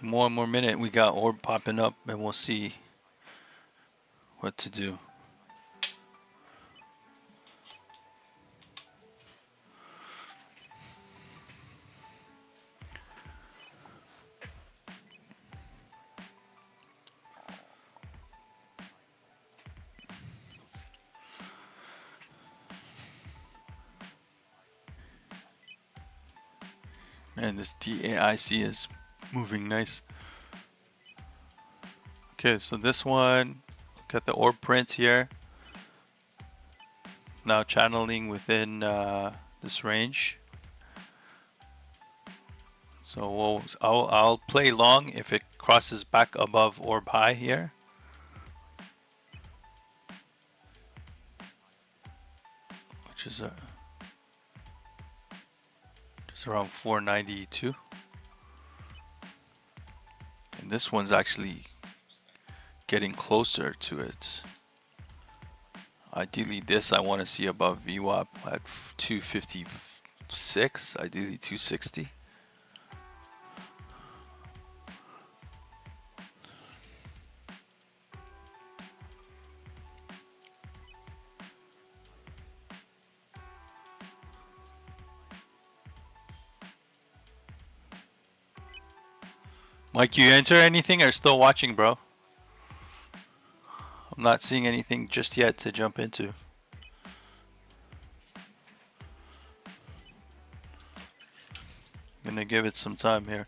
One more minute, we got orb popping up and we'll see what to do. Man, this DAIC is moving nice. Okay, so this one, got the orb print here. Now channeling within this range. So I'll play long if it crosses back above orb high here. Which is just around 492. And this one's actually getting closer to it. Ideally this I want to see above VWAP at 256, ideally 260. Mike, you enter anything or still watching, bro? I'm not seeing anything just yet to jump into. Gonna give it some time here.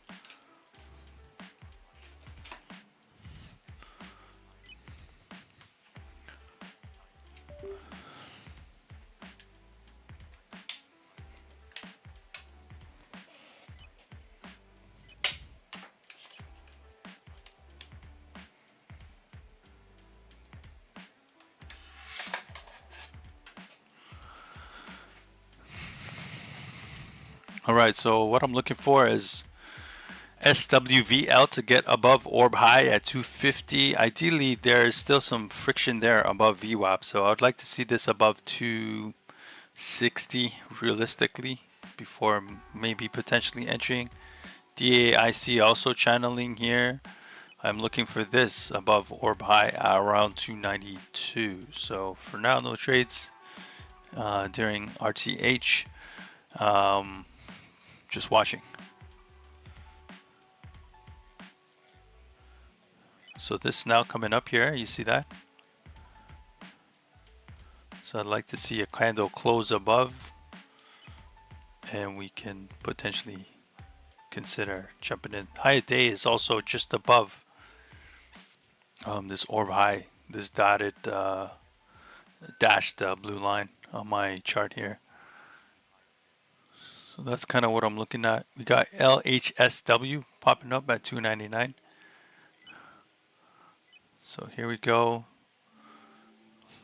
Alright, so what I'm looking for is SWVL to get above orb high at 250. Ideally, there's still some friction there above VWAP, so I'd like to see this above 260 realistically before maybe potentially entering. DAIC also channeling here. I'm looking for this above orb high around 292. So for now, no trades during RTH. Just watching. So this now coming up here, you see that? So I'd like to see a candle close above and we can potentially consider jumping in. High day is also just above this orb high, this dotted dashed blue line on my chart here. So that's kind of what I'm looking at. We got LHSW popping up at 299. So here we go.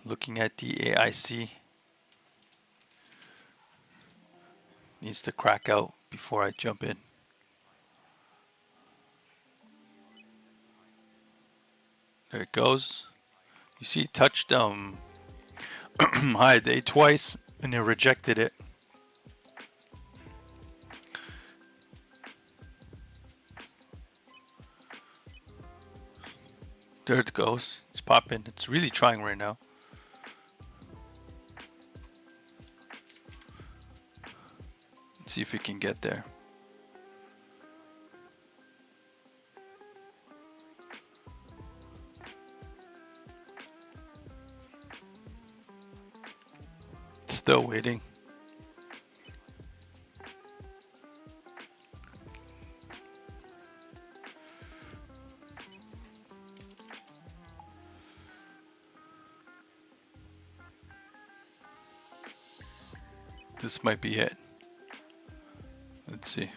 Looking at the AIC. Needs to crack out before I jump in. There it goes. You see it touched high day twice and it rejected it. There it goes. It's popping. It's really trying right now. Let's see if we can get there. Still waiting. This might be it. Let's see.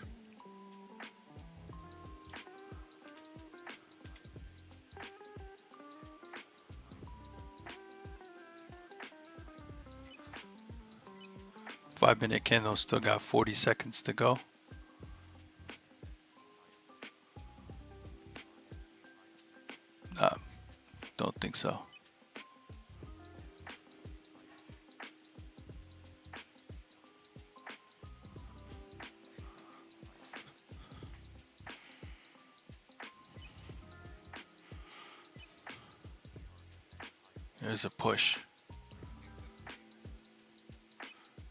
Five-minute candle still got 40 seconds to go. Don't think so. There's a push.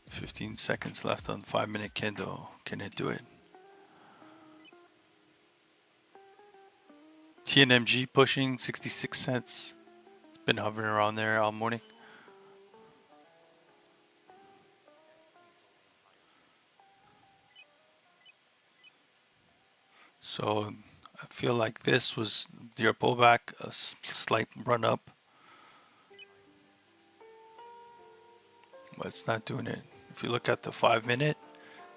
15 seconds left on 5-minute candle. Can it do it? TNMG pushing 66 cents. It's been hovering around there all morning. So I feel like this was your pullback, a slight run up, but it's not doing it. If you look at the 5 minute,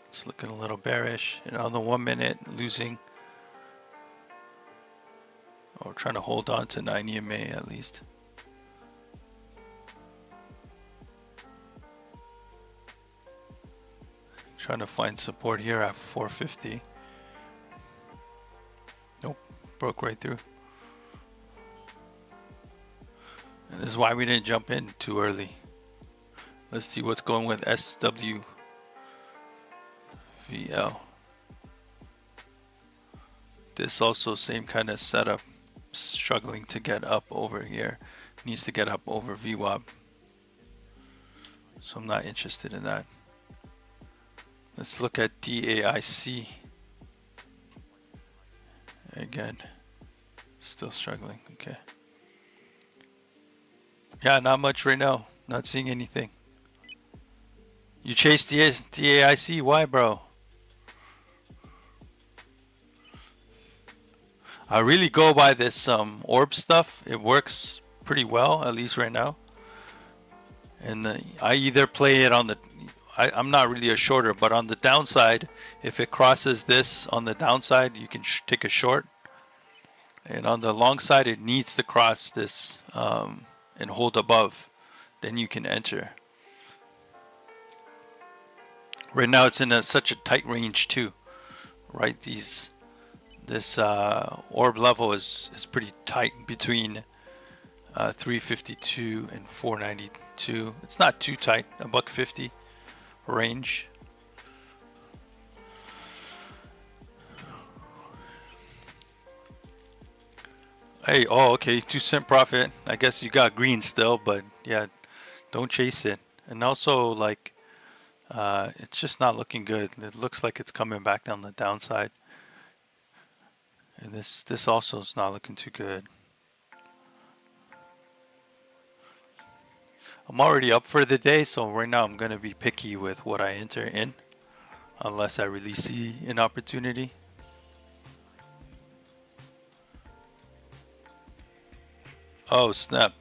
it's looking a little bearish, and on the 1 minute, losing or trying to hold on to 9 EMA at least. Trying to find support here at 450. Nope, broke right through. And this is why we didn't jump in too early. Let's see what's going with SWVL. This also same kind of setup, struggling to get up over here. Needs to get up over VWAP. So I'm not interested in that. Let's look at DAIC. Again, still struggling. Okay. Yeah, not much right now. Not seeing anything. You chase DAIC? Why, bro? I really go by this orb stuff. It works pretty well, at least right now. And I either play it on the... I'm not really a shorter, but on the downside, if it crosses this on the downside, you can take a short. And on the long side, it needs to cross this and hold above. Then you can enter. Right now, it's in such a tight range too, right? This orb level is pretty tight between 352 and 492. It's not too tight, $1.50 range. Hey, oh, okay, 2 cent profit. I guess you got green still, but yeah, don't chase it. And also, like, it's just not looking good. It looks like it's coming back down the downside. And this also is not looking too good. I'm already up for the day, so right now I'm going to be picky with what I enter in, unless I really see an opportunity. Oh, snap.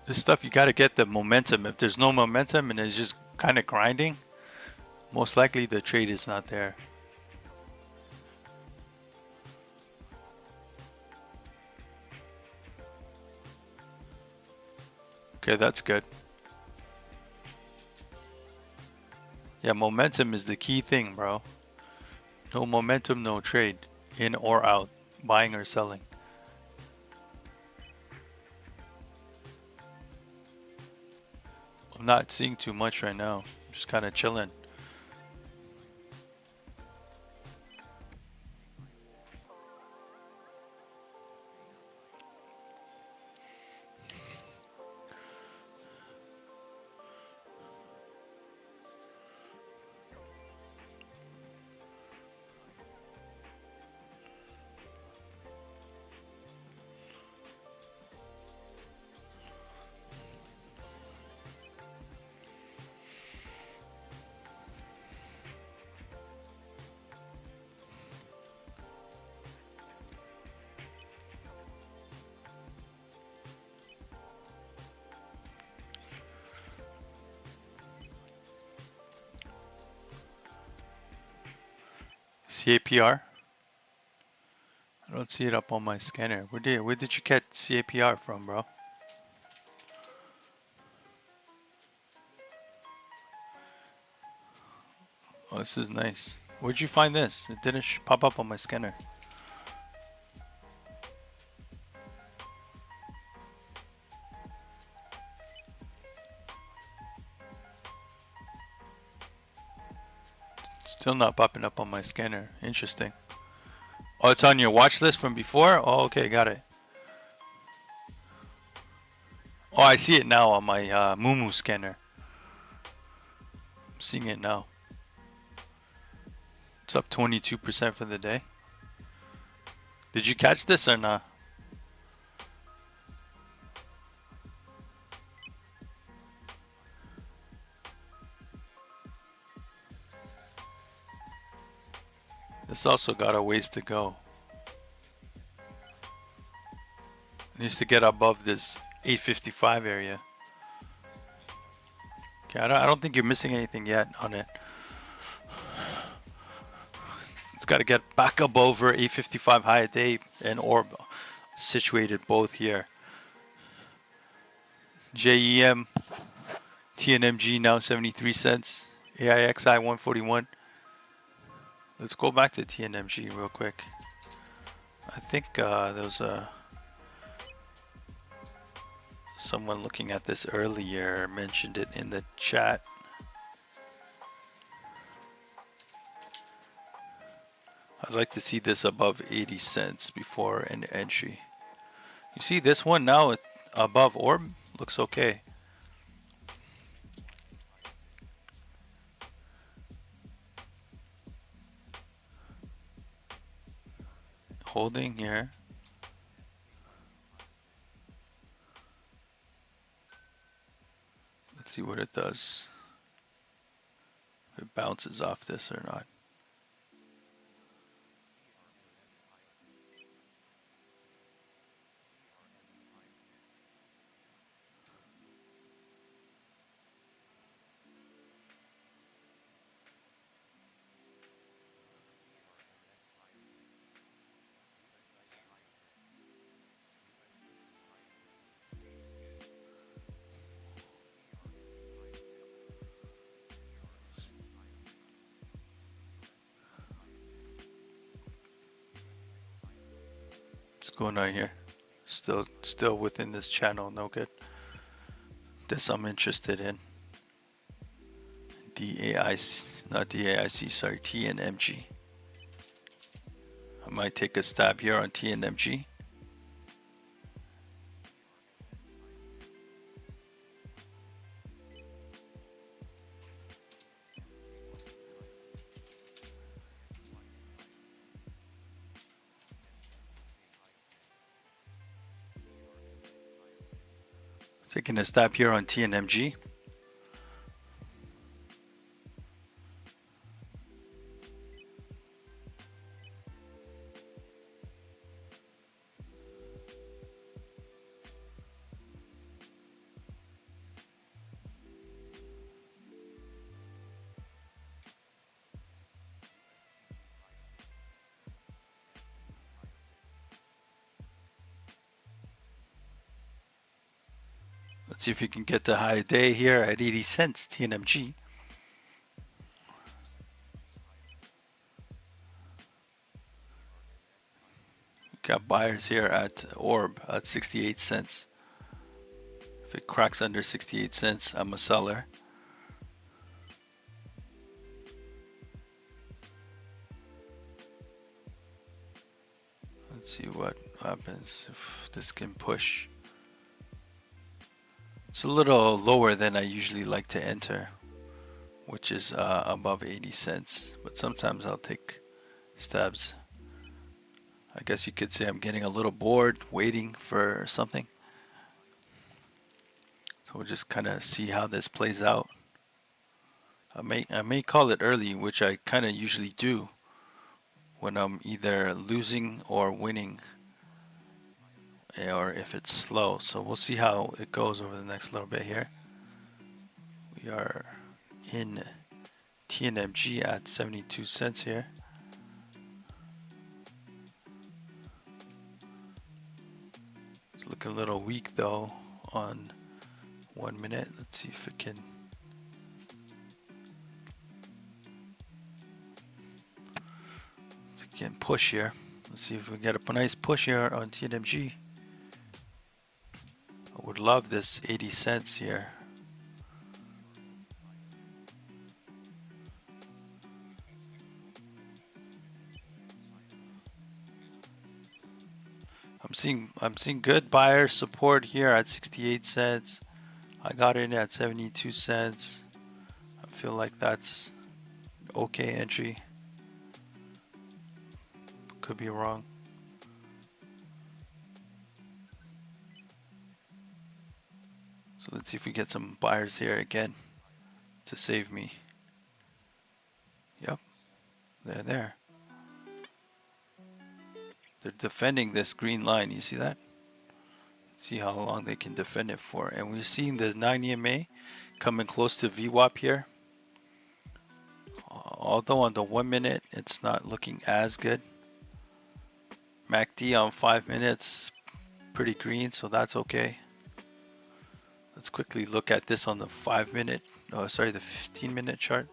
This stuff, you got to get the momentum. If there's no momentum and it's just kind of grinding, most likely the trade is not there. Okay, that's good. Yeah, momentum is the key thing, bro. No momentum, no trade. In or out. Buying or selling. I'm not seeing too much right now. I'm just kind of chilling. CAPR? I don't see it up on my scanner. Where did you get CAPR from, bro? Oh, this is nice. Where'd you find this? It didn't pop up on my scanner. Still not popping up on my scanner. Interesting. Oh, it's on your watch list from before? Oh, okay, got it. Oh, I see it now on my Mumu scanner. I'm seeing it now. It's up 22% for the day. Did you catch this or not? This also got a ways to go. It needs to get above this 855 area. Okay, I don't think you're missing anything yet on it. It's got to get back up over 855 high a day and orb situated both here. JEM, TNMG now 73 cents. AIXI 141. Let's go back to TNMG real quick. I think there was someone looking at this earlier mentioned it in the chat. I'd like to see this above 80 cents before an entry. You see this one now above orb looks okay. Holding here. Let's see what it does. If it bounces off this or not. What's going on here? Still within this channel, no good. This I'm interested in. DAIC, not DAIC, sorry, TNMG. I might take a stab here on TNMG. Taking a stab here on TNMG. Let's see if we can get the high day here at 80 cents, TNMG. Got buyers here at orb at 68 cents. If it cracks under 68 cents, I'm a seller. Let's see what happens if this can push. It's a little lower than I usually like to enter, which is above 80 cents. But sometimes I'll take stabs. I guess you could say I'm getting a little bored waiting for something. So we'll just kind of see how this plays out. I may call it early, which I kind of usually do when I'm either losing or winning, or if it's slow. So we'll see how it goes over the next little bit here. We are in TNMG at 72 cents here. It's looking a little weak though on 1 minute. Let's see if it can. So it can push here. Let's see if we get a nice push here on TNMG. I would love this 80 cents here. I'm seeing good buyer support here at 68 cents. I got in at 72 cents. I feel like that's okay entry. Could be wrong. So let's see if we get some buyers here again to save me. Yep, they're there. They're defending this green line. You see that? See how long they can defend it for. And we're seeing the 9 EMA coming close to VWAP here. Although on the 1 minute, it's not looking as good. MACD on 5 minutes, pretty green, so that's okay. Let's quickly look at this on the 5 minute, the 15-minute chart.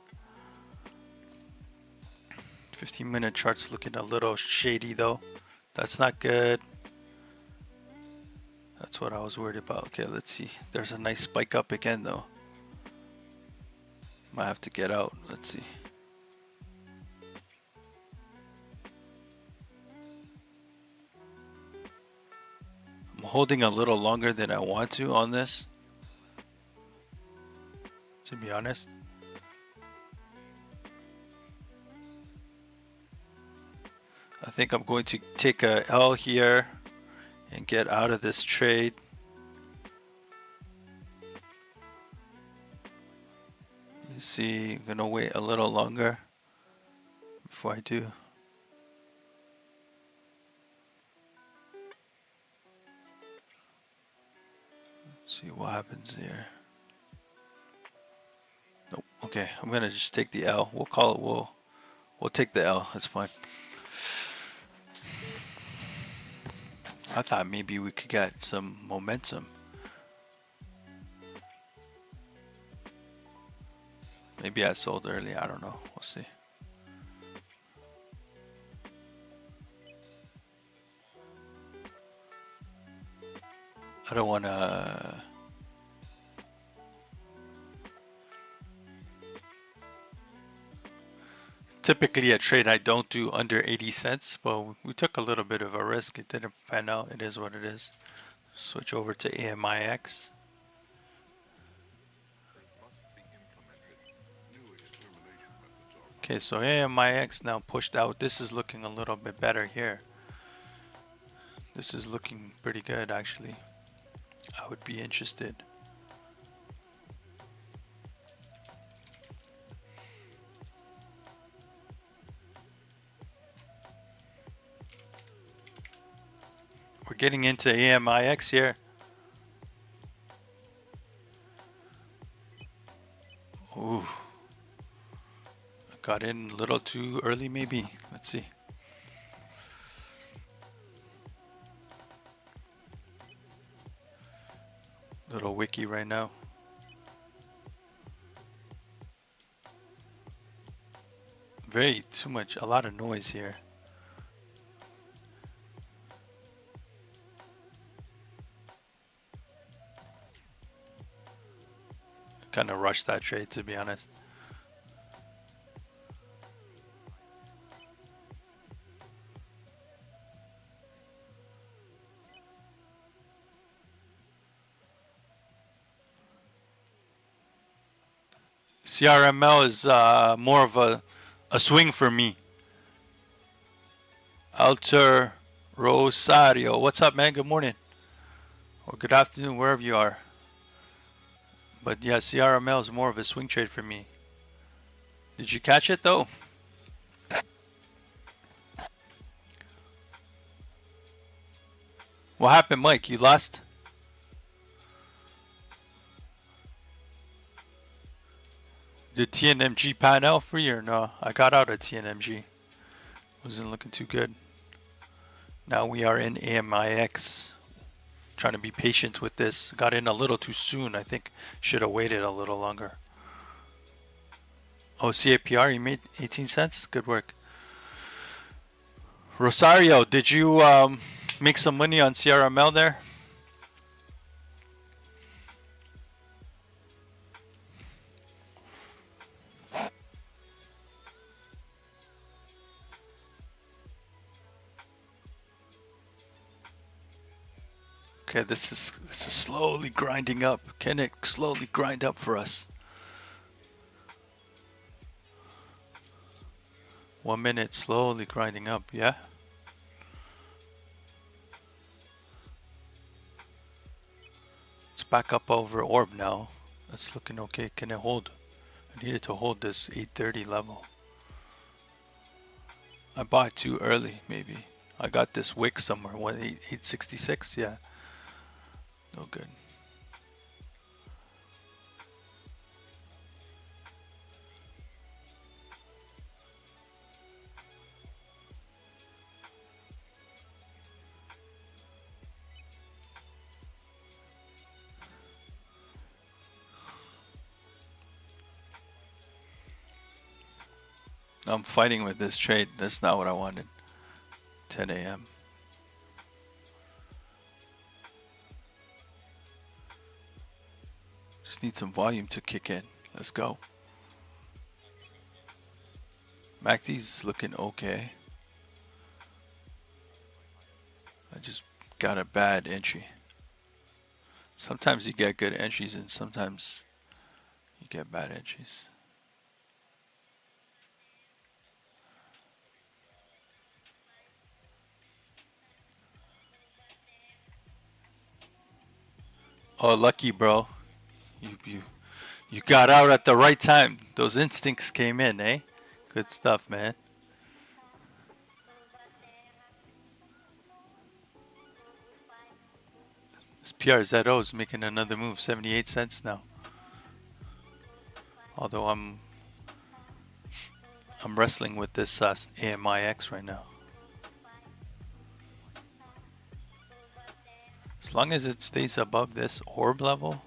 15-minute chart's looking a little shady though. That's not good. That's what I was worried about. Okay, let's see. There's a nice spike up again though. Might have to get out. Let's see. I'm holding a little longer than I want to on this, to be honest. I think I'm going to take a L here and get out of this trade. Let me see, I'm gonna wait a little longer before I do. Let's see what happens here. Nope. Okay, I'm gonna just take the L. We'll call it. We'll take the L. That's fine. I thought maybe we could get some momentum. Maybe I sold early. I don't know. We'll see. I don't want to. Typically a trade I don't do under 80 cents, but we took a little bit of a risk. It didn't pan out. It is what it is. Switch over to AMIX. Okay, so AMIX now pushed out. This is looking a little bit better here. This is looking pretty good actually. I would be interested. We're getting into AMIX here. Ooh. I got in a little too early maybe. Let's see. Little wiki right now. Too much, a lot of noise here. Kind of rushed that trade, to be honest. CRML is more of a swing for me. Alter Rosario, what's up, man? Good morning or good afternoon, wherever you are. But yeah, CRML is more of a swing trade for me. Did you catch it though? What happened, Mike? You lost? Did TNMG pan out for you or no? I got out of TNMG. Wasn't looking too good. Now we are in AMIX. Trying to be patient with this. Got in a little too soon. I think should have waited a little longer. Oh, CAPR, you made 18 cents? Good work. Rosario, did you make some money on CRML there? Okay, this is slowly grinding up. Can it slowly grind up for us? 1 minute slowly grinding up, yeah? It's back up over orb now. That's looking okay. Can it hold? I needed to hold this 830 level. I bought too early, maybe. I got this wick somewhere. What, 866? Yeah. No good. I'm fighting with this trade. That's not what I wanted. 10 a.m. Just need some volume to kick in. Let's go. MACD's looking okay. I just got a bad entry. Sometimes you get good entries and sometimes you get bad entries. Oh, lucky, bro. You got out at the right time. Those instincts came in, eh? Good stuff, man. This PRZO is making another move, 78 cents now. Although I'm wrestling with this AMIX right now. As long as it stays above this orb level,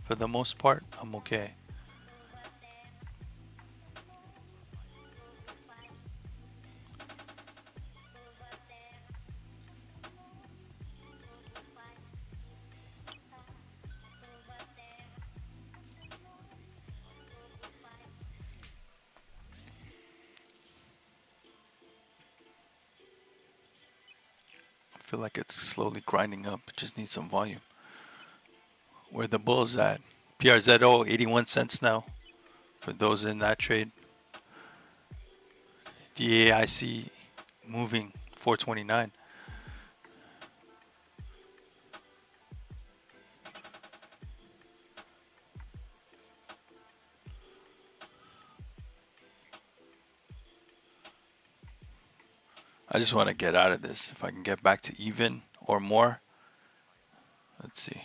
for the most part, I'm okay. I feel like it's slowly grinding up. It just needs some volume. Where the bull's at? PRZO, 81 cents now. For those in that trade. DAIC moving, 429. I just want to get out of this. If I can get back to even or more. Let's see.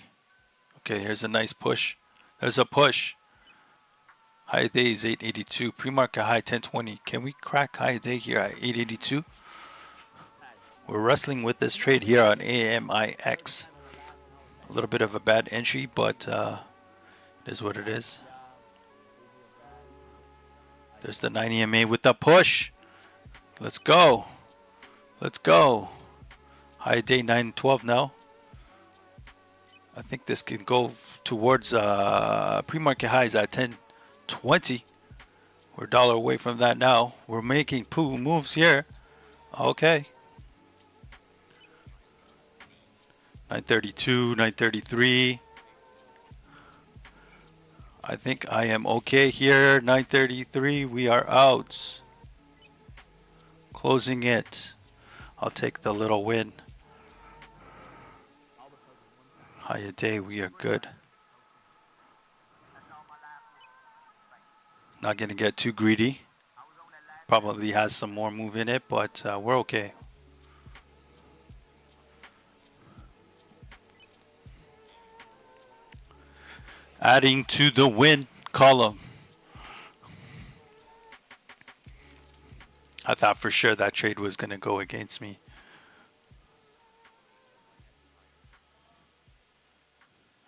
Okay, here's a nice push. There's a push. High day is 882. Pre-market high 1020. Can we crack high day here at 882? We're wrestling with this trade here on AMIX. A little bit of a bad entry, but it is what it is. There's the 9 EMA with the push. Let's go. Let's go. High day 912 now. I think this can go towards pre-market highs at 1020. We're a dollar away from that now. We're making poo moves here. Okay. 932, 933. I think I am okay here. 933, we are out. Closing it. I'll take the little win. Higher day, we are good. Not going to get too greedy. Probably has some more move in it, but we're okay. Adding to the win column. I thought for sure that trade was going to go against me.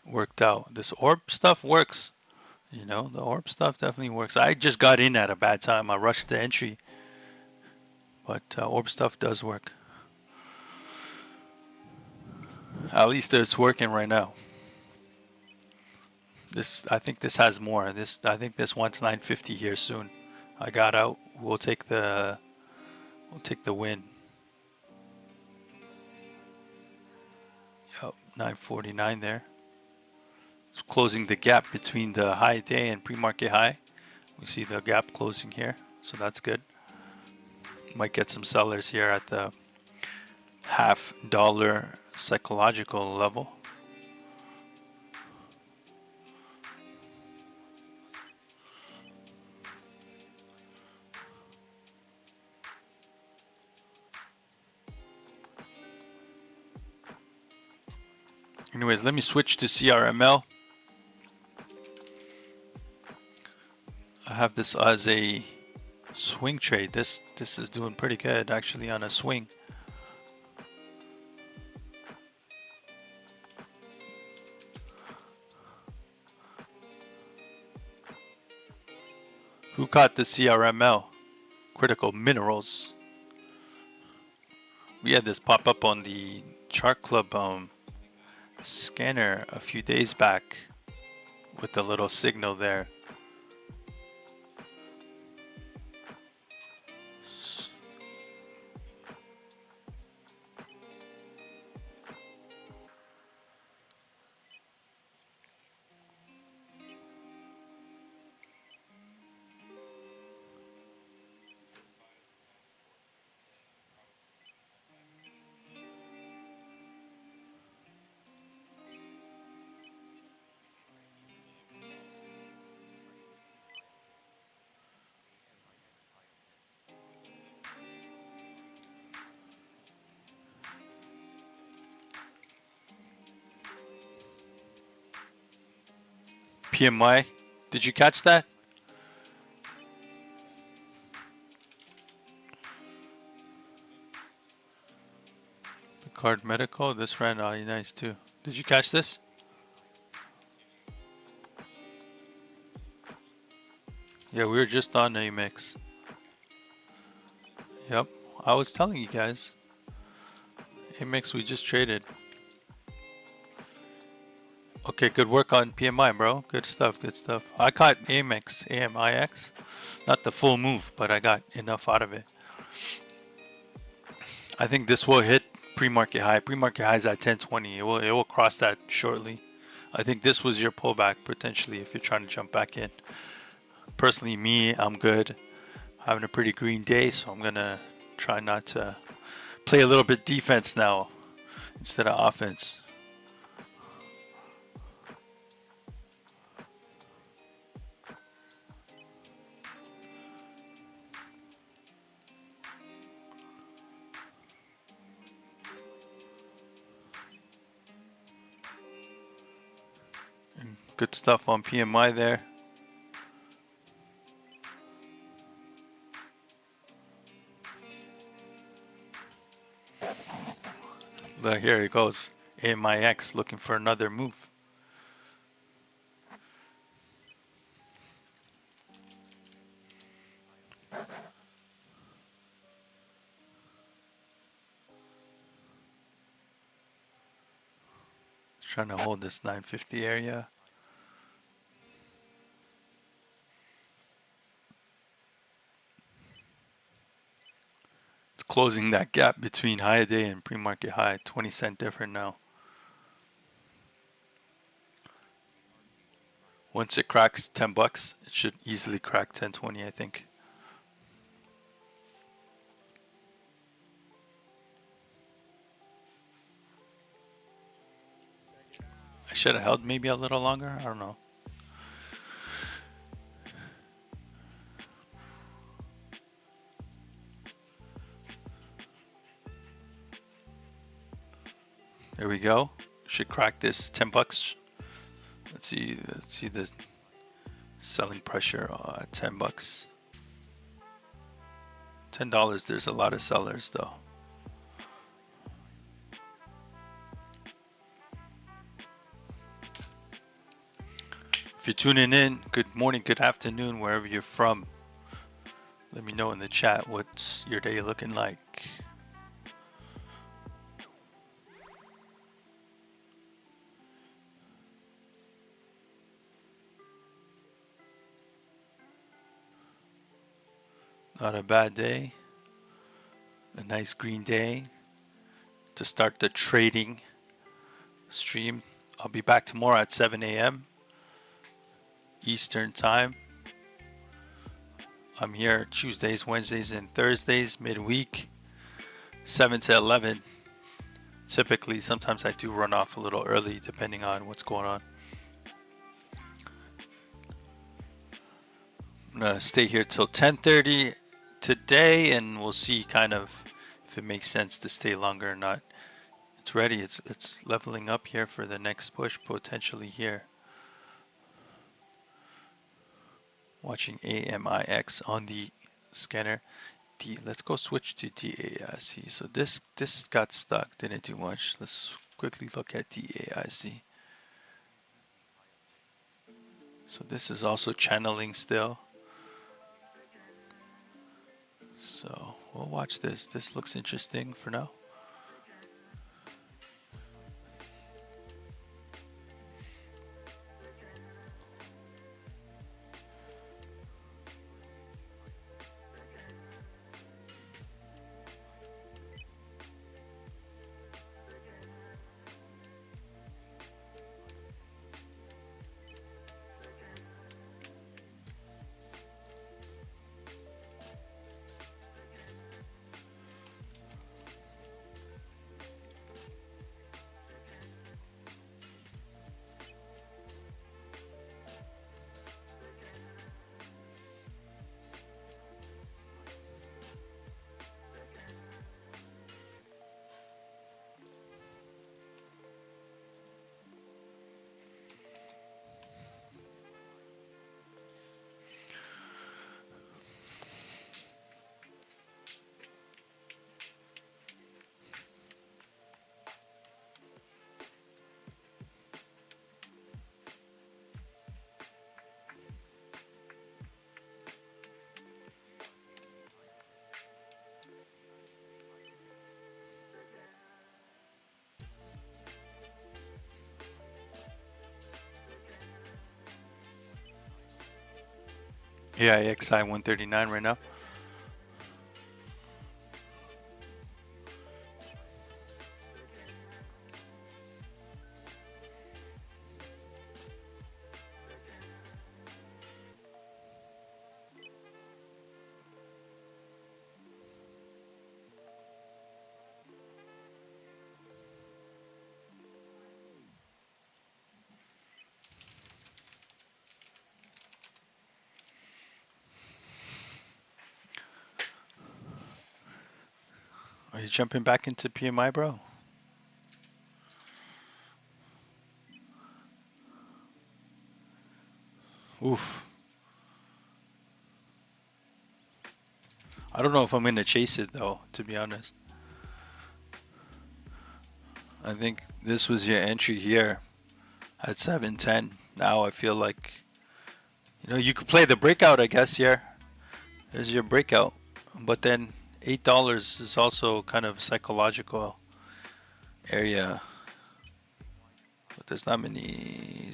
Worked out. This orb stuff works. You know, the orb stuff definitely works. I just got in at a bad time. I rushed the entry. But orb stuff does work. At least it's working right now. I think this has more. I think this wants 950 here soon. I got out. We'll take the win. Yep, 949 there. It's closing the gap between the high day and pre-market high. We see the gap closing here, so that's good. Might get some sellers here at the $50 psychological level. Anyways, let me switch to CRML. I have this as a swing trade. This is doing pretty good actually on a swing. Who caught the CRML? Critical minerals. We had this pop up on the chart club scanner a few days back with the little signal there. PMI, did you catch that? The card medical, this ran nice too. Did you catch this? Yeah, we were just on Amex. Yep, I was telling you guys. Amex we just traded. Okay, good work on PMI, bro. Good stuff, good stuff. I caught Amex, AMIX. Not the full move, but I got enough out of it. I think this will hit pre-market high. Pre-market high is at 1020. It will cross that shortly. I think this was your pullback potentially if you're trying to jump back in. Personally, me, I'm good. Having a pretty green day, so I'm gonna try not to play a little bit defense now instead of offense. Good stuff on PMI there. Look, here it goes. AMIX looking for another move. Trying to hold this 950 area. Closing that gap between high a day and pre-market high, 20-cent different now. Once it cracks 10 bucks, it should easily crack 1020, I think. I should have held maybe a little longer, I don't know. There we go. Should crack this 10 bucks. Let's see the selling pressure at 10 bucks. $10, there's a lot of sellers though. If you're tuning in, good morning, good afternoon, wherever you're from. Let me know in the chat what's your day looking like. Not a bad day. A nice green day to start the trading stream. I'll be back tomorrow at 7 a.m. Eastern time. I'm here Tuesdays, Wednesdays, and Thursdays midweek, 7 to 11. Typically, sometimes I do run off a little early depending on what's going on. I'm gonna stay here till 10:30 today, and we'll see kind of if it makes sense to stay longer or not. It's ready. It's leveling up here for the next push potentially here. Watching AMIX on the scanner. Let's go switch to DAIC. So this got stuck, didn't do much. Let's quickly look at DAIC. So this is also channeling still. So we'll watch this. This looks interesting for now. Yeah, XI 139 right now. Are you jumping back into PMI, bro? Oof. I don't know if I'm going to chase it, though, to be honest. I think this was your entry here at 710. Now I feel like, you could play the breakout, I guess, here. There's your breakout. But then $8 is also kind of psychological area. But there's not many,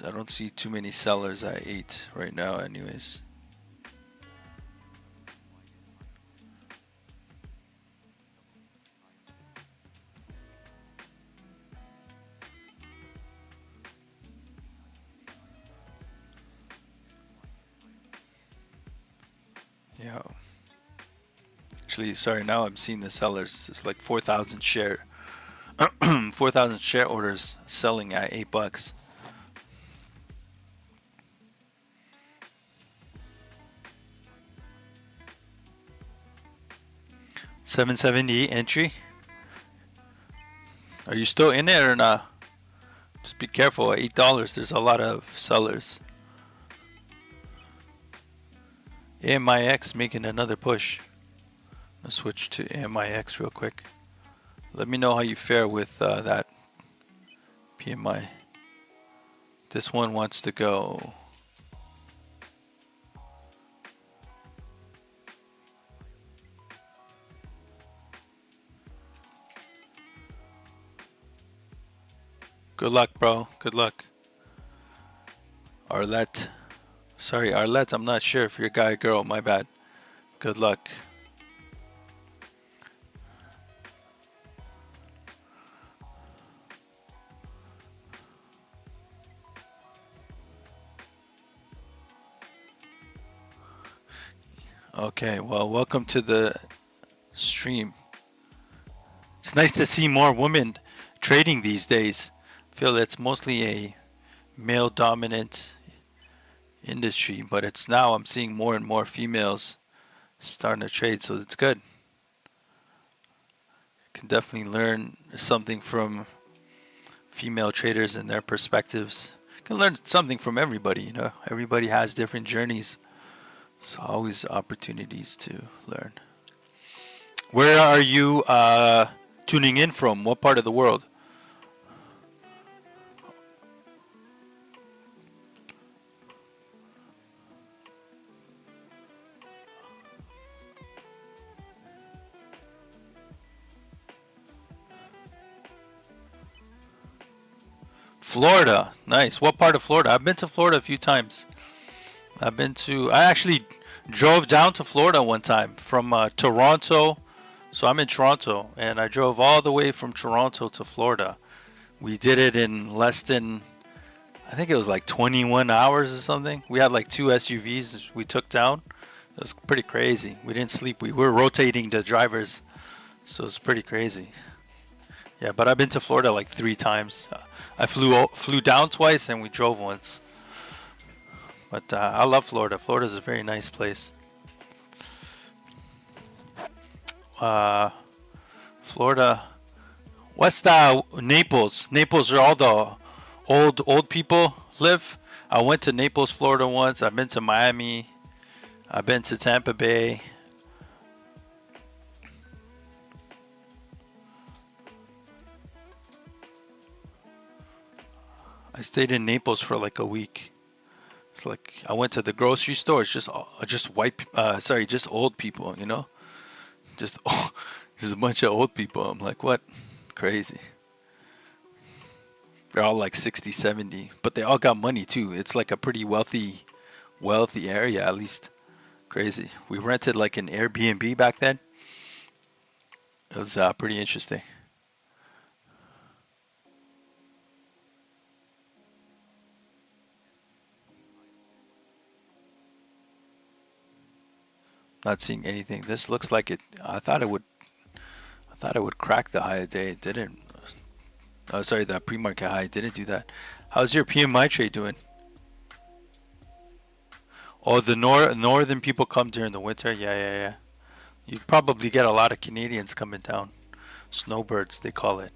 I don't see too many sellers at 8 right now anyways. Yeah. Actually, sorry, now I'm seeing the sellers. It's like 4,000 share 4,000 share orders selling at $8. 770 entry. Are you still in it or not? Just be careful. At $8, there's a lot of sellers. AMIX making another push. Let's switch to AMIX real quick. Let me know how you fare with that PMI. This one wants to go. Good luck, bro. Good luck. Arlette. Sorry, Arlette, I'm not sure if you're a guy or girl. My bad. Good luck. Okay, well, welcome to the stream. It's nice to see more women trading these days. I feel it's mostly a male-dominant industry, but it's now I'm seeing more and more females starting to trade, so it's good. Can definitely learn something from female traders and their perspectives. Can learn something from everybody, you know. Everybody has different journeys. So always opportunities to learn. Where are you tuning in from? What part of the world? Florida. Nice. What part of Florida? I've been to Florida a few times. I actually drove down to Florida one time from Toronto. So I'm in Toronto, and I drove all the way from Toronto to Florida. We did it in less than, I think it was like 21 hours or something. We had like two SUVs we took down. It was pretty crazy. We didn't sleep. We were rotating the drivers, so it was pretty crazy. Yeah, but I've been to Florida like 3 times. I flew down twice and we drove once. But I love Florida. Florida is a very nice place. Florida, West Naples. Naples are all the old people live. I went to Naples, Florida once. I've been to Miami. I've been to Tampa Bay. I stayed in Naples for like a week. It's like I went to the grocery store. It's just white, just old people, you know, just just a bunch of old people. I'm like, what? Crazy. They're all like 60, 70, but they all got money too. It's like a pretty wealthy area, at least. Crazy. We rented like an Airbnb back then. It was pretty interesting. Not seeing anything. This looks like it. I thought it would crack the high today. It didn't. Oh, sorry, the pre-market high didn't do that. How's your PMI trade doing? Oh, the northern people come during the winter. Yeah, yeah, yeah. You probably get a lot of Canadians coming down. Snowbirds, they call it.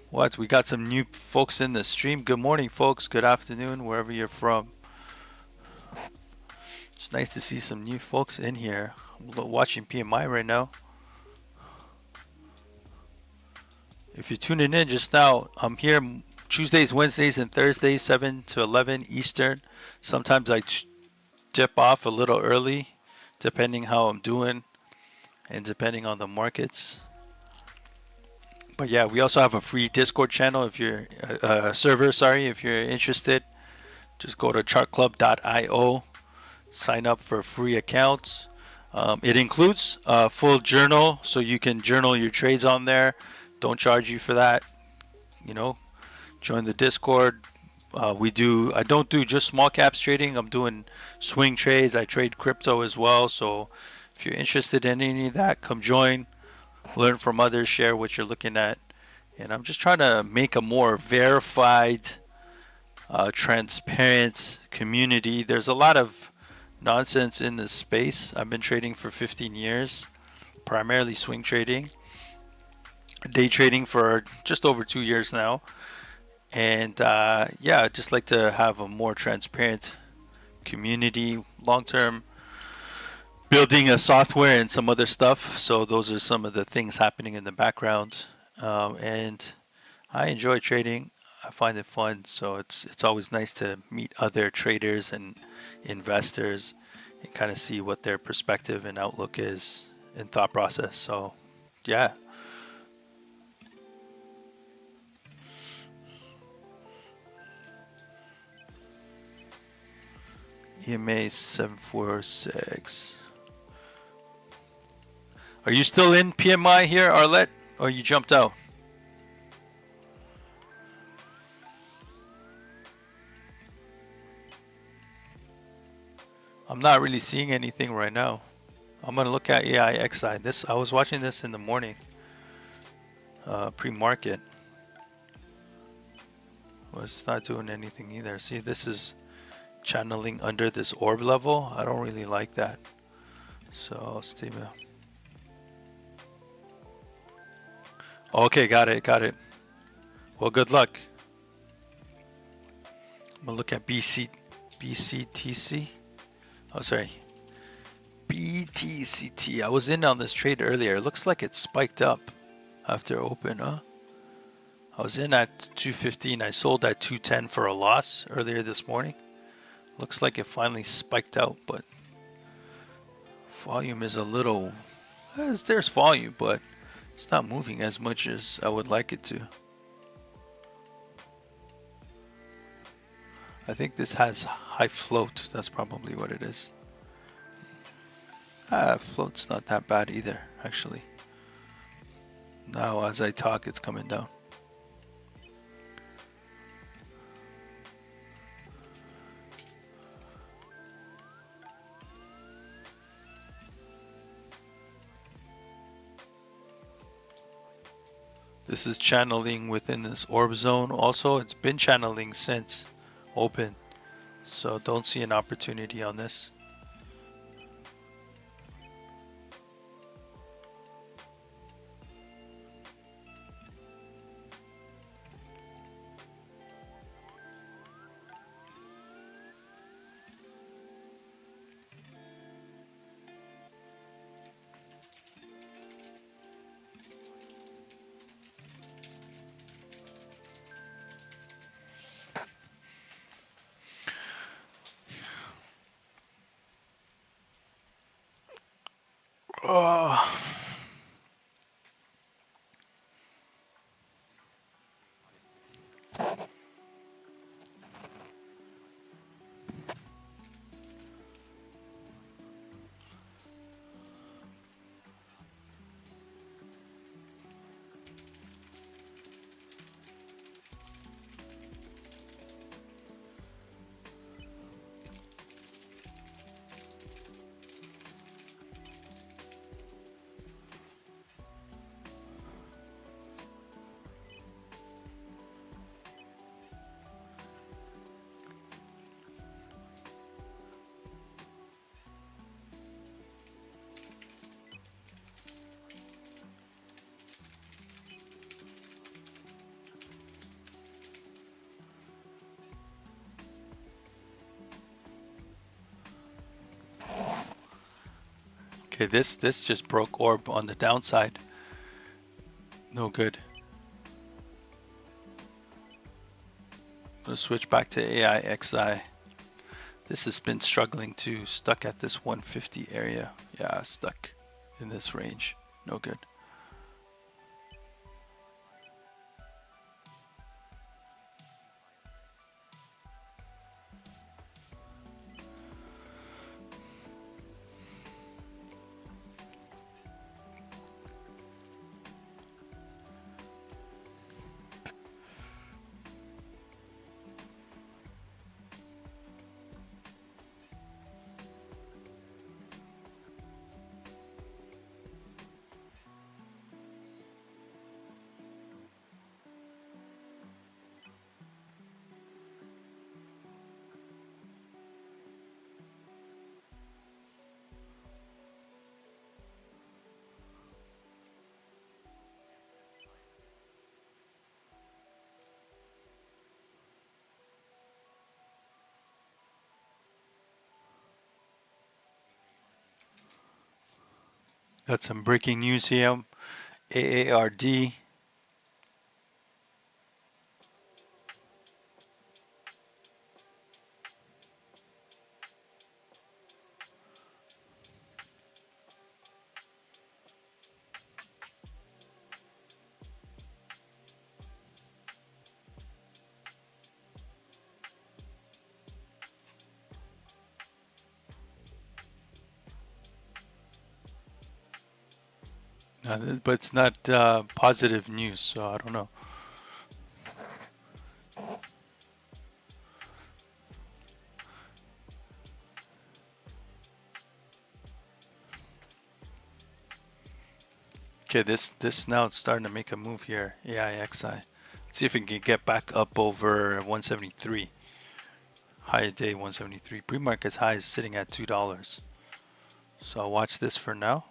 What? We got some new folks in the stream. Good morning, folks. Good afternoon, wherever you're from. It's nice to see some new folks in here. I'm watching PMI right now. If you're tuning in just now, I'm here Tuesdays, Wednesdays, and Thursdays, 7 to 11 Eastern. Sometimes I dip off a little early, depending how I'm doing and depending on the markets. But yeah, we also have a free Discord channel if you're server. Sorry, if you're interested, just go to chartclub.io, sign up for free accounts. It includes a full journal, so you can journal your trades on there. Don't charge you for that. You know, join the Discord. I don't do just small caps trading. I'm doing swing trades. I trade crypto as well. So if you're interested in any of that, come join. Learn from others, share what you're looking at. And I'm just trying to make a more verified, transparent community. There's a lot of nonsense in this space. I've been trading for 15 years, primarily swing trading, day trading for just over 2 years now. And yeah, I'd just like to have a more transparent community long term, building a software and some other stuff. So those are some of the things happening in the background. And I enjoy trading. I find it fun. So it's always nice to meet other traders and investors and kind of see what their perspective and outlook is and thought process. So yeah. EMA 746. Are you still in PMI here, Arlette, or you jumped out? I'm not really seeing anything right now. I'm gonna look at AIXI. I was watching this in the morning. Pre-market. Well, it's not doing anything either. See, this is channeling under this orb level. I don't really like that. So I'll stay with. Okay, got it. Well, good luck. I'm gonna look at BCTC. Oh, sorry. BTCT. I was in on this trade earlier. It looks like it spiked up after open, huh? I was in at 215. I sold at 210 for a loss earlier this morning. Looks like it finally spiked out, but volume is a little... There's volume, but it's not moving as much as I would like it to. I think this has high float. That's probably what it is. Float's not that bad either, actually. Now, as I talk, it's coming down. This is channeling within this orb zone. Also, it's been channeling since open. So don't see an opportunity on this. Okay, this just broke orb on the downside. No good. Let's switch back to AIXI. This has been struggling too, stuck at this 150 area. Yeah, stuck in this range. No good. Got some breaking news here. AARD. But it's not positive news, so I don't know. Okay, this now it's starting to make a move here. AIXI. Let's see if it can get back up over 173. High of day 173. Pre-market's high is sitting at $2. So I'll watch this for now.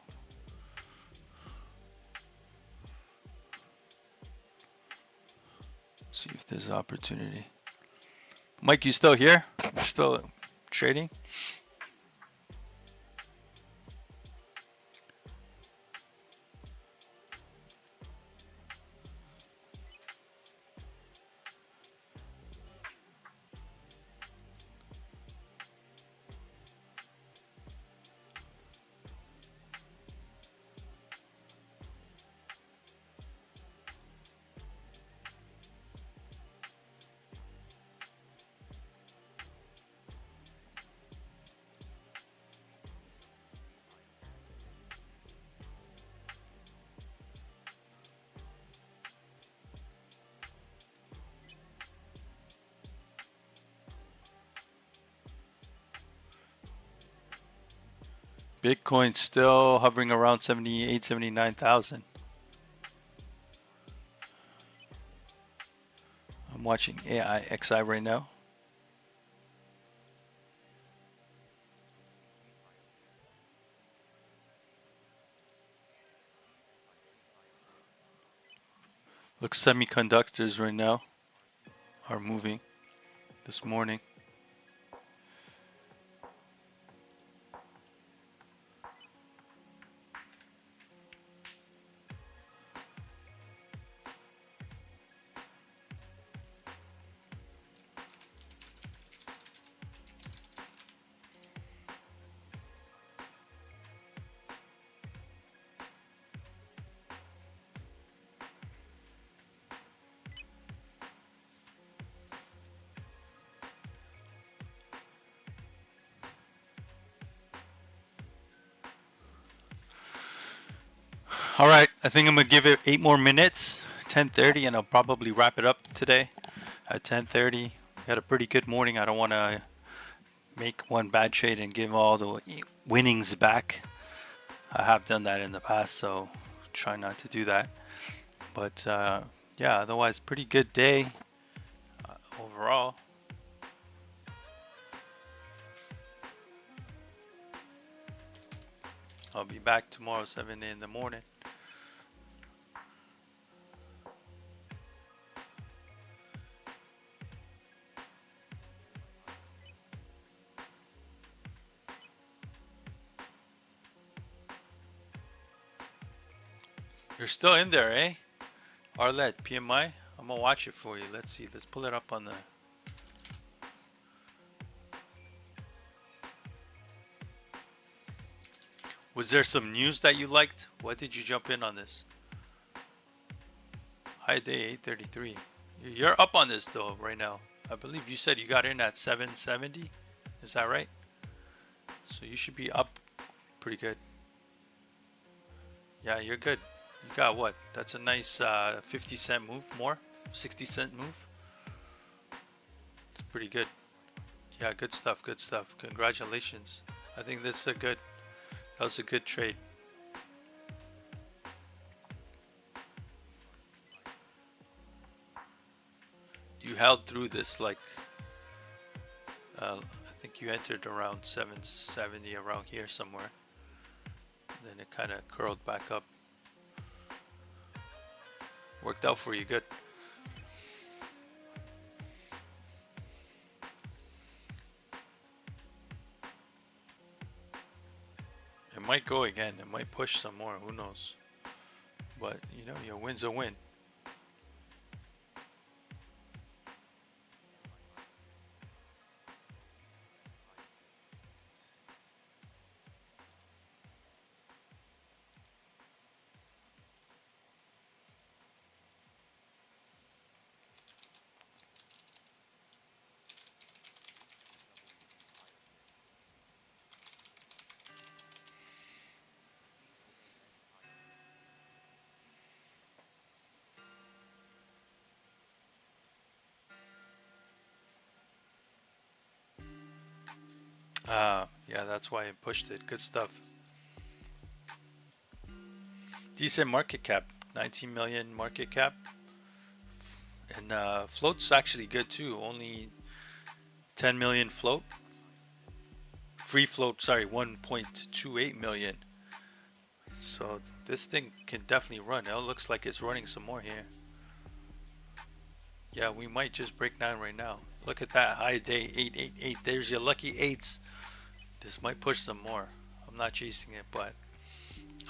See if there's opportunity. Mike, you still here? You're still trading? Bitcoin still hovering around 78, 79,000. I'm watching AIXI right now. Looks semiconductors right now are moving this morning. All right, I think I'm gonna give it 8 more minutes, 10:30, and I'll probably wrap it up today at 10:30. Had a pretty good morning. I don't want to make one bad trade and give all the winnings back. I have done that in the past, so try not to do that. But yeah, otherwise, pretty good day overall. I'll be back tomorrow, 7 in the morning. You're still in there, eh? Arlette, PMI? I'm gonna watch it for you. Let's see. Let's pull it up on the... Was there some news that you liked? What did you jump in on this? High day 833. You're up on this though right now. I believe you said you got in at 770. Is that right? So you should be up pretty good. Yeah, you're good. You got what? That's a nice 50-cent move more? 60-cent move? It's pretty good. Yeah, good stuff, good stuff. Congratulations. I think that was a good trade. You held through this like, I think you entered around 770 around here somewhere. And then it kind of curled back up. Worked out for you good. It might go again. It might push some more. Who knows? But, you know, your win's a win. Yeah, that's why it pushed it. Good stuff. Decent market cap, 19 million market cap. And float's actually good too. Only 10 million float. Free float, sorry, 1.28 million. So this thing can definitely run. It looks like it's running some more here. Yeah, we might just break 9 right now. Look at that high day, 888. There's your lucky 8s. This might push some more. I'm not chasing it, but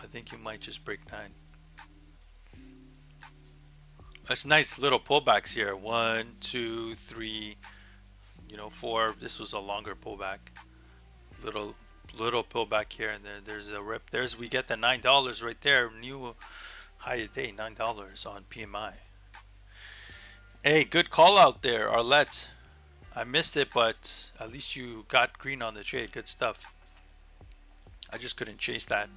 I think you might just break 9. That's nice little pullbacks here. 1, 2, 3, 4. This was a longer pullback. Little pullback here, and then there's a rip. We get the $9 right there. New high of day, $9 on PMI. Hey, good call out there, Arlette. I missed it, but at least you got green on the trade. Good stuff. I just couldn't chase that.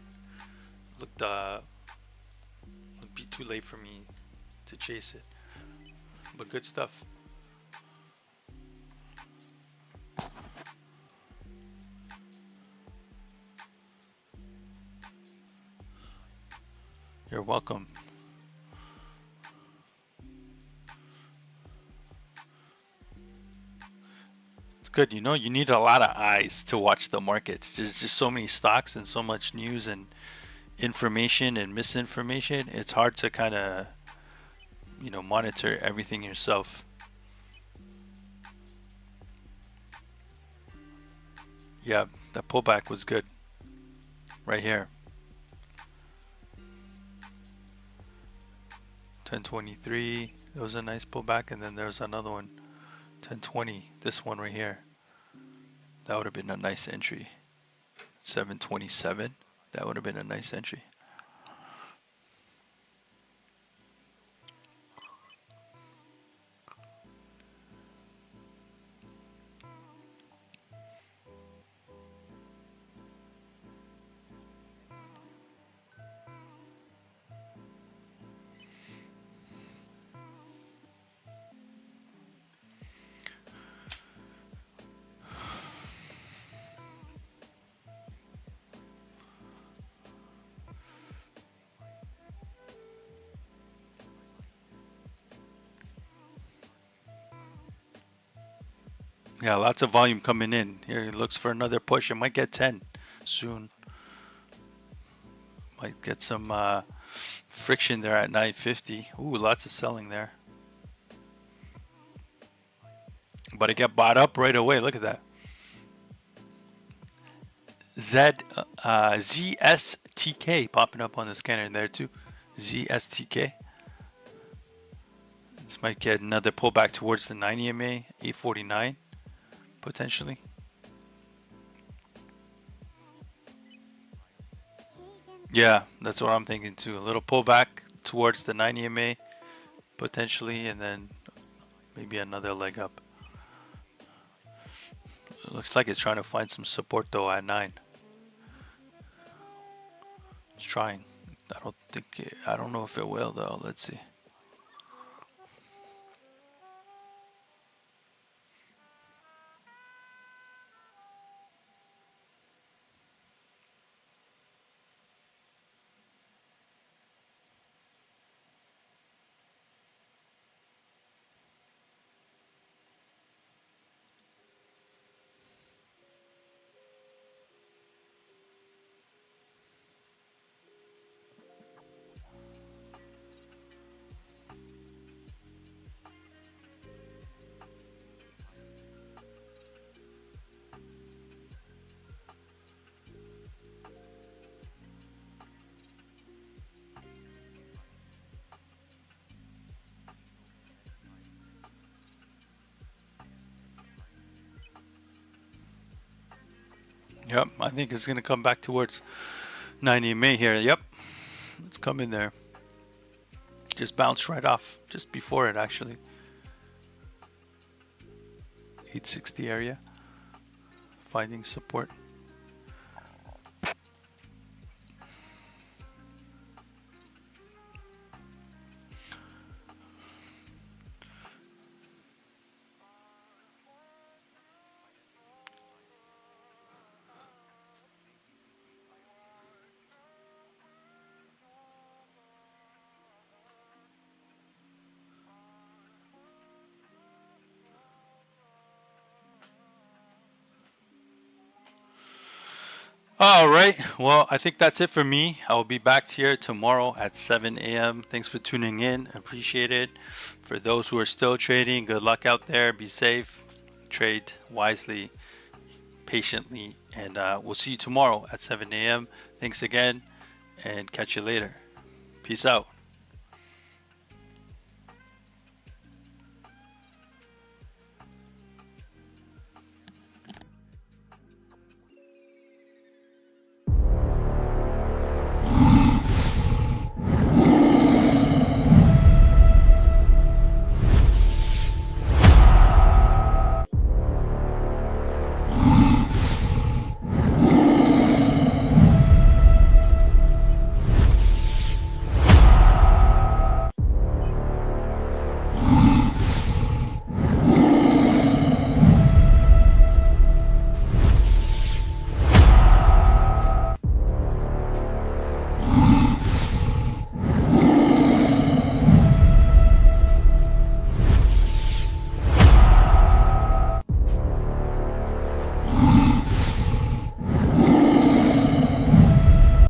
Looked would be too late for me to chase it. But good stuff. You're welcome. It's good. You need a lot of eyes to watch the markets. There's just so many stocks and so much news and information and misinformation. It's hard to kind of, monitor everything yourself. Yeah, the pullback was good right here. 1023, it was a nice pullback, and then there's another one, 1020, this one right here. That would have been a nice entry. 727, that would have been a nice entry. Yeah, lots of volume coming in. Here it looks for another push. It might get 10 soon. Might get some friction there at 950. Ooh, lots of selling there. But it got bought up right away. Look at that. ZSTK popping up on the scanner in there too. ZSTK. This might get another pullback towards the 9 EMA, 849 potentially. Yeah, that's what I'm thinking too. A little pullback towards the 9 EMA potentially, and then maybe another leg up. It looks like it's trying to find some support though at 9. It's trying. I don't know if it will though. Let's see. Yep, I think it's going to come back towards 90 May here. Yep, it's coming there. Just bounced right off, just before it actually. 860 area, finding support. All right. Well, I think that's it for me. I will be back here tomorrow at 7 a.m. Thanks for tuning in. Appreciate it. For those who are still trading, good luck out there. Be safe. Trade wisely, patiently. And we'll see you tomorrow at 7 a.m. Thanks again and catch you later. Peace out.